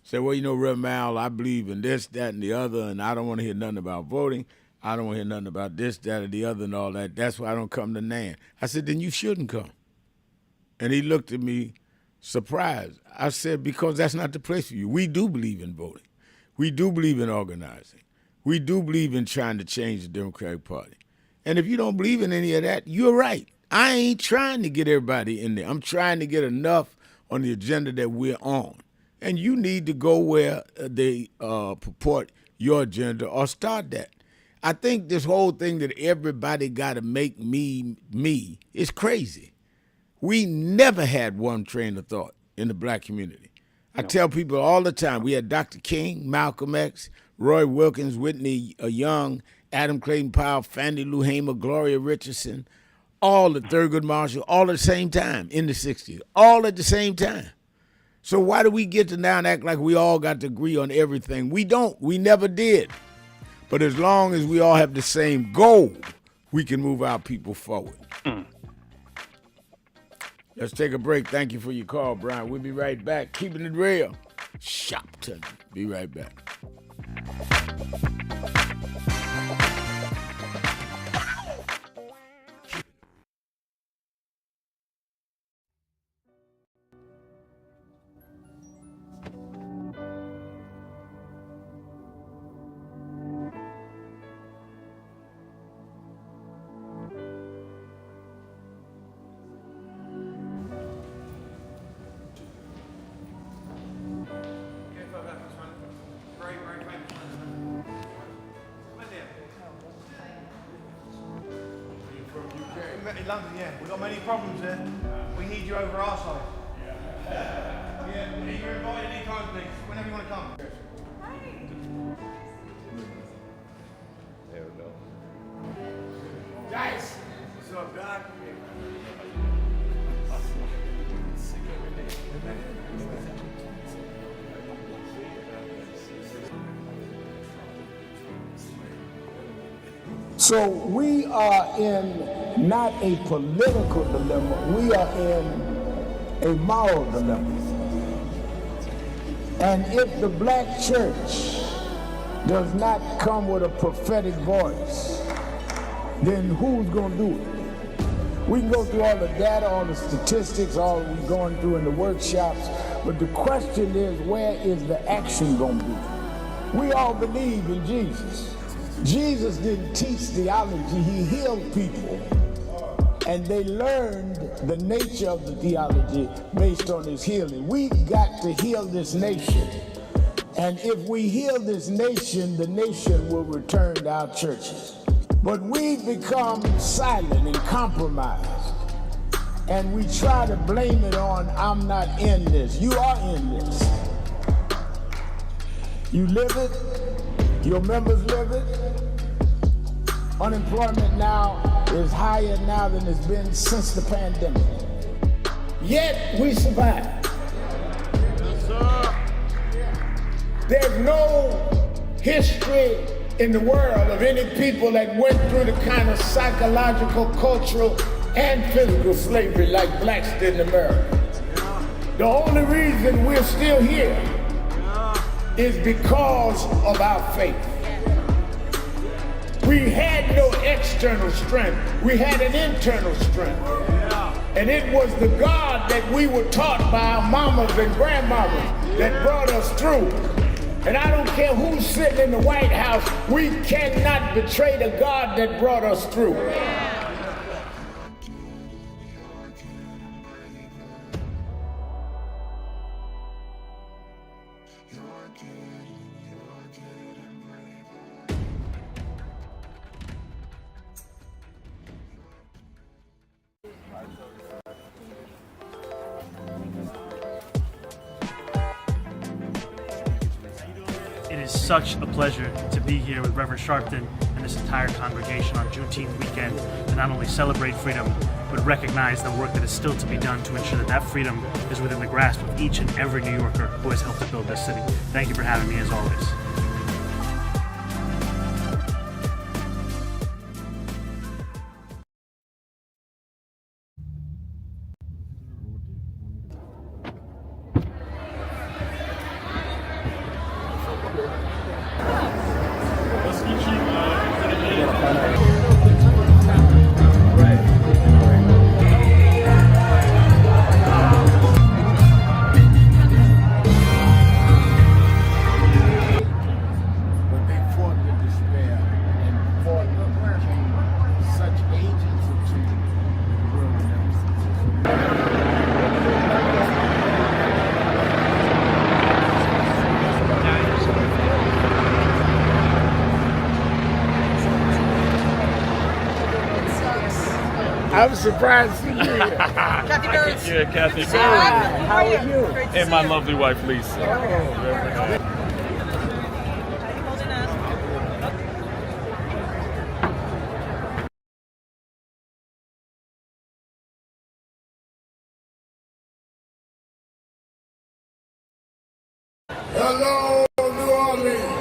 said, well, you know, Reverend Mal, I believe in this, that, and the other, and I don't want to hear nothing about voting. I don't want to hear nothing about this, that, or the other, and all that. That's why I don't come to NAN. I said, then you shouldn't come. And he looked at me surprised. I said, because that's not the place for you. We do believe in voting. We do believe in organizing. We do believe in trying to change the Democratic Party. And if you don't believe in any of that, you're right. I ain't trying to get everybody in there. I'm trying to get enough on the agenda that we're on. And you need to go where they purport your agenda or start that. I think this whole thing that everybody got to make me is crazy. We never had one train of thought in the black community. I tell people all the time, we had Dr. King, Malcolm X, Roy Wilkins, Whitney Young, Adam Clayton Powell, Fannie Lou Hamer, Gloria Richardson, all at Thurgood Marshall, all at the same time in the 60s, all at the same time. So why do we get to now and act like we all got to agree on everything? We don't. We never did. But as long as we all have the same goal, we can move our people forward. Let's take a break. Thank you for your call, Brian. We'll be right back. Keeping it real. Shopton. Be right back. In London, yeah. We've got many problems here. We need you over our side. Yeah, you're invited anytime, please. Whenever you want to come. There we go. Guys! What's up, Doc? So we are in not a political dilemma, we are in a moral dilemma. And if the black church does not come with a prophetic voice, then who's going to do it? We can go through all the data, all the statistics, all we're going through in the workshops, but the question is, where is the action going to be? We all believe in Jesus. Jesus didn't teach theology, he healed people. And they learned the nature of the theology based on his healing. We've got to heal this nation. And if we heal this nation, the nation will return to our churches. But we've become silent and compromised. And we try to blame it on, I'm not in this. You are in this. You live it, Your members live it. Unemployment now is higher now than it's been since the pandemic. Yet we survive. There's no history in the world of any people that went through the kind of psychological, cultural, and physical slavery like blacks did in America. The only reason we're still here is because of our faith. We had no external strength. We had an internal strength. And it was the God that we were taught by our mamas and grandmamas that brought us through. And I don't care who's sitting in the White House, we cannot betray the God that brought us through. It is such a pleasure to be here with Reverend Sharpton and this entire congregation on Juneteenth weekend to not only celebrate freedom, but recognize the work that is still to be done to ensure that that freedom is within the grasp of each and every New Yorker who has helped to build this city. Thank you for having me as always. I was surprised to see you here. Kathy Burns. Yeah, Kathy Burns. How are you? And my lovely wife, Lisa. Hello, New Orleans.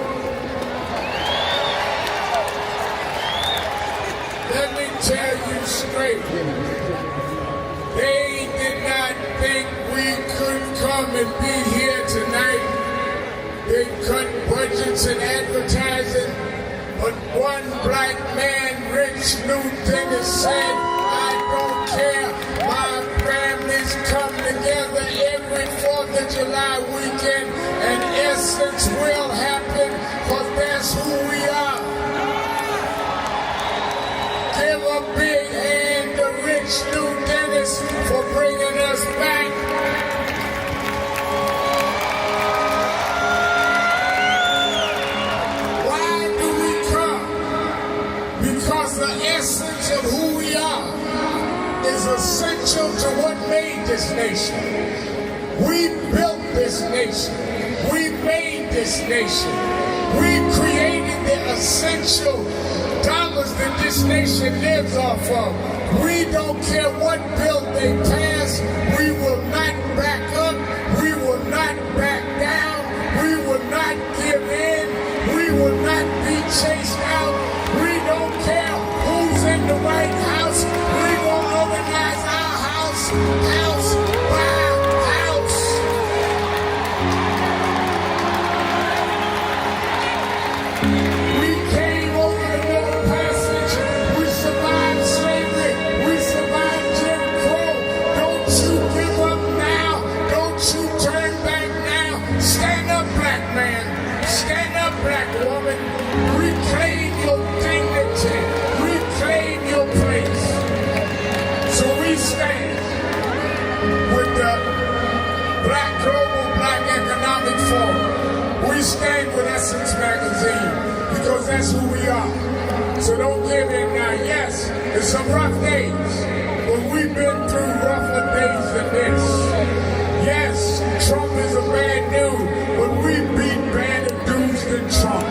Let me tell you straight. They did not think we could come and be here tonight. They cut budgets and advertising, but one black man, Rich Newton, said, I don't care. My families come together every 4th of July weekend, and Essence will happen, because that's who we are. Give a big hand to Rich New Dennis for bringing us back. Why do we come? Because the essence of who we are is essential to what made this nation. We built this nation. We made this nation. We created the essential dollars that this nation lives off of. We don't care what bill they pass. We will not back up. We will not back down. We will not give in. We will not be chased out. We don't care who's in the White House. We will organize our house by house. We came over the Middle Passage. We survived slavery. We survived Jim Crow. Don't you give up now. Don't you turn back now. Stand up, black man. Stand up, black woman. Reclaim your dignity. Reclaim your place. So we stand with the Global Black Economic Forum. We stand with Essence Magazine because that's who we are. So don't give in now. Yes, it's some rough days, but we've been through rougher days than this. Yes, Trump is a bad dude, but we beat badder dudes than Trump.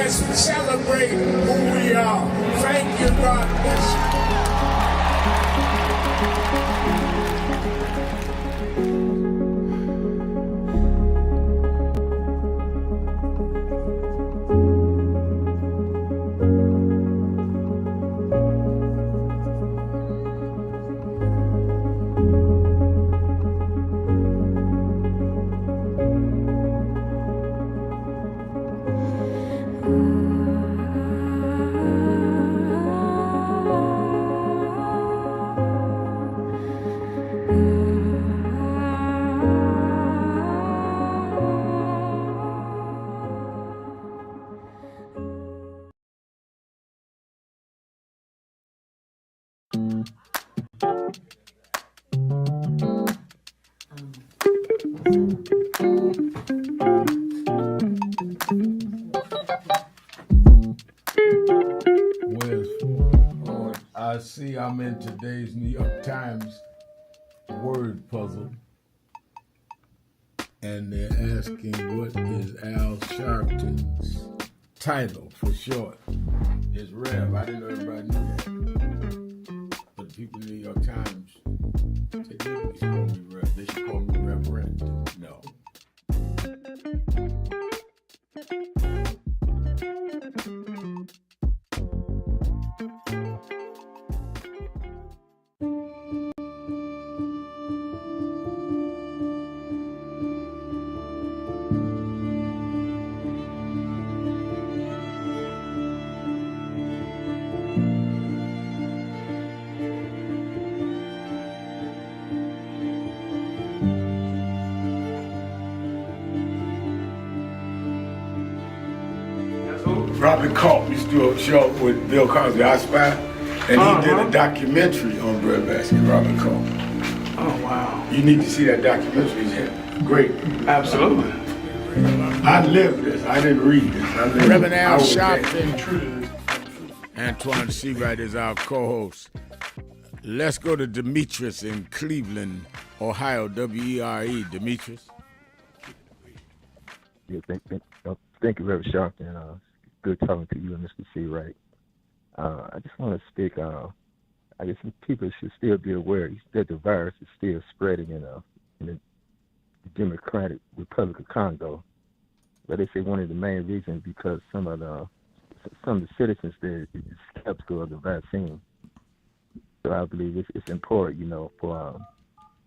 Let's celebrate who we are. Thank you, God bless you. I see I'm in today's New York Times word puzzle, and they're asking what is Al Sharpton's title for short. It's Rev. I didn't know everybody knew that. But the people in the New York Times, they didn't call me Rev. They should call me Reverend. No. Robert Culp used to do a show with Bill Cosby, I Spy, and he did a documentary on breadbasket, Robert Culp. Oh, wow. You need to see that documentary. It's great. Absolutely. I lived this. I didn't read this. Reverend Al Sharpton. Antoine Seawright is our co-host. Let's go to Demetrius in Cleveland, Ohio, WERE. Demetrius. Yeah, thank you, Reverend Sharpton. Good talking to you and Mr. Seawright. I just want to speak. I guess people should still be aware that the virus is still spreading in the Democratic Republic of Congo. But they say one of the main reasons because some of the citizens there is skeptical of the vaccine. So I believe it's important, for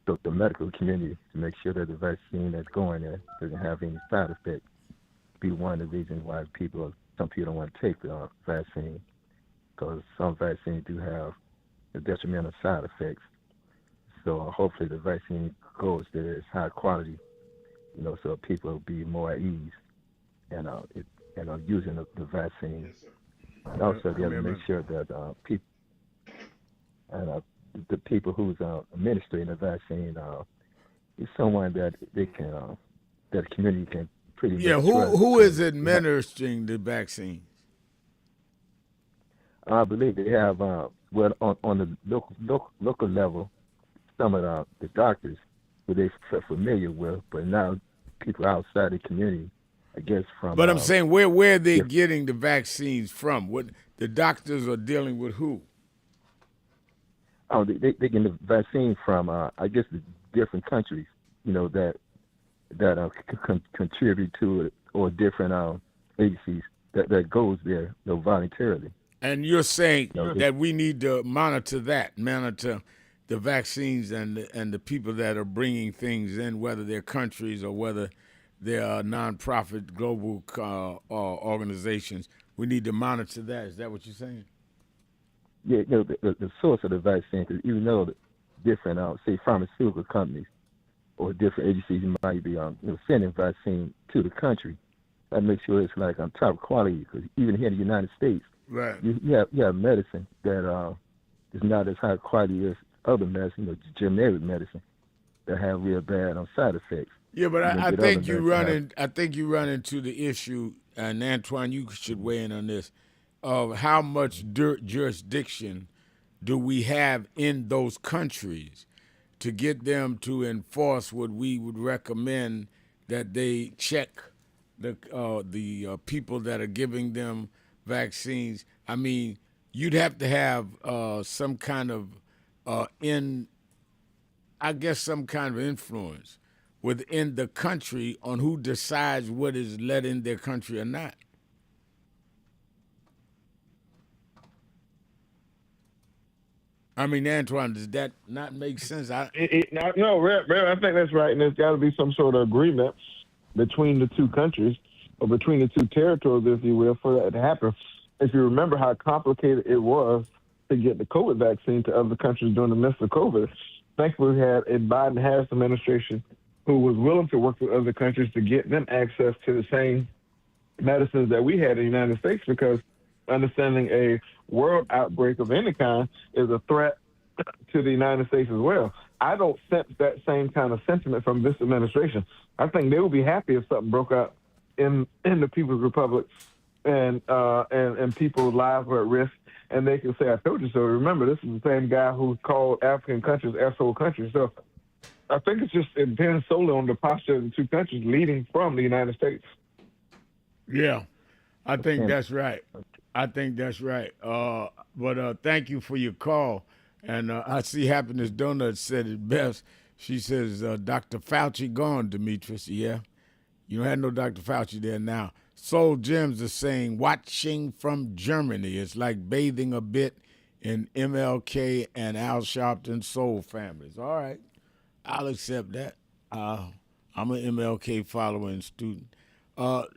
the medical community to make sure that the vaccine that's going there doesn't have any side effects. Be one of the reasons why some people don't want to take the vaccine, because some vaccines do have the detrimental side effects. So hopefully the vaccine goes there, it's high quality, so people will be more at ease and using the vaccine. And also they have to make sure that people and the people who's administering the vaccine is someone that they can that the community can pretty much trust. Who is administering the vaccine? I believe they have on the local level, some of the doctors who they're familiar with, but now people outside the community, I guess from. But I'm saying where are they getting the vaccines from? What the doctors are dealing with who? Oh, they get the vaccine from I guess the different countries, that contribute to it, or different agencies that goes there, voluntarily. And you're saying that we need to monitor the vaccines and the people that are bringing things in, whether they're countries or whether they're nonprofit global organizations. We need to monitor that. Is that what you're saying? Yeah, the source of the vaccine, because even though the different, say, pharmaceutical companies or different agencies might be sending vaccine to the country, that makes sure it's like on top quality. Because even here in the United States, right, you have medicine that is not as high quality as other medicine, generic medicine that have real bad side effects. Yeah, but I think you run into the issue, and Antoine, you should weigh in on this, of how much jurisdiction do we have in those countries to get them to enforce what we would recommend that they check the people that are giving them vaccines. I mean, you'd have to have some kind of some kind of influence within the country on who decides what is let in their country or not. I mean, Antoine, does that not make sense? No, Rev, I think that's right, and there's got to be some sort of agreement between the two countries or between the two territories, if you will, for that to happen. If you remember how complicated it was to get the COVID vaccine to other countries during the midst of COVID, thankfully we had a Biden-Harris administration who was willing to work with other countries to get them access to the same medicines that we had in the United States, because understanding a world outbreak of any kind is a threat to the United States as well. I don't sense that same kind of sentiment from this administration. I think they would be happy if something broke out in the People's Republic and people's lives were at risk, and they can say, "I told you so." Remember, this is the same guy who called African countries asshole countries. So I think it depends solely on the posture of the two countries leading from the United States. Yeah, I think that's right. But thank you for your call. And I see Happiness Donut said it best. She says, Dr. Fauci gone, Demetrius. Yeah, you don't have no Dr. Fauci there now. Soul Gems is saying, watching from Germany. It's like bathing a bit in MLK and Al Sharpton soul families. All right, I'll accept that. I'm an MLK follower and student. Let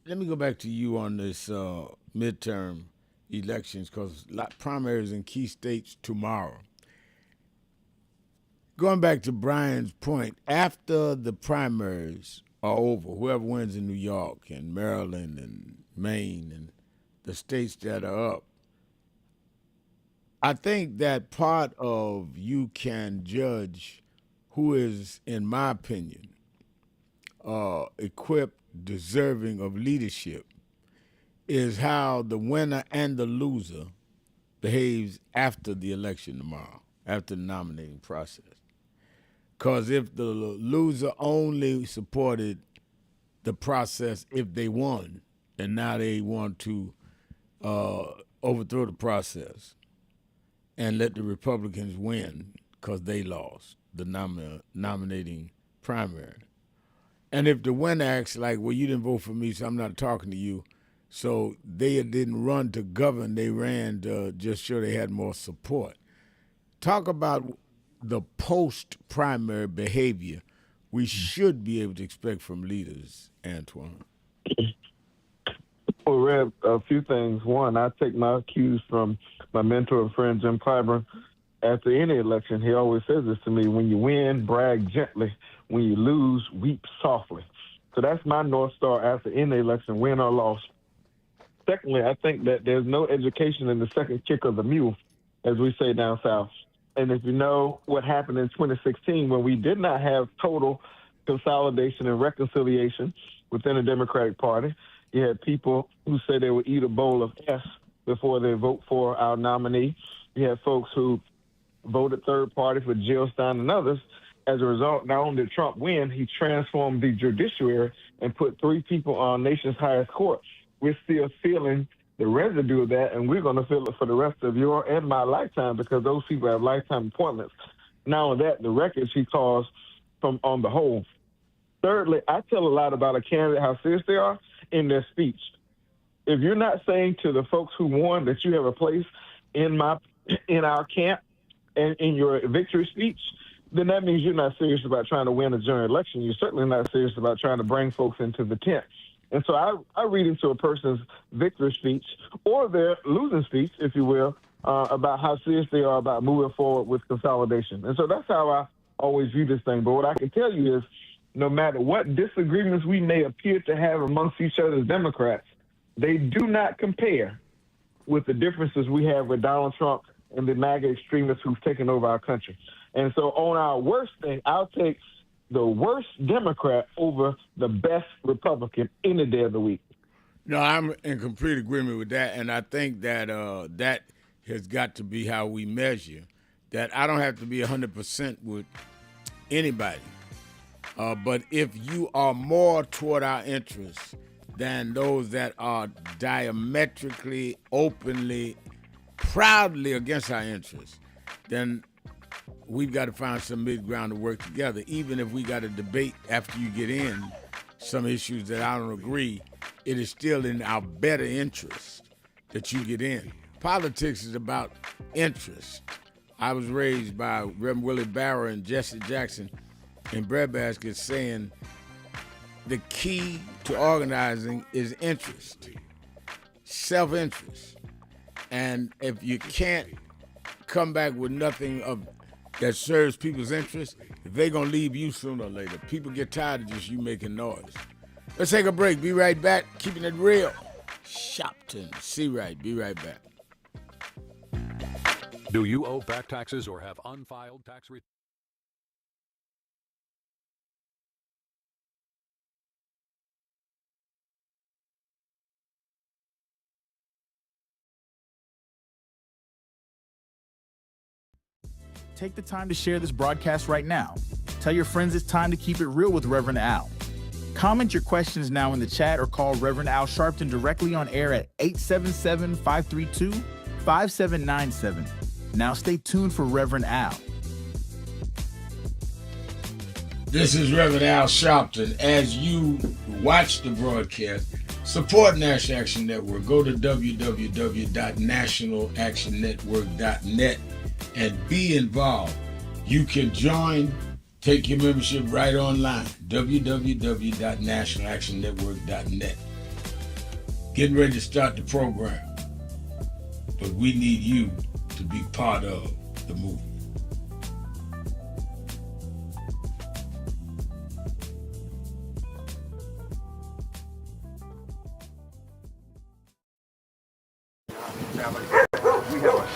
me go back to you on this midterm elections, because primaries in key states tomorrow. Going back to Brian's point, after the primaries are over, whoever wins in New York and Maryland and Maine and the states that are up, I think that part of you can judge who is, in my opinion, equipped, deserving of leadership, is how the winner and the loser behaves after the election tomorrow, after the nominating process. Because if the loser only supported the process if they won, and now they want to overthrow the process and let the Republicans win because they lost the nominating primary. And if the winner acts like, well, you didn't vote for me, so I'm not talking to you, so they didn't run to govern, they ran to just show they had more support. Talk about the post-primary behavior we should be able to expect from leaders, Antoine. Well, Rev, a few things. One, I take my cues from my mentor and friend, Jim Clyburn. After any election, he always says this to me: when you win, brag gently. When you lose, weep softly. So that's my North Star after any election, win or loss. Secondly, I think that there's no education in the second kick of the mule, as we say down south. And if you know what happened in 2016, when we did not have total consolidation and reconciliation within the Democratic Party, you had people who said they would eat a bowl of S before they vote for our nominee. You had folks who voted third party for Jill Stein and others. As a result, not only did Trump win, he transformed the judiciary and put 3 people on our nation's highest court. We're still feeling the residue of that, and we're going to feel it for the rest of your and my lifetime, because those people have lifetime appointments. Not only that, the records he caused from on the whole. Thirdly, I tell a lot about a candidate how serious they are in their speech. If you're not saying to the folks who won that you have a place in our camp and in your victory speech, then that means you're not serious about trying to win a general election. You're certainly not serious about trying to bring folks into the tent. And so I read into a person's victory speech or their losing speech, if you will, about how serious they are about moving forward with consolidation. And so that's how I always view this thing. But what I can tell you is, no matter what disagreements we may appear to have amongst each other as Democrats, they do not compare with the differences we have with Donald Trump and the MAGA extremists who've taken over our country. And so on our worst thing, I'll take the worst Democrat over the best Republican any day of the week. No, I'm in complete agreement with that, and I think that that has got to be how we measure. That I don't have to be 100% with anybody, But if you are more toward our interests than those that are diametrically, openly, proudly against our interests, then we've got to find some mid-ground to work together. Even if we got to debate after you get in some issues that I don't agree, it is still in our better interest that you get in. Politics is about interest. I was raised by Reverend Willie Barrow and Jesse Jackson in Breadbasket saying the key to organizing is interest, self-interest. And if you can't come back with nothing that serves people's interests, they're going to leave you sooner or later. People get tired of just you making noise. Let's take a break. Be right back. Keeping it real. Shopton. See right. Be right back. Do you owe back taxes or have unfiled tax returns? Take the time to share this broadcast right now. Tell your friends it's time to keep it real with Reverend Al. Comment your questions now in the chat or call Reverend Al Sharpton directly on air at 877-532-5797. Now stay tuned for Reverend Al. This is Reverend Al Sharpton. As you watch the broadcast, support National Action Network. Go to www.nationalactionnetwork.net and be involved. You can join, take your membership right online, www.nationalactionnetwork.net. Getting ready to start the program, but we need you to be part of the movement. We have a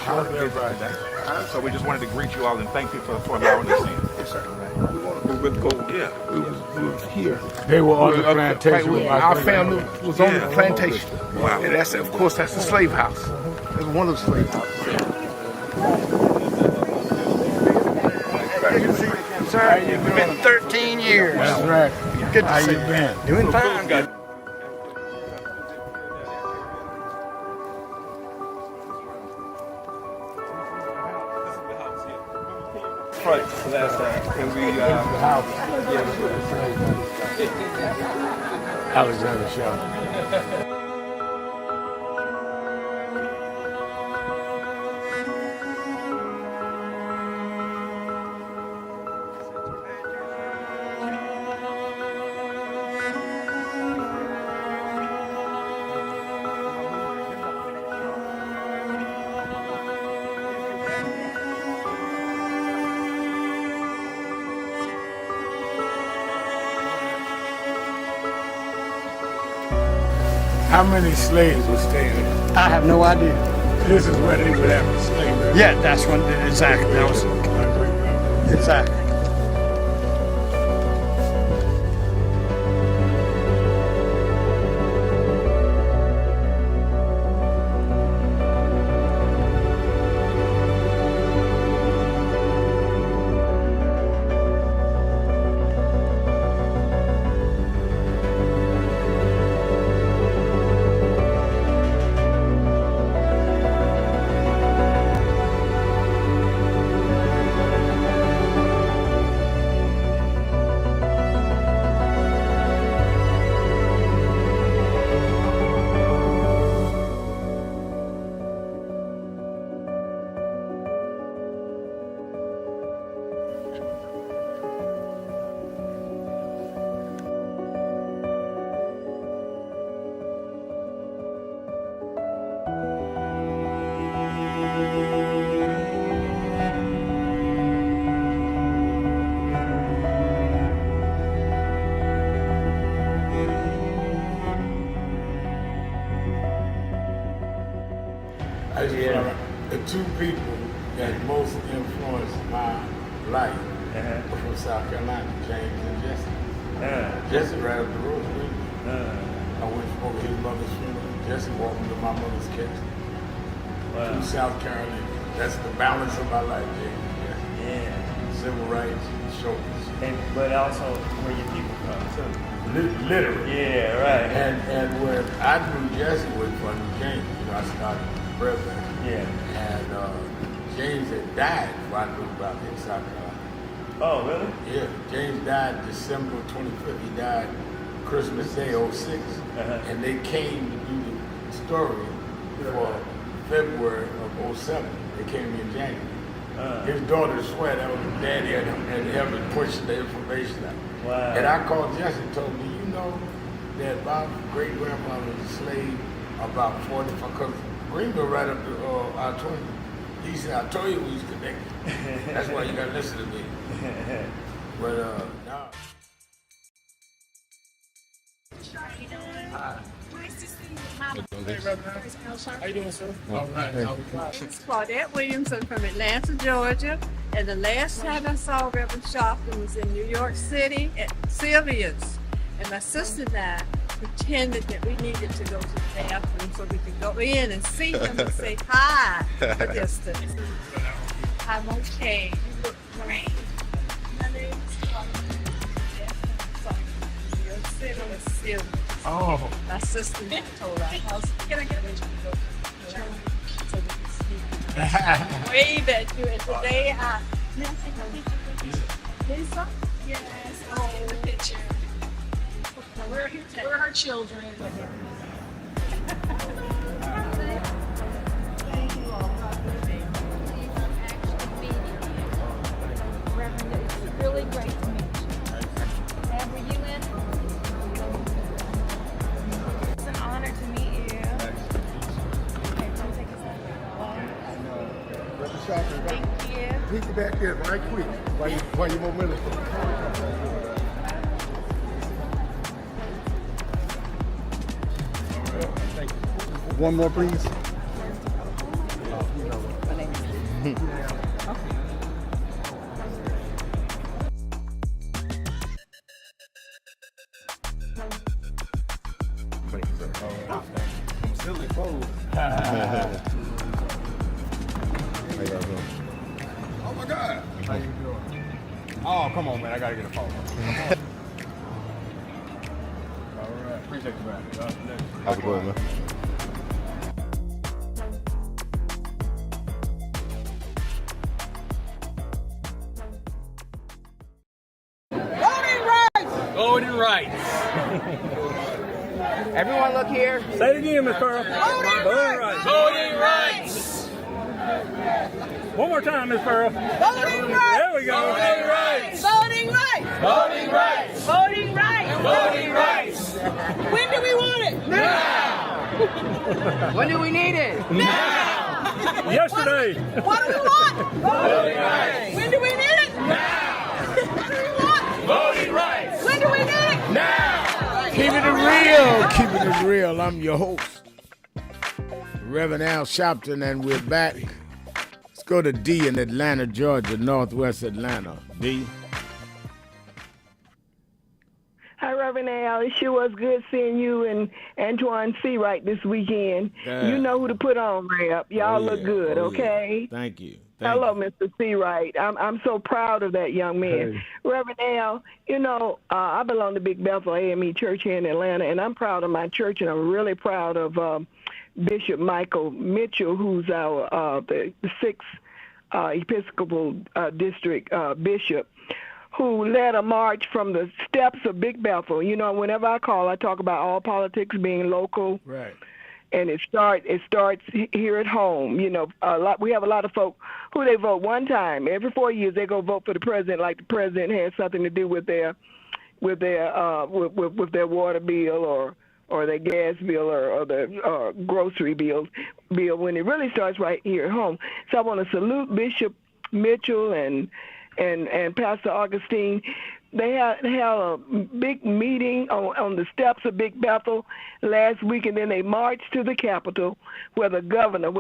short visit today, so we just wanted to greet you all and thank you for allowing us in. Yes, sir. We were go. Yeah, we was here. They were on the plantation. Our family was on the plantation. Wow. And that's, of course, that's the slave house. That's one of the slave houses. Sir, it's been 13 years. That's right. Good to How see you been? Doing fine. Good. Last time, and we Alexander Shaw. How many slaves were staying there? I have no idea. This is where they would have a slave. Yeah, that's what, exactly. That was, exactly. The two people that most influenced my life were from South Carolina, James and Jesse. Jesse right up the road with me. I went over his mother's funeral. Jesse walked me to my mother's casket. Wow. To South Carolina. That's the balance of my life, James. Yeah. civil rights shoulders. But also where your people from too. Literally. Yeah, right. And when I knew Jesse was from James, I started president. Yeah. And James had died before I knew about it in South Carolina. Oh, really? Yeah. James died December 25th. He died Christmas Day, 06. And they came to do the story for February of 07. They came in January. His daughter swear that was his daddy and helped him push the information out. Wow. And I called Jesse and told him, do you know that my great-grandfather was a slave about 45, because Greenville right up to I-20. He said, I told you we was connected. That's why you got to listen to me. But, no. How you doing, sir? All right. It's Claudette Williamson from Atlanta, Georgia. And the last time I saw Reverend Sharpton was in New York City at Sylvia's. And my sister and I pretended that we needed to go to the bathroom so we could go in and see him and say hi from a distance. I'm okay. You look great. My name is Claudette. New York City was Sylvia's. Oh. My sister told our house, can I get a picture? So we can see. Wave at you, and today I. Lisa? Yes. Oh, the picture. We're her children. Thank you all. Reverend, it's really great to meet you. And were you in? It's an honor to meet you. Okay, come take a selfie. Thank you. Meet you back there right quick while you momentum. One more, please. I'm still in clothes. How y'all doing? Oh my God. How you doing? Oh, come on, man. I gotta get a photo. All right. Appreciate you, man. Have a good one, man. Voting rights. Everyone look here. Say it again, Miss Pearl. Voting rights. Voting rights. One more time, Miss Pearl. Voting rights. There we go. Voting rights. Voting rights. Voting rights. Voting rights. Voting rights. When do we want it? Now. When do we need it? Now. Yesterday. What do we want? Voting rights. When do we need it? Now. What do we want? Voting rights. When do we need it? Now. Keeping it real. Keeping it real. I'm your host, Reverend Al Sharpton, and we're back. Let's go to D in Atlanta, Georgia, Northwest Atlanta. D. Hi, Reverend Al. It sure was good seeing you and Antoine Seawright this weekend. You know who to put on, Rep. Y'all look good, okay? Yeah. Thank you. Hello, Mr. Seawright. I'm so proud of that young man. Hey. Reverend Al, you know, I belong to Big Bethel AME Church here in Atlanta, and I'm proud of my church, and I'm really proud of Bishop Michael Mitchell, who's our the 6th Episcopal District Bishop, who led a march from the steps of Big Bethel. You know, whenever I call, I talk about all politics being local. Right. And it starts here at home. You know, we have a lot of folk who they vote one time every 4 years. They go vote for the president, like the president has something to do with their water bill or their gas bill or their grocery bill. When it really starts right here at home. So I want to salute Bishop Mitchell and Pastor Augustine. They had a big meeting on the steps of Big Bethel last week, and then they marched to the Capitol, where Governor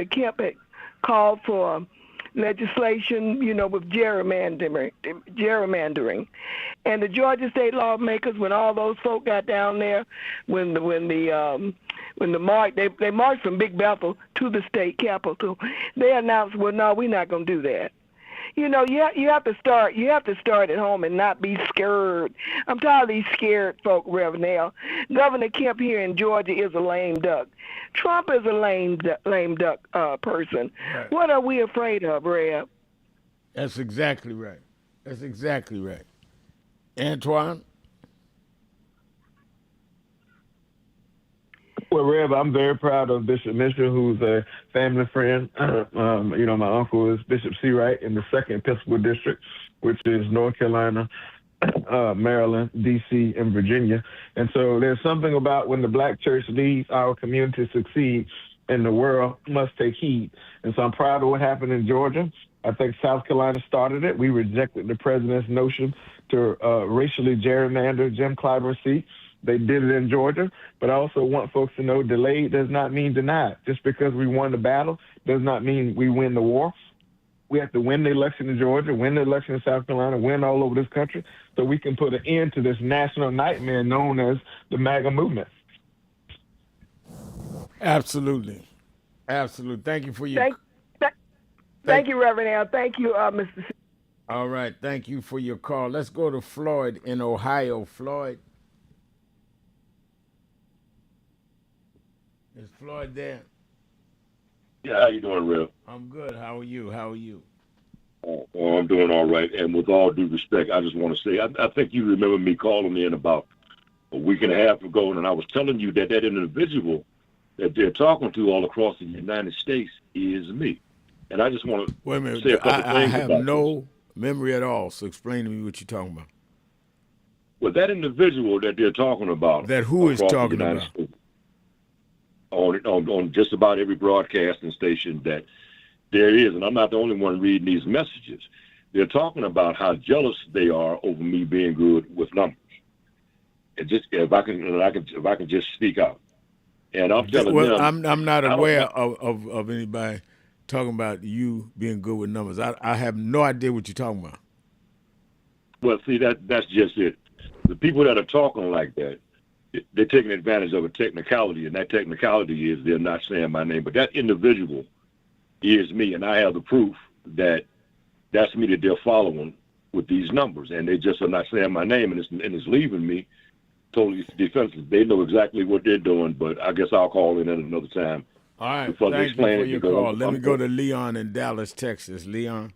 Kemp had called for legislation, you know, with gerrymandering, and the Georgia state lawmakers, when all those folk got down there, when the march, they marched from Big Bethel to the state capitol, they announced, well, no, we're not going to do that. You know, you have to start. You have to start at home and not be scared. I'm tired of these scared folk, Reverend Now. Governor Kemp here in Georgia is a lame duck. Trump is a lame duck person. Right. What are we afraid of, Rev? That's exactly right. That's exactly right. Antoine? Well, Rev, I'm very proud of Bishop Mitchell, who's a family friend. You know, my uncle is Bishop C. Wright in the 2nd Episcopal District, which is North Carolina, Maryland, D.C., and Virginia. And so there's something about when the black church leads our community to succeed, and the world must take heed. And so I'm proud of what happened in Georgia. I think South Carolina started it. We rejected the president's notion to racially gerrymander Jim Clyburn's seat. They did it in Georgia, but I also want folks to know delayed does not mean denied. Just because we won the battle does not mean we win the war. We have to win the election in Georgia, win the election in South Carolina, win all over this country, so we can put an end to this national nightmare known as the MAGA movement. Absolutely. Absolutely. Thank you for your... Thank you, Reverend Al. Thank you, Mr. C. All right. Thank you for your call. Let's go to Floyd in Ohio. Floyd. Is Floyd there? Yeah, how you doing, Rev? I'm good. How are you? How are you? Oh, I'm doing all right. And with all due respect, I just want to say, I think you remember me calling in about a week and a half ago, and I was telling you that that individual that they're talking to all across the United States is me. And I just want to Wait a minute. say a couple things I have about no this. memory at all, so explain to me what you're talking about. Well, that individual that they're talking about. That who is across the talking United about? States, on just about every broadcasting station that there is, and I'm not the only one reading these messages. They're talking about how jealous they are over me being good with numbers. And just if I can just speak out, and I'm telling them, I'm not aware of anybody talking about you being good with numbers. I have no idea what you're talking about. Well, see, that's just it. The people that are talking like that, they're taking advantage of a technicality, and that technicality is they're not saying my name. But that individual is me, and I have the proof that that's me that they're following with these numbers, and they just are not saying my name, and it's leaving me totally defenseless. They know exactly what they're doing, but I guess I'll call in at another time. All right, thank you for your call. Let me go to Leon in Dallas, Texas. Leon.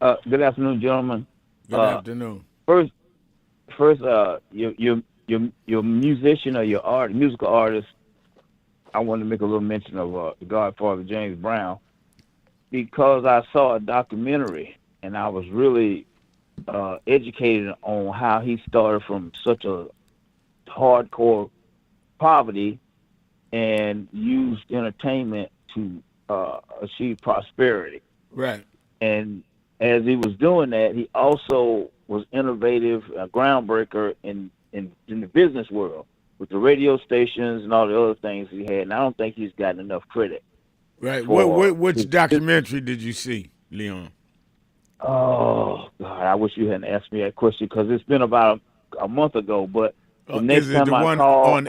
Good afternoon, gentlemen. Good afternoon. First, your musician or your musical artist, I want to make a little mention of the Godfather James Brown, because I saw a documentary and I was really educated on how he started from such a hardcore poverty and used entertainment to achieve prosperity. Right. And as he was doing that, he also was innovative, a groundbreaker in the business world with the radio stations and all the other things he had. And I don't think he's gotten enough credit. Right. Which documentary did you see, Leon? Oh, God, I wish you hadn't asked me that question because it's been about a month ago. But the next is it time the I one called, on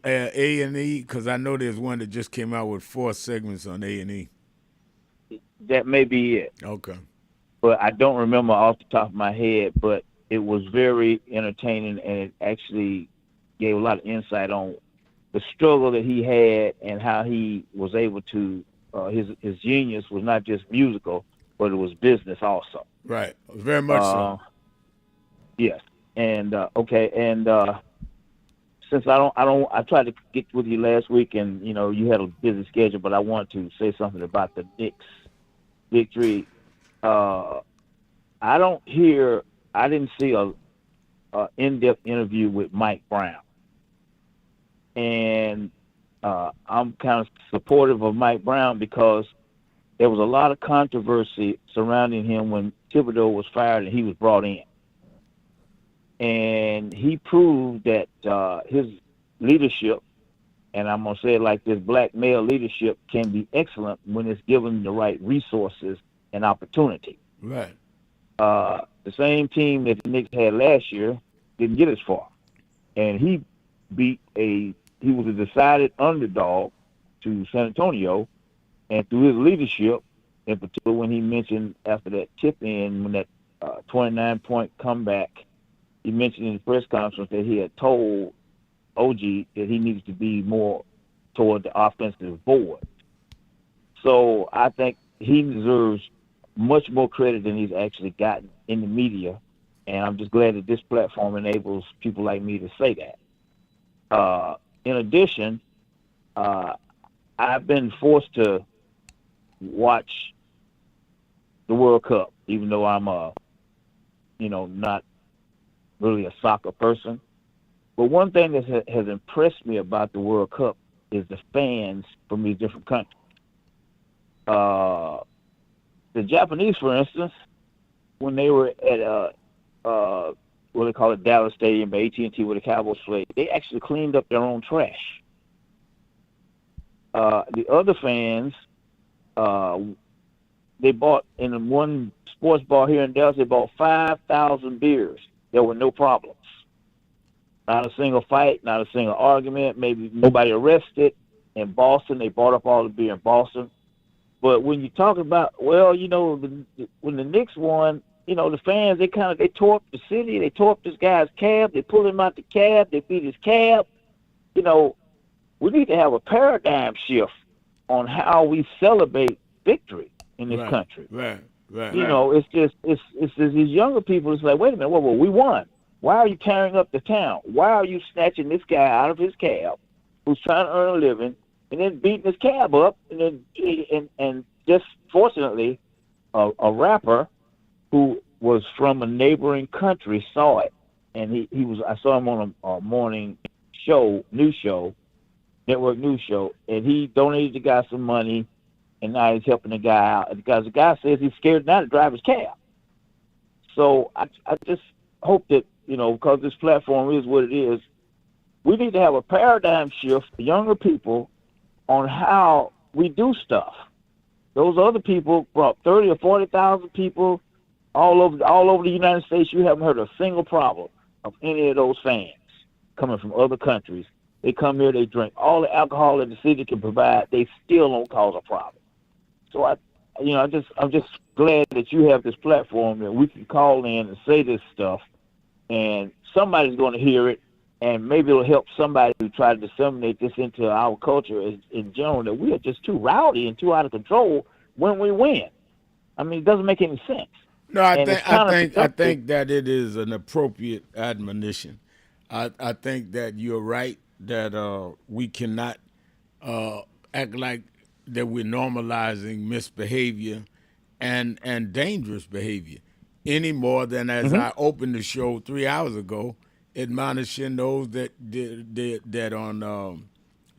A&E? Because I know there's one that just came out with 4 segments on A&E. That may be it. Okay. But I don't remember off the top of my head, but it was very entertaining, and it actually gave a lot of insight on the struggle that he had and how he was able to, his genius was not just musical, but it was business also. Right. Very much so. Yes. And, okay. And, since I tried to get with you last week and, you had a busy schedule, but I wanted to say something about the Knicks victory. I didn't see a in-depth interview with Mike Brown. And I'm kind of supportive of Mike Brown because there was a lot of controversy surrounding him when Thibodeau was fired and he was brought in. And he proved that his leadership, and I'm going to say it like this, black male leadership can be excellent when it's given the right resources and opportunity. Right. The same team that the Knicks had last year didn't get as far. And he was a decided underdog to San Antonio, and through his leadership, in particular when he mentioned after that tip in, when that 29-point comeback, he mentioned in the press conference that he had told OG that he needs to be more toward the offensive board. So I think he deserves much more credit than he's actually gotten in the media, and I'm just glad that this platform enables people like me to say that. In addition, I've been forced to watch the World Cup, even though I'm not really a soccer person. But one thing that has impressed me about the World Cup is the fans from these different countries. The Japanese, for instance, when they were at what they call it, Dallas Stadium, AT&T, where the Cowboys played, they actually cleaned up their own trash. The other fans, they bought in one sports bar here in Dallas, they bought 5,000 beers. There were no problems. Not a single fight, not a single argument, maybe nobody arrested. In Boston, they bought up all the beer in Boston. But when you talk about, when the Knicks won, the fans, they tore up the city. They tore up this guy's cab. They pulled him out the cab. They beat his cab. We need to have a paradigm shift on how we celebrate victory in this country. Right. It's these younger people. It's like, wait a minute, we won. Why are you tearing up the town? Why are you snatching this guy out of his cab, who's trying to earn a living, and then beating his cab up, and just fortunately, a rapper who was from a neighboring country saw it, and I saw him on a morning show, network news show, and he donated the guy some money, and now he's helping the guy out. Because the guy says he's scared now to drive his cab. So I just hope that, because this platform is what it is, we need to have a paradigm shift for younger people on how we do stuff. Those other people brought 30 or 40,000 people all over the United States. You haven't heard a single problem of any of those fans coming from other countries. They come here, they drink all the alcohol that the city can provide. They still don't cause a problem. So I'm just glad that you have this platform that we can call in and say this stuff, and somebody's going to hear it, and maybe it'll help somebody who try to disseminate this into our culture in general, that we are just too rowdy and too out of control when we win. I mean, it doesn't make any sense. No, I think that it is an appropriate admonition. I think that you're right that we cannot act like that we're normalizing misbehavior and dangerous behavior any more than as I opened the show 3 hours ago, admonishing those that on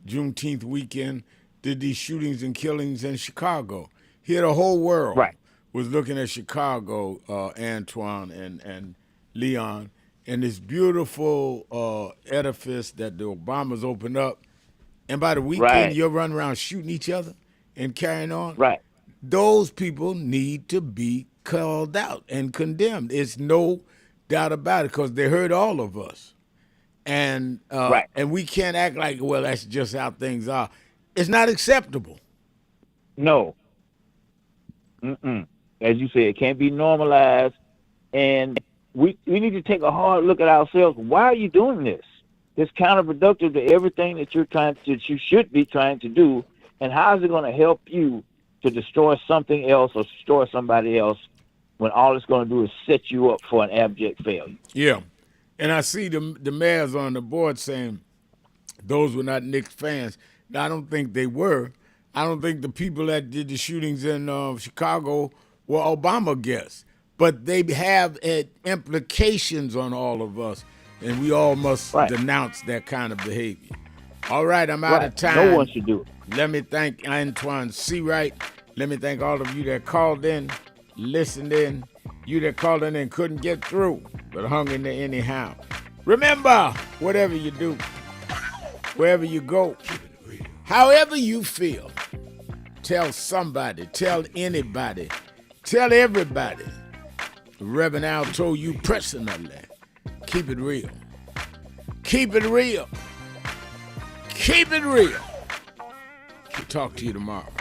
Juneteenth weekend did these shootings and killings in Chicago. Here the whole world was looking at Chicago, Antoine and Leon, and this beautiful edifice that the Obamas opened up. And by the weekend, you're running around shooting each other and carrying on. Right. Those people need to be called out and condemned. It's no doubt about it, because they hurt all of us. And and we can't act like, well, that's just how things are. It's not acceptable. No. As you said, it can't be normalized. And we need to take a hard look at ourselves. Why are you doing this? It's counterproductive to everything that you should be trying to do. And how is it going to help you to destroy something else or destroy somebody else when all it's going to do is set you up for an abject failure? Yeah. And I see the mayors on the board saying those were not Knicks fans. Now, I don't think they were. I don't think the people that did the shootings in Chicago were Obama guests. But they have implications on all of us, and we all must denounce that kind of behavior. All right, I'm out of time. No one should do it. Let me thank Antoine Seawright. Let me thank all of you that called in, listened in, you that called in and couldn't get through, but hung in there anyhow. Remember, whatever you do, wherever you go, however you feel, tell somebody, tell anybody, tell everybody. Reverend Al told you personally, keep it real. Keep it real. Keep it real. We'll talk to you tomorrow.